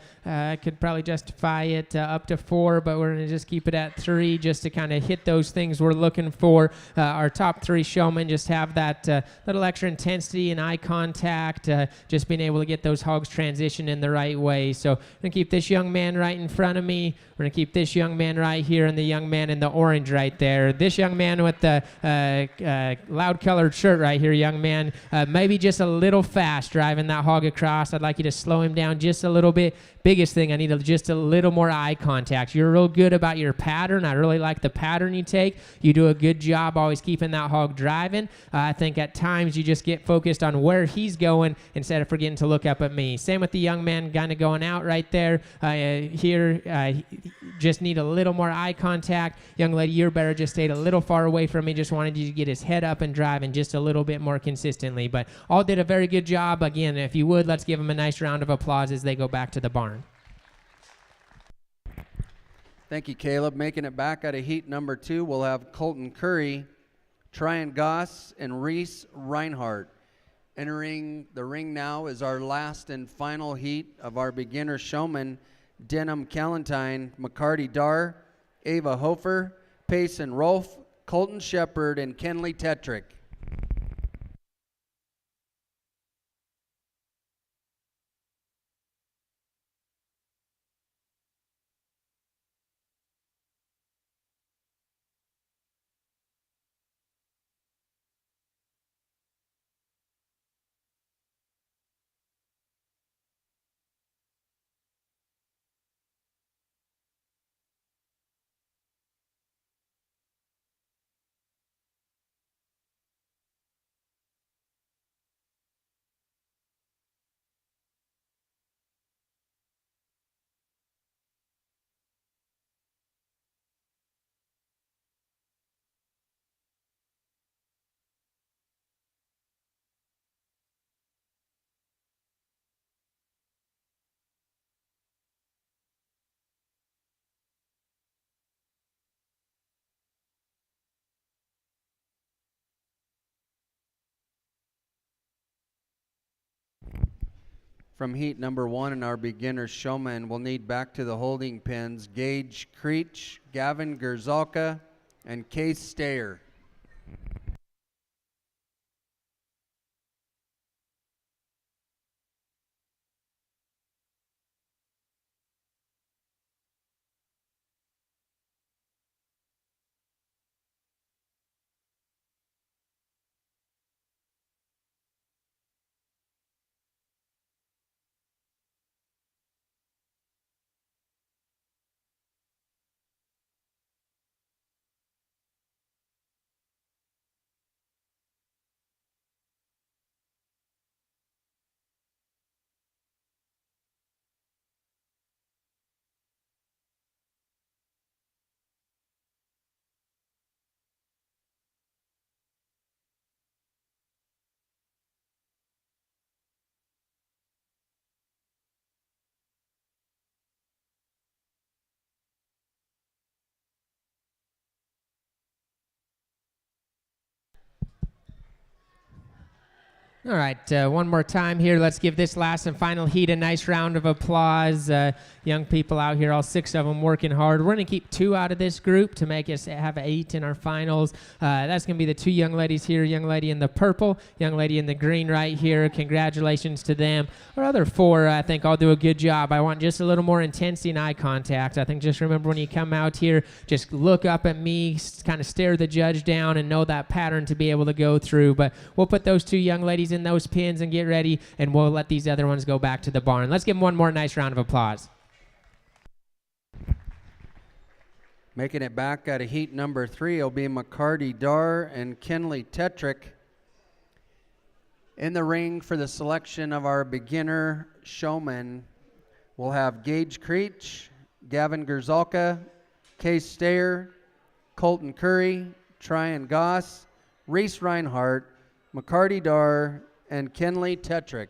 could probably justify it up to 4, but we're going to just keep it at 3 just to kind of hit those things we're looking for. Our top 3 showmen just have that little extra intensity and eye contact, just being able to get those hogs transitioned in the right way. So we're going to keep this young man right in front of me. We're going to keep this young man right here and the young man in the orange right there. This young man with the loud colored shirt right here, young man, maybe just a little fast driving that hog across. I'd like you to slow him down just a little bit. Biggest thing, I need just a little more eye contact. You're real good about your pattern. I really like the pattern you take. You do a good job always keeping that hog driving. I think at times you just get focused on where he's going instead of forgetting to look up at me. Same with the young man kind of going out right there. Here, just need a little more eye contact. Young lady, you're better just stayed a little far away from me. Just wanted you to get his head up and driving just a little bit more consistently. But all did a very good job. Again, if you would, let's give them a nice round of applause as they go back to the barn. Thank you, Caleb. Making it back out of heat number 2, we'll have Colton Curry, Tryon Goss, and Reese Reinhardt. Entering the ring now is our last and final heat of our beginner showmen, Denham Callentine, McCarty Dar, Ava Hofer, Payson Rolfe, Colton Shepard, and Kenley Tetrick. From heat number 1 in our beginner showmen, we'll need back to the holding pens Gage Creech, Gavin Gerzalka, and Case Stayer. All right, one more time here. Let's give this last and final heat a nice round of applause. Young people out here, all 6 of them working hard. We're going to keep 2 out of this group to make us have 8 in our finals. That's going to be the 2 young ladies here, young lady in the purple, young lady in the green right here. Congratulations to them. Our other 4, I think, all do a good job. I want just a little more intensity and eye contact. I think just remember when you come out here, just look up at me, kind of stare the judge down and know that pattern to be able to go through. But we'll put those 2 young ladies in those pins and get ready, and we'll let these other ones go back to the barn. Let's give them one more nice round of applause. Making it back out of heat number 3 will be McCarty Dar and Kenley Tetrick. In the ring for the selection of our beginner showmen, we'll have Gage Creech, Gavin Gerzalka, Case Stayer, Colton Curry, Tryon Goss, Reese Reinhardt, McCarty Dar, and Kenley Tetrick.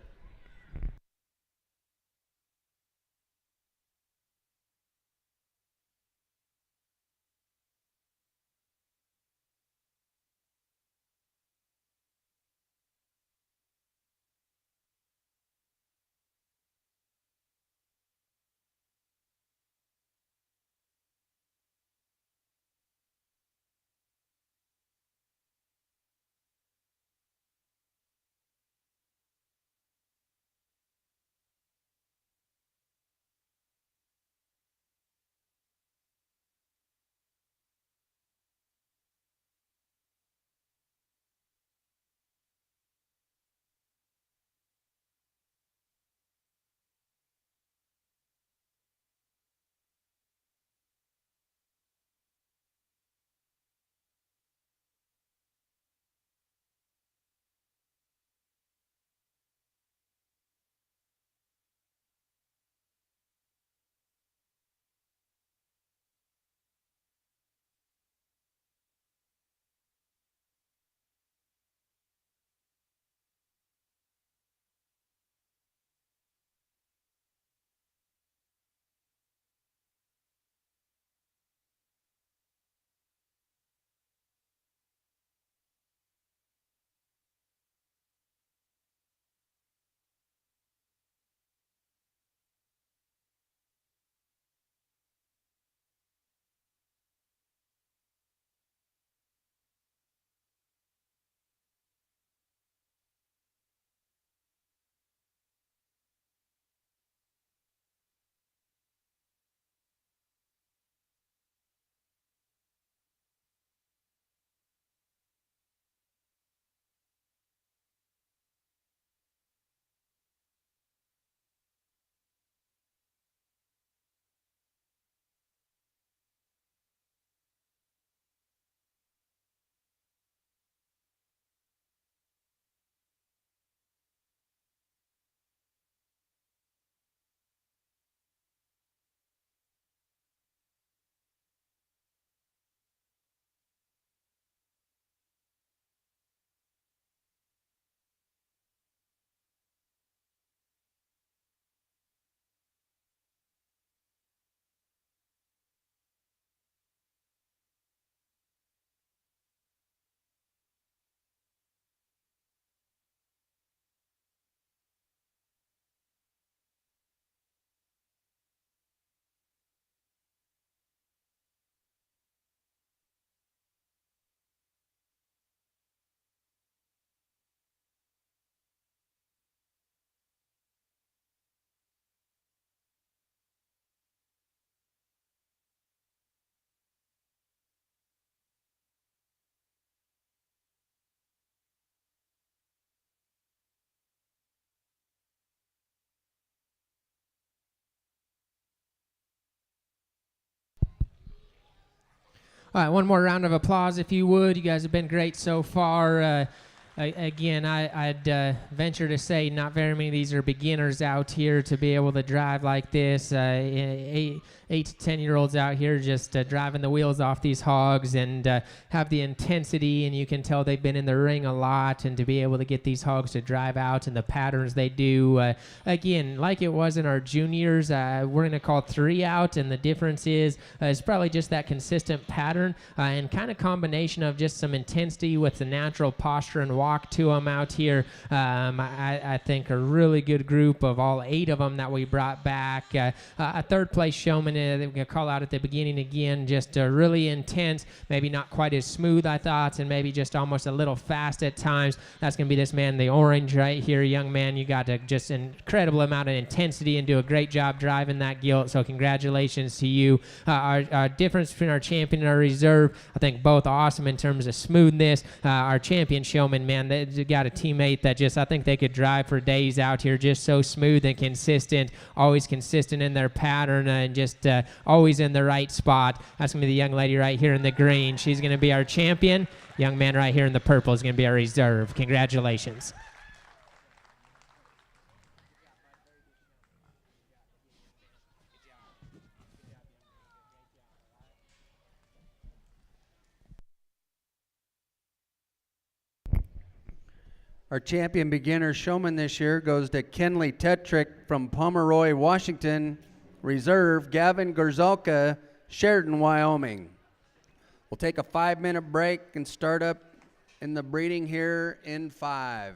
All right, one more round of applause if you would. You guys have been great so far. Again, I'd venture to say not very many of these are beginners out here to be able to drive like this. 8 to 10-year-olds out here just driving the wheels off these hogs and have the intensity, and you can tell they've been in the ring a lot, and to be able to get these hogs to drive out and the patterns they do. Again, like it was in our juniors, we're going to call 3 out, and the difference is it's probably just that consistent pattern and kind of combination of just some intensity with the natural posture and walk to them out here. I think a really good group of all 8 of them that we brought back. A third place showman that we're going to call out at the beginning again, just really intense, maybe not quite as smooth, I thought, and maybe just almost a little fast at times. That's going to be this man, the orange right here, young man. You got just an incredible amount of intensity and do a great job driving that Gilt, so congratulations to you. Our difference between our champion and our reserve, I think both awesome in terms of smoothness. Our champion showman, man, they got a teammate that just, I think they could drive for days out here, just so smooth and consistent, always consistent in their pattern and just always in the right spot. That's going to be the young lady right here in the green. She's going to be our champion. Young man right here in the purple is going to be our reserve. Congratulations. Our champion beginner showman this year goes to Kenley Tetrick from Pomeroy, Washington. Reserve, Gavin Gorzalka, Sheridan, Wyoming. We'll take a 5-minute break and start up in the breeding here in 5.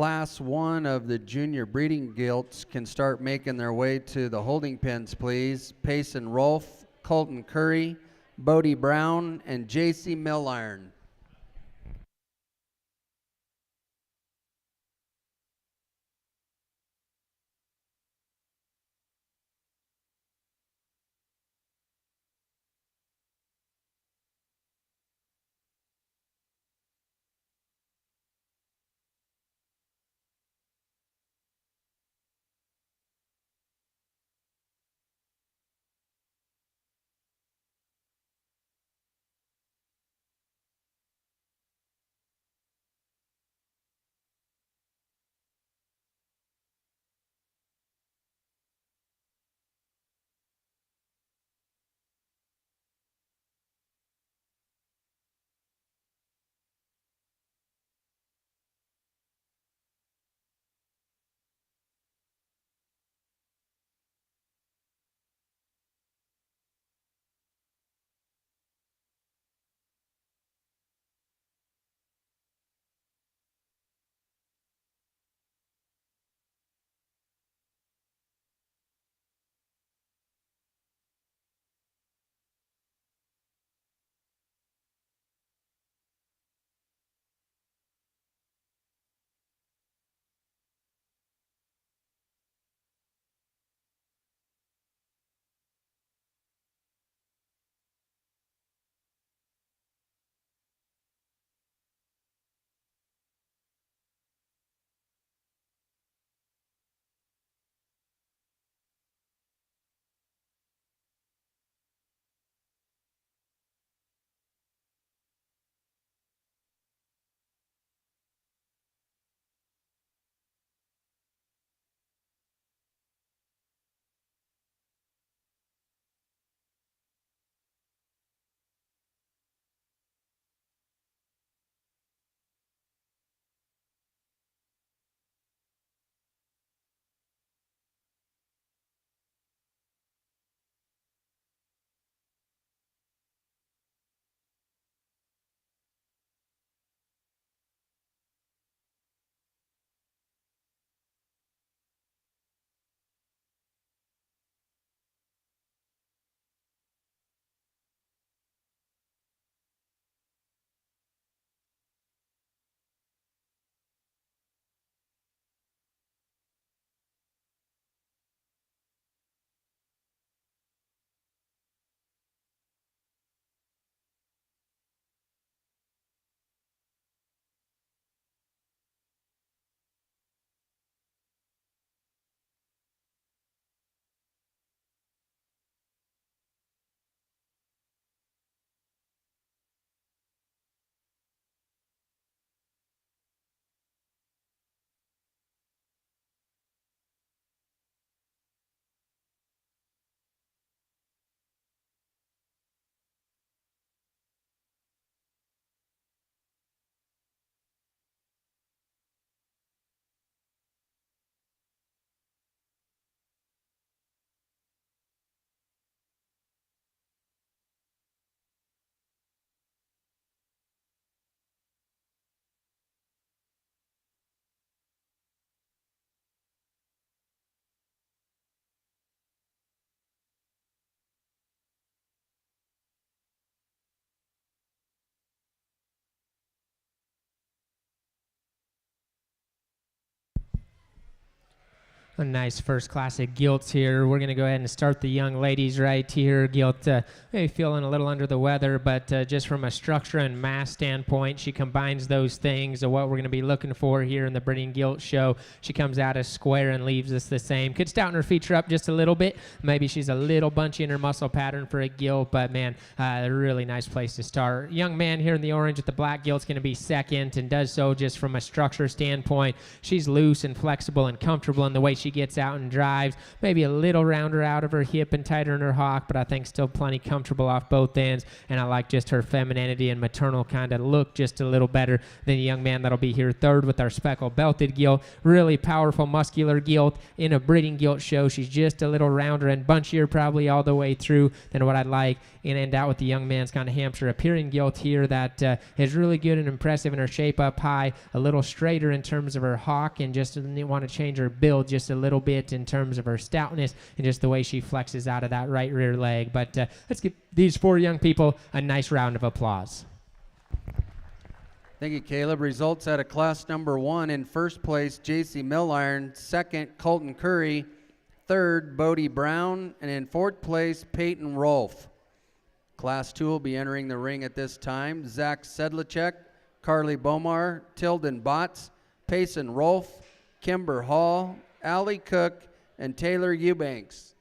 Class 1 of the junior breeding gilts can start making their way to the holding pens, please. Payson Rolfe, Colton Curry, Bodie Brown, and J.C. Milliron. A nice first class of Gilts here. We're going to go ahead and start the young ladies right here. Gilt maybe feeling a little under the weather, but just from a structure and mass standpoint, she combines those things of what we're going to be looking for here in the Breeding Gilt show. She comes out as square and leaves us the same. Could stouten her feature up just a little bit. Maybe she's a little bunchy in her muscle pattern for a Gilt, but man, a really nice place to start. Young man here in the orange with the black Gilt's going to be second and does so just from a structure standpoint. She's loose and flexible and comfortable in the way she she gets out and drives. Maybe a little rounder out of her hip and tighter in her hock, but I think still plenty comfortable off both ends. And I like just her femininity and maternal kind of look just a little better than the young man that'll be here third with our speckled belted gilt. Really powerful, muscular gilt in a breeding gilt show. She's just a little rounder and bunchier probably all the way through than what I'd like. And end out with the young man's kind of Hampshire appearing gilt here that is really good and impressive in her shape up high, a little straighter in terms of her hock, and just want to change her build just a little bit in terms of her stoutness and just the way she flexes out of that right rear leg. But let's give these 4 young people a nice round of applause. Thank you, Caleb. Results out of class number 1. In first place, J.C. Milliron. Second, Colton Curry. Third, Bodie Brown. And in fourth place, Peyton Rolfe. Class 2 will be entering the ring at this time. Zach Sedlacek, Carly Bomar, Tilden Botts, Payson Rolfe, Kimber Hall, Allie Cook, and Taylor Eubanks.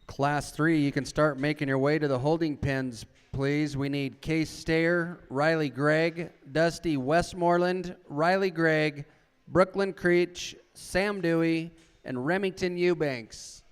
Class 3, you can start making your way to the holding pens, please. We need Case Stayer, Riley Gregg, Dusty Westmoreland, Riley Gregg, Brooklyn Creech, Sam Dewey, and Remington Eubanks.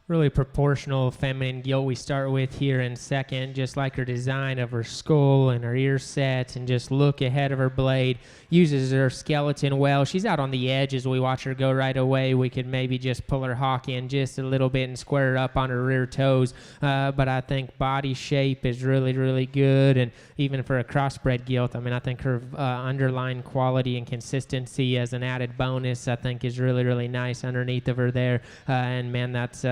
Really proportional feminine gilt we start with here in second, just like her design of her skull and her ear sets and just look ahead of her blade. Uses her skeleton well. She's out on the edge as we watch her go right away. We could maybe just pull her hock in just a little bit and square her up on her rear toes. But I think body shape is really, really good. And even for a crossbred gilt, I mean, I think her underlying quality and consistency as an added bonus, I think is really, really nice underneath of her there. And man, that's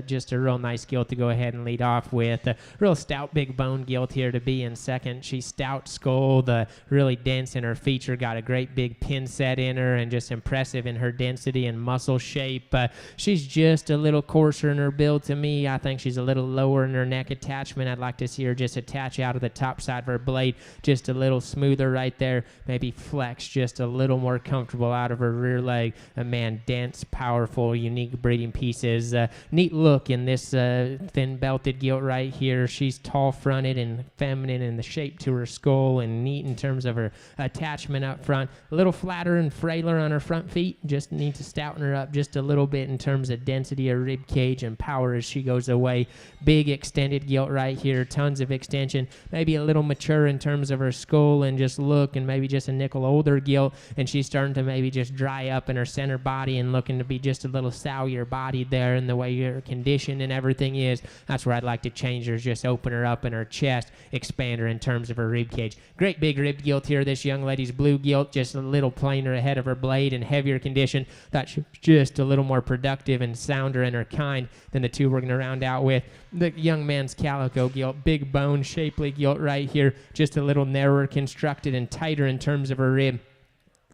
just a real nice gilt to go ahead and lead off with. A real stout big bone gilt here to be in second. She's stout skulled, really dense in her feature, got a great big pin set in her and just impressive in her density and muscle shape. She's just a little coarser in her build to me. I think she's a little lower in her neck attachment. I'd like to see her just attach out of the top side of her blade just a little smoother right there, maybe flex just a little more comfortable out of her rear leg. Man, dense, powerful, unique breeding pieces. Neat look in this thin belted gilt right here. She's tall fronted and feminine in the shape to her skull and neat in terms of her attachment up front. A little flatter and frailer on her front feet. Just need to stouten her up just a little bit in terms of density of rib cage and power as she goes away. Big extended gilt right here. Tons of extension. Maybe a little mature in terms of her skull and just look, and maybe just a nickel older gilt, and she's starting to maybe just dry up in her center body and looking to be just a little sourier bodied there in the way her condition and everything is. That's where I'd like to change her, just open her up in her chest, expand her in terms of her rib cage. Great big rib gilt here. This young lady's blue gilt, just a little plainer ahead of her blade and heavier condition. That's just a little more productive and sounder in her kind than the two we're going to round out with. The young man's calico gilt, big bone, shapely gilt right here, just a little narrower constructed and tighter in terms of her rib.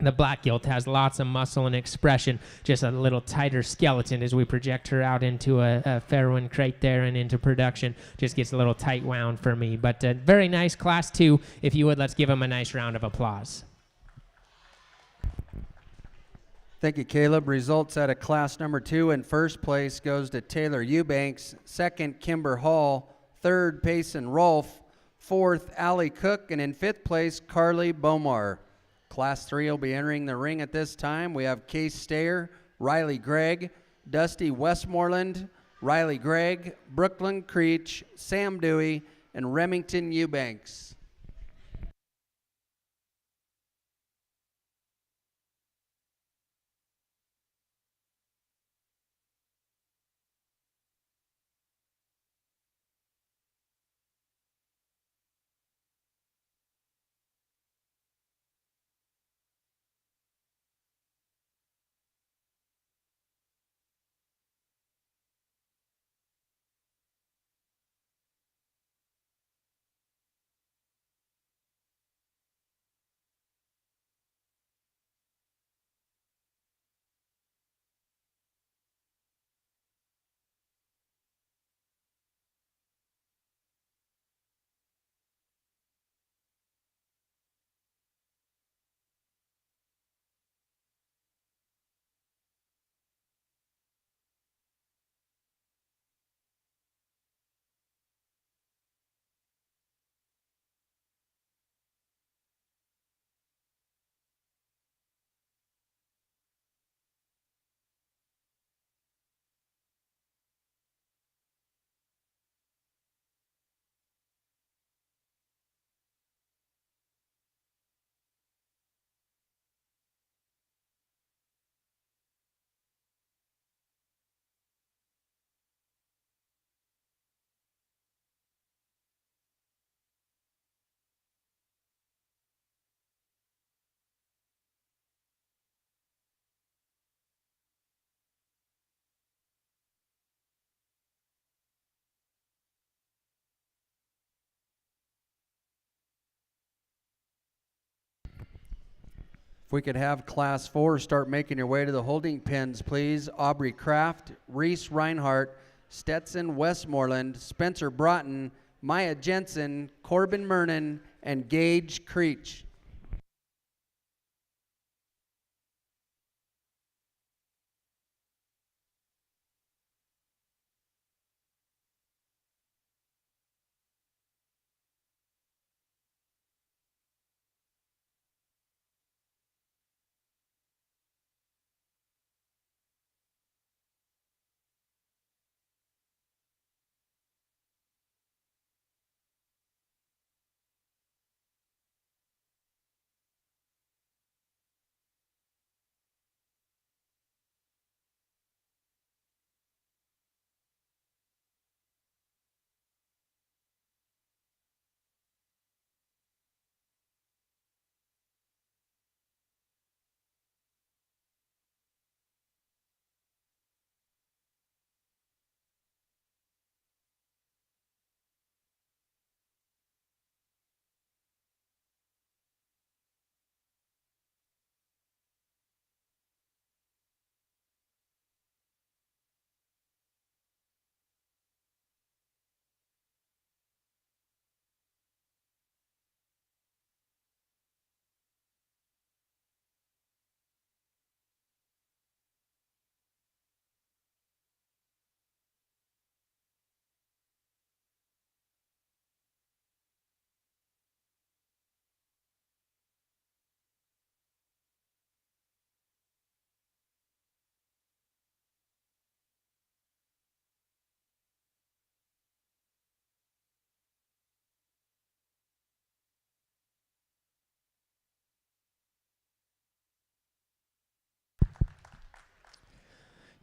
The black gilt has lots of muscle and expression, just a little tighter skeleton as we project her out into a Fairwind crate there and into production. Just gets a little tight wound for me. But very nice, Class 2. If you would, let's give him a nice round of applause. Thank you, Caleb. Results out of class number 2. In first place goes to Taylor Eubanks. Second, Kimber Hall. Third, Payson Rolfe. Fourth, Allie Cook. And in fifth place, Carly Bomar. Class 3 will be entering the ring at this time. We have Case Stayer, Riley Gregg, Dusty Westmoreland, Riley Gregg, Brooklyn Creech, Sam Dewey, and Remington Eubanks. If we could have Class 4 start making your way to the holding pens, please. Aubrey Kraft, Reese Reinhart, Stetson Westmoreland, Spencer Broughton, Maya Jensen, Corbin Mernon, and Gage Creech.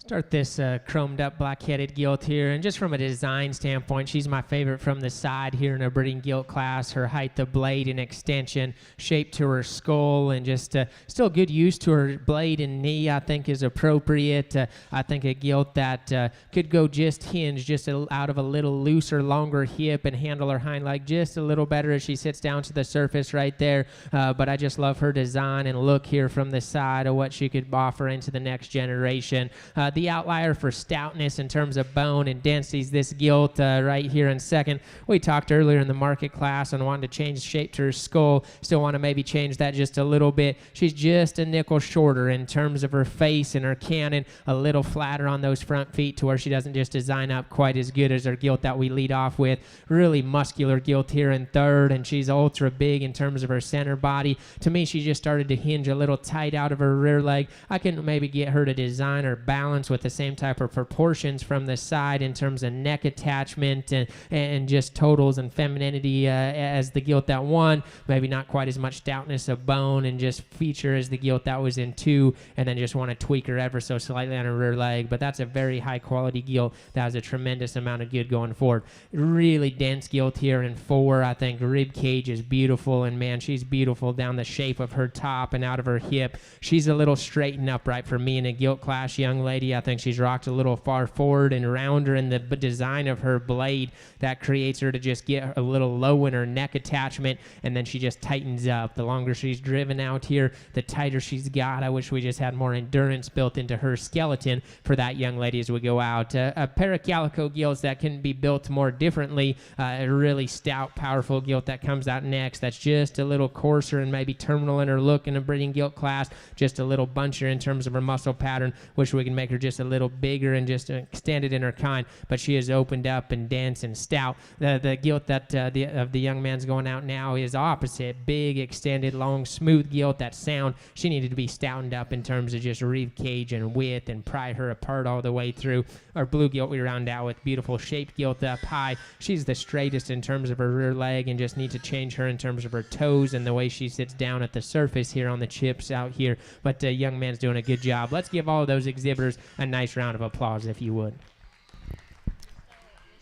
Start this chromed up black-headed gilt here, and just from a design standpoint, she's my favorite from the side here in a breeding gilt class. Her height of blade and extension, shape to her skull, and just still good use to her blade and knee, I think is appropriate. I think a gilt that could go just hinge, just out of a little looser, longer hip, and handle her hind leg just a little better as she sits down to the surface right there. But I just love her design and look here from the side of what she could offer into the next generation. The outlier for stoutness in terms of bone and density is this gilt right here in second. We talked earlier in the market class on wanting to change shape to her skull. Still want to maybe change that just a little bit. She's just a nickel shorter in terms of her face and her cannon, a little flatter on those front feet to where she doesn't just design up quite as good as her gilt that we lead off with. Really muscular gilt here in third, and she's ultra big in terms of her center body. To me, she just started to hinge a little tight out of her rear leg. I can maybe get her to design or balance with the same type of proportions from the side in terms of neck attachment and just totals and femininity as the gilt that won. Maybe not quite as much stoutness of bone and just feature as the gilt that was in 2, and then just want to tweak her ever so slightly on her rear leg. But that's a very high quality gilt that has a tremendous amount of good going forward. Really dense gilt here in 4. I think rib cage is beautiful, and man, she's beautiful down the shape of her top and out of her hip. She's a little straight and upright for me in a gilt class young lady. I think she's rocked a little far forward and rounder in the design of her blade that creates her to just get a little low in her neck attachment, and then she just tightens up. The longer she's driven out here, the tighter she's got. I wish we just had more endurance built into her skeleton for that young lady as we go out. A pair of calico gilts that can be built more differently. A really stout, powerful gilt that comes out next. That's just a little coarser and maybe terminal in her look in a breeding gilt class. Just a little bunchier in terms of her muscle pattern. Wish we can make her just a little bigger and just extended in her kind, but she is opened up and dense and stout. The gilt that the young man's going out now is opposite. Big, extended, long, smooth gilt. That sound, she needed to be stoutened up in terms of just rib cage and width and pry her apart all the way through. Our blue gilt we round out with beautiful shaped gilt up high. She's the straightest in terms of her rear leg, and just need to change her in terms of her toes and the way she sits down at the surface here on the chips out here. But the young man's doing a good job. Let's give all of those exhibitors a nice round of applause, if you would.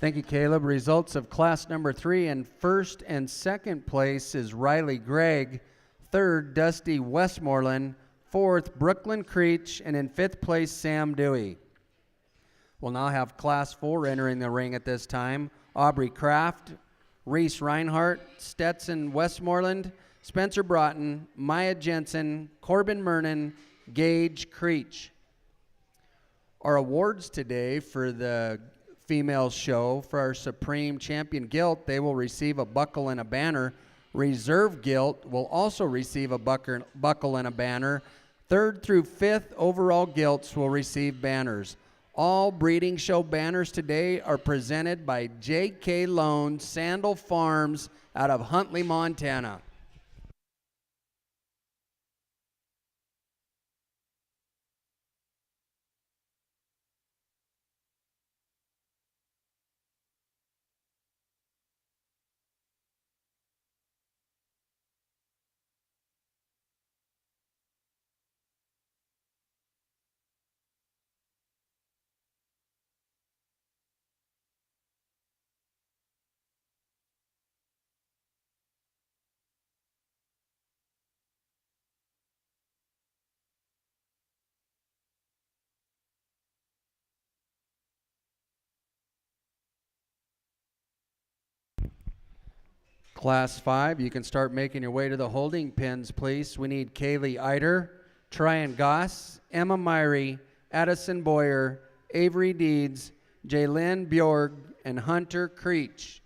Thank you, Caleb. Results of class number 3. In first and second place is Riley Gregg. Third, Dusty Westmoreland. Fourth, Brooklyn Creech. And in fifth place, Sam Dewey. We'll now have class 4 entering the ring at this time. Aubrey Kraft, Reese Reinhardt, Stetson Westmoreland, Spencer Broughton, Maya Jensen, Corbin Mernon, Gage Creech. Our awards today for the female show, for our Supreme Champion Gilt, they will receive a buckle and a banner. Reserve Gilt will also receive a buckle and a banner. 3rd through 5th overall Gilts will receive banners. All breeding show banners today are presented by J.K. Lone Sandal Farms out of Huntley, Montana. Class 5, you can start making your way to the holding pens, please. We need Kaylee Eider, Tryon Goss, Emma Myrie, Addison Boyer, Avery Deeds, Jaylyn Bjorg, and Hunter Creech.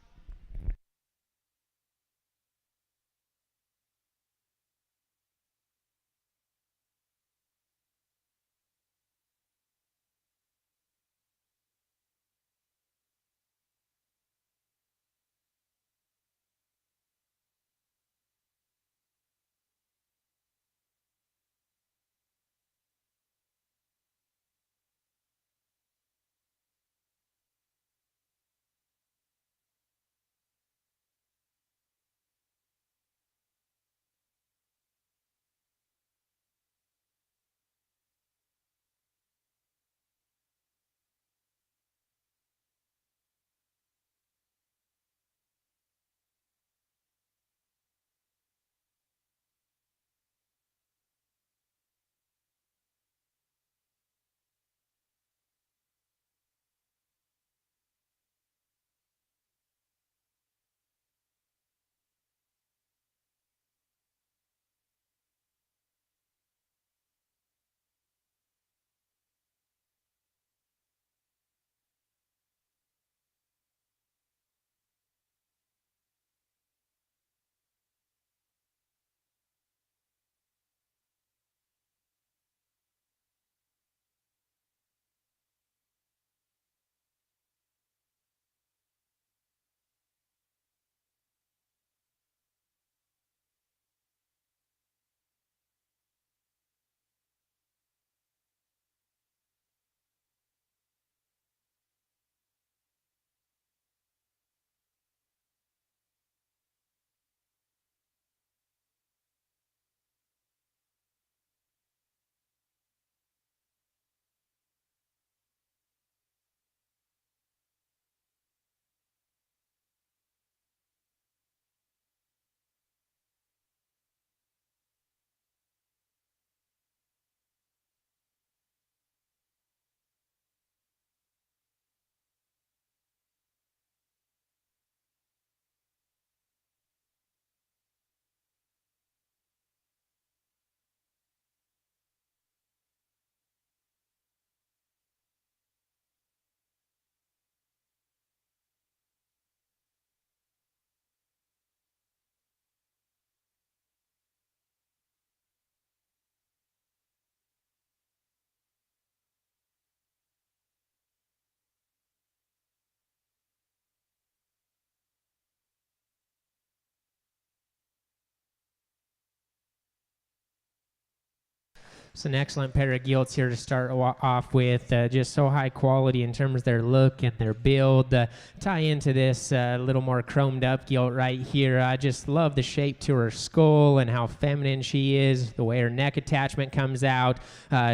It's an excellent pair of gilts here to start off with. Just so high quality in terms of their look and their build. Tie into this little more chromed up gilt right here. I just love the shape to her skull and how feminine she is. The way her neck attachment comes out.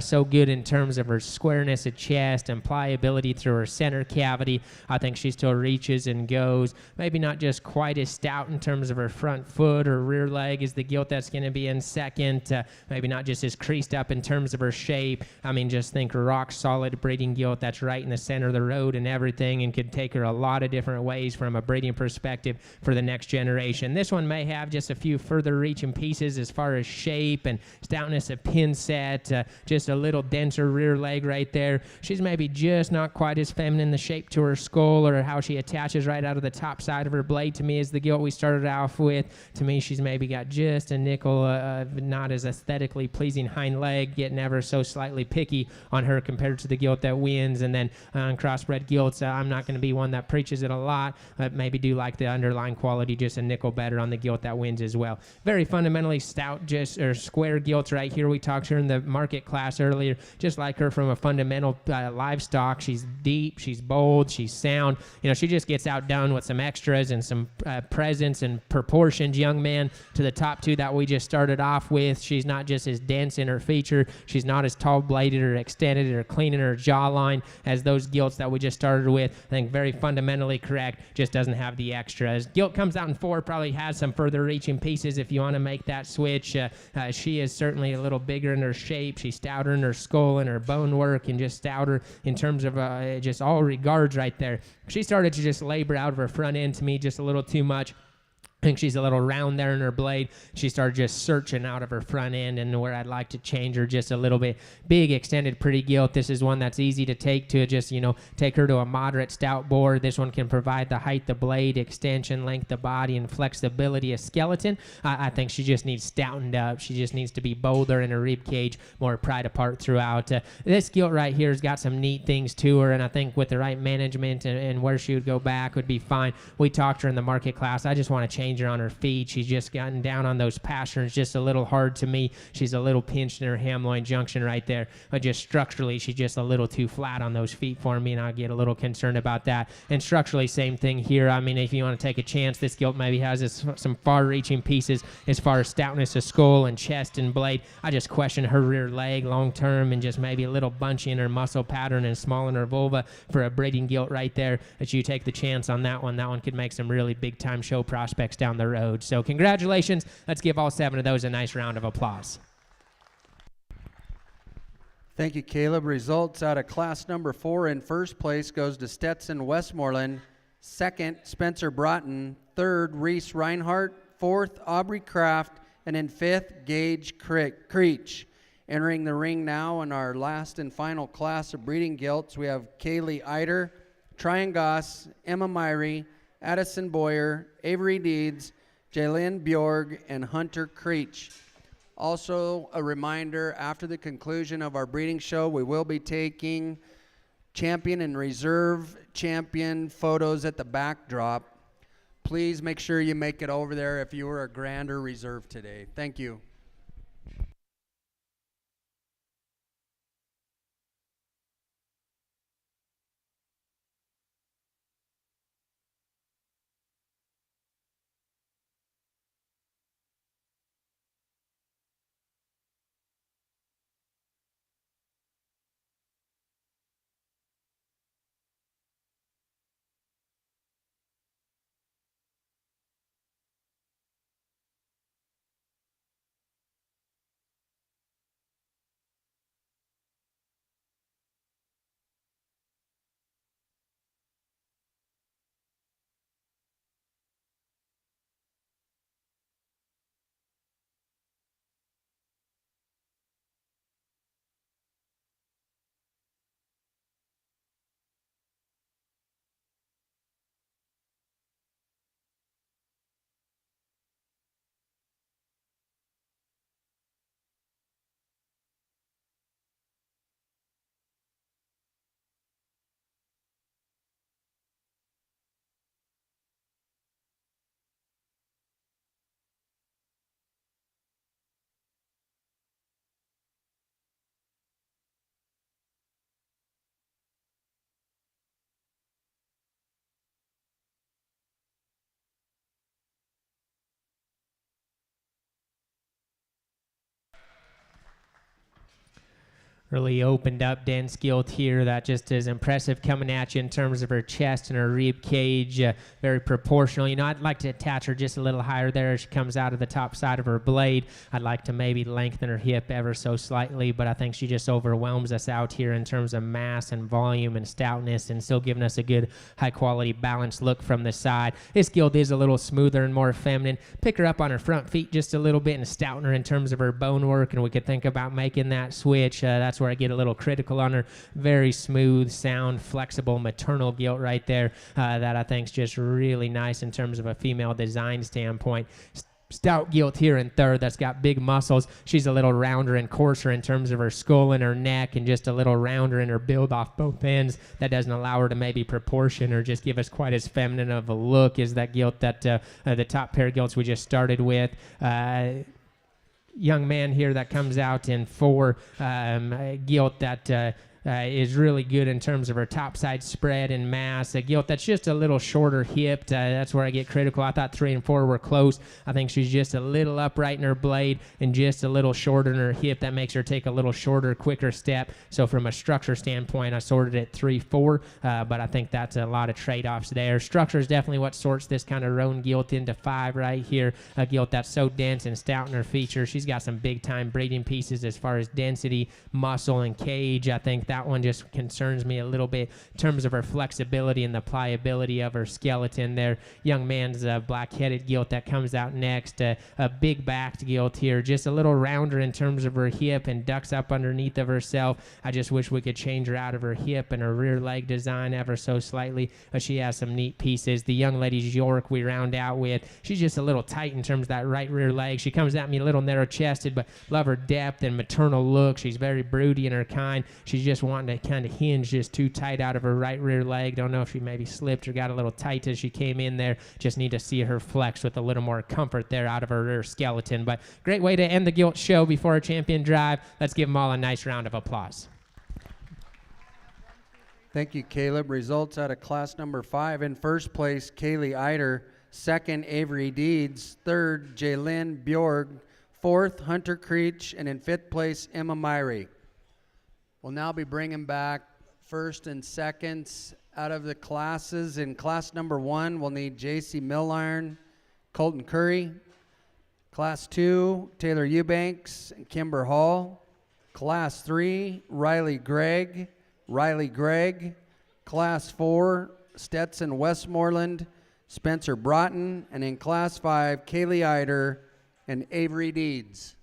So good in terms of her squareness of chest and pliability through her center cavity. I think she still reaches and goes. Maybe not just quite as stout in terms of her front foot or rear leg as the gilt that's going to be in second. Maybe not just as creased up in terms of her shape. I mean, just think rock solid breeding gilt that's right in the center of the road and everything, and could take her a lot of different ways from a breeding perspective for the next generation. This one may have just a few further reaching pieces as far as shape and stoutness of pin set, just a little denser rear leg right there. She's maybe just not quite as feminine the shape to her skull or how she attaches right out of the top side of her blade to me as the gilt we started off with. To me, she's maybe got just a nickel, not as aesthetically pleasing hind leg, getting ever so slightly picky on her compared to the gilt that wins. And then on crossbred gilts, I'm not going to be one that preaches it a lot, but maybe do like the underlying quality just a nickel better on the gilt that wins as well. Very fundamentally stout, just or square gilts right here. We talked to her in the market class earlier, just like her from a fundamental livestock. She's deep, she's bold, she's sound. You know, she just gets outdone with some extras and some presence and proportions, young man, to the top two that we just started off with. She's not just as dense in her feature. She's not as tall-bladed or extended or clean in her jawline as those gilts that we just started with. I think very fundamentally correct, just doesn't have the extras. Gilt comes out in 4, probably has some further reaching pieces if you want to make that switch. She is certainly a little bigger in her shape. She's stouter in her skull and her bone work, and just stouter in terms of just all regards right there. She started to just labor out of her front end to me just a little too much. I think she's a little round there in her blade. She started just searching out of her front end, and where I'd like to change her just a little bit. Big, extended, pretty gilt. This is one that's easy to take to just, take her to a moderate stout bore. This one can provide the height of blade, extension, length of body, and flexibility of skeleton. I think she just needs stoutened up. She just needs to be bolder in her rib cage, more pried apart throughout. This gilt right here has got some neat things to her, and I think with the right management and where she would go back would be fine. We talked to her in the market class. I just want to change her on her feet. She's just gotten down on those pasterns just a little hard to me. She's a little pinched in her ham-loin junction right there, but just structurally she's just a little too flat on those feet for me, and I get a little concerned about that. And structurally, same thing here. I mean, if you want to take a chance, this gilt maybe has some far-reaching pieces as far as stoutness of skull and chest and blade. I just question her rear leg long-term, and just maybe a little bunchy in her muscle pattern and small in her vulva for a breeding gilt right there. That you take the chance on that one. That one could make some really big-time show prospects down the road. So congratulations. Let's give all 7 of those a nice round of applause. Thank you, Caleb. Results out of class number 4. In first place goes to Stetson Westmoreland. Second, Spencer Broughton. Third, Reese Reinhardt. Fourth, Aubrey Kraft. And in fifth, Gage Creech. Entering the ring now in our last and final class of breeding gilts, we have Kaylee Eider, Tryon Goss, Emma Myrie, Addison Boyer, Avery Deeds, Jalen Bjorg, and Hunter Creech. Also, a reminder, after the conclusion of our breeding show, we will be taking champion and reserve champion photos at the backdrop. Please make sure you make it over there if you were a grand or reserve today. Thank you. Really opened up dense gilt here. That just is impressive coming at you in terms of her chest and her rib cage. Very proportional. You know, I'd like to attach her just a little higher there as she comes out of the top side of her blade. I'd like to maybe lengthen her hip ever so slightly, but I think she just overwhelms us out here in terms of mass and volume and stoutness, and still giving us a good high quality balanced look from the side. This gilt is a little smoother and more feminine. Pick her up on her front feet just a little bit and stouten her in terms of her bone work, and we could think about making that switch. That's where I get a little critical on her. Very smooth, sound, flexible, maternal gilt right there that I think is just really nice in terms of a female design standpoint. Stout gilt here in third that's got big muscles. She's a little rounder and coarser in terms of her skull and her neck, and just a little rounder in her build off both ends. That doesn't allow her to maybe proportion or just give us quite as feminine of a look as that gilt that the top pair of gilts we just started with. Young man here that comes out in 4, gilt that is really good in terms of her topside spread and mass. A gilt that's just a little shorter hipped. That's where I get critical. I thought 3 and 4 were close. I think she's just a little upright in her blade and just a little shorter in her hip. That makes her take a little shorter, quicker step. So from a structure standpoint, I sorted it 3-4, but I think that's a lot of trade-offs there. Structure is definitely what sorts this kind of roan gilt into 5 right here. A gilt that's so dense and stout in her features. She's got some big-time breeding pieces as far as density, muscle, and cage. I think that one just concerns me a little bit in terms of her flexibility and the pliability of her skeleton there. Young man's black-headed gilt that comes out next. A big-backed gilt here, just a little rounder in terms of her hip and ducks up underneath of herself. I just wish we could change her out of her hip and her rear leg design ever so slightly, but she has some neat pieces. The young lady's York we round out with. She's just a little tight in terms of that right rear leg. She comes at me a little narrow-chested, but love her depth and maternal look. She's very broody in her kind. She's just wanting to kind of hinge just too tight out of her right rear leg. Don't know if she maybe slipped or got a little tight as she came in there. Just need to see her flex with a little more comfort there out of her rear skeleton. But great way to end the gilt show before our champion drive. Let's give them all a nice round of applause. Thank you, Caleb. Results out of class number 5. In first place, Kaylee Eider. Second, Avery Deeds. Third, Jaylyn Bjorg. Fourth, Hunter Creech. And in 5th place, Emma Myrie. We'll now be bringing back first and seconds out of the classes. In class number 1, we'll need J.C. Milliron, Colton Curry. Class 2, Taylor Eubanks and Kimber Hall. Class 3, Riley Gregg. Class 4, Stetson Westmoreland, Spencer Broughton. And in class 5, Kaylee Eider and Avery Deeds.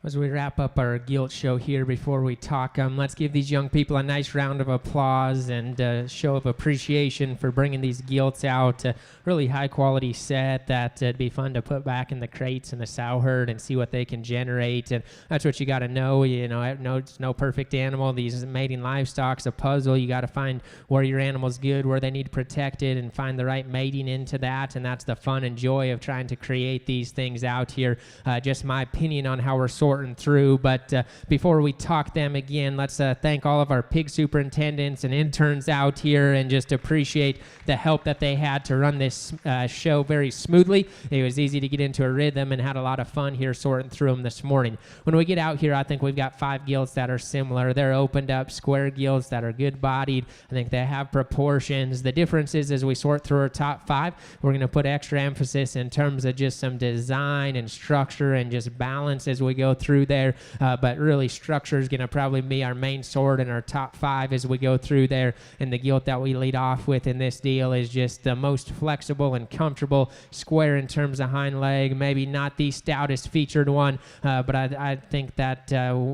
As we wrap up our Gilt show here before we talk, let's give these young people a nice round of applause and show of appreciation for bringing these Gilts out. Really high-quality set that it'd be fun to put back in the crates and the sow herd and see what they can generate. And that's what you got to know. You know, it's no perfect animal. These mating livestock's a puzzle. You got to find where your animal's good, where they need protected, and find the right mating into that. And that's the fun and joy of trying to create these things out here. Just my opinion on how we're sorting sorting through. But before we talk them again, let's thank all of our pig superintendents and interns out here and just appreciate the help that they had to run this show very smoothly. It was easy to get into a rhythm and had a lot of fun here sorting through them this morning. When we get out here, I think we've got 5 gilts that are similar. They're opened up square gilts that are good bodied. I think they have proportions. The difference is as we sort through our top 5, we're going to put extra emphasis in terms of just some design and structure and just balance as we go through there. But really structure is going to probably be our main sort in our top 5 as we go through there. And the gilt that we lead off with in this deal is just the most flexible and comfortable, square in terms of hind leg, maybe not the stoutest featured one, but I think that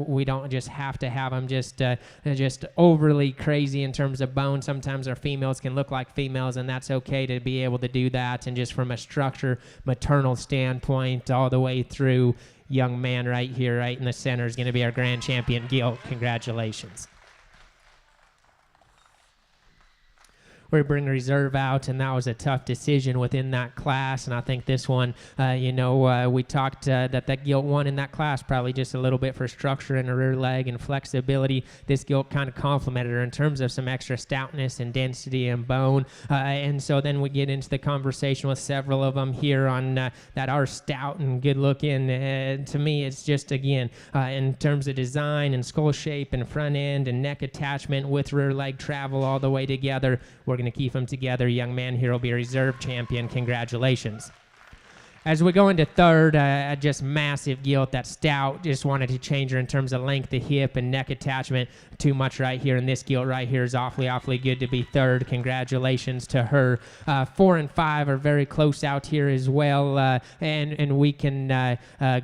we don't just have to have them just overly crazy in terms of bone. Sometimes our females can look like females, and that's okay to be able to do that. And just from a structure, maternal standpoint, all the way through, young man right here, right in the center, is going to be our grand champion gilt. Congratulations. We bring reserve out, and that was a tough decision within that class. And I think this one, we talked that gilt won in that class probably just a little bit for structure and a rear leg and flexibility. This gilt kind of complimented her in terms of some extra stoutness and density and bone. And so then we get into the conversation with several of them here on that are stout and good looking. To me, it's just, again, in terms of design and skull shape and front end and neck attachment with rear leg travel all the way together, we're going to keep them together. Young man here will be a reserve champion. Congratulations. As we go into third, just massive gilt. That stout, just wanted to change her in terms of length of hip and neck attachment. Too much right here, and this gilt right here is awfully good to be third. Congratulations to her. 4 and 5 are very close out here as well, and we can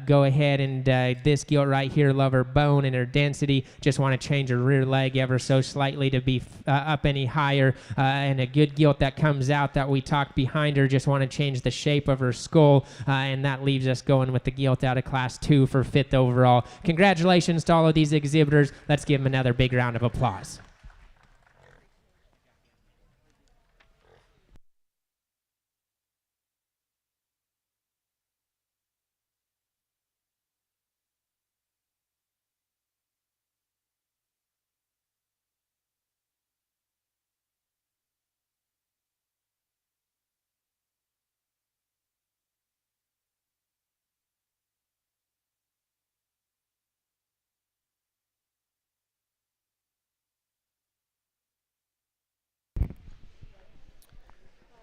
go ahead and this gilt right here, love her bone and her density. Just want to change her rear leg ever so slightly to be up any higher, and a good gilt that comes out that we talked behind her. Just want to change the shape of her skull. And that leaves us going with the gilt out of Class 2 for 5th overall. Congratulations to all of these exhibitors. Let's give them another big round of applause.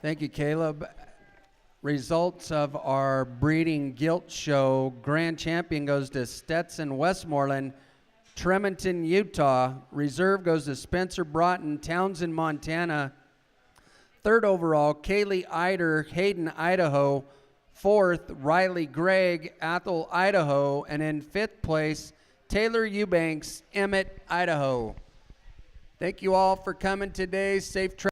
Thank you, Caleb. Results of our breeding gilt show. Grand champion goes to Stetson Westmoreland, Tremonton, Utah. Reserve goes to Spencer Broughton, Townsend, Montana. 3rd overall, Kaylee Eider, Hayden, Idaho. 4th, Riley Gregg, Athol, Idaho. And in 5th place, Taylor Eubanks, Emmett, Idaho. Thank you all for coming today. Safe travel.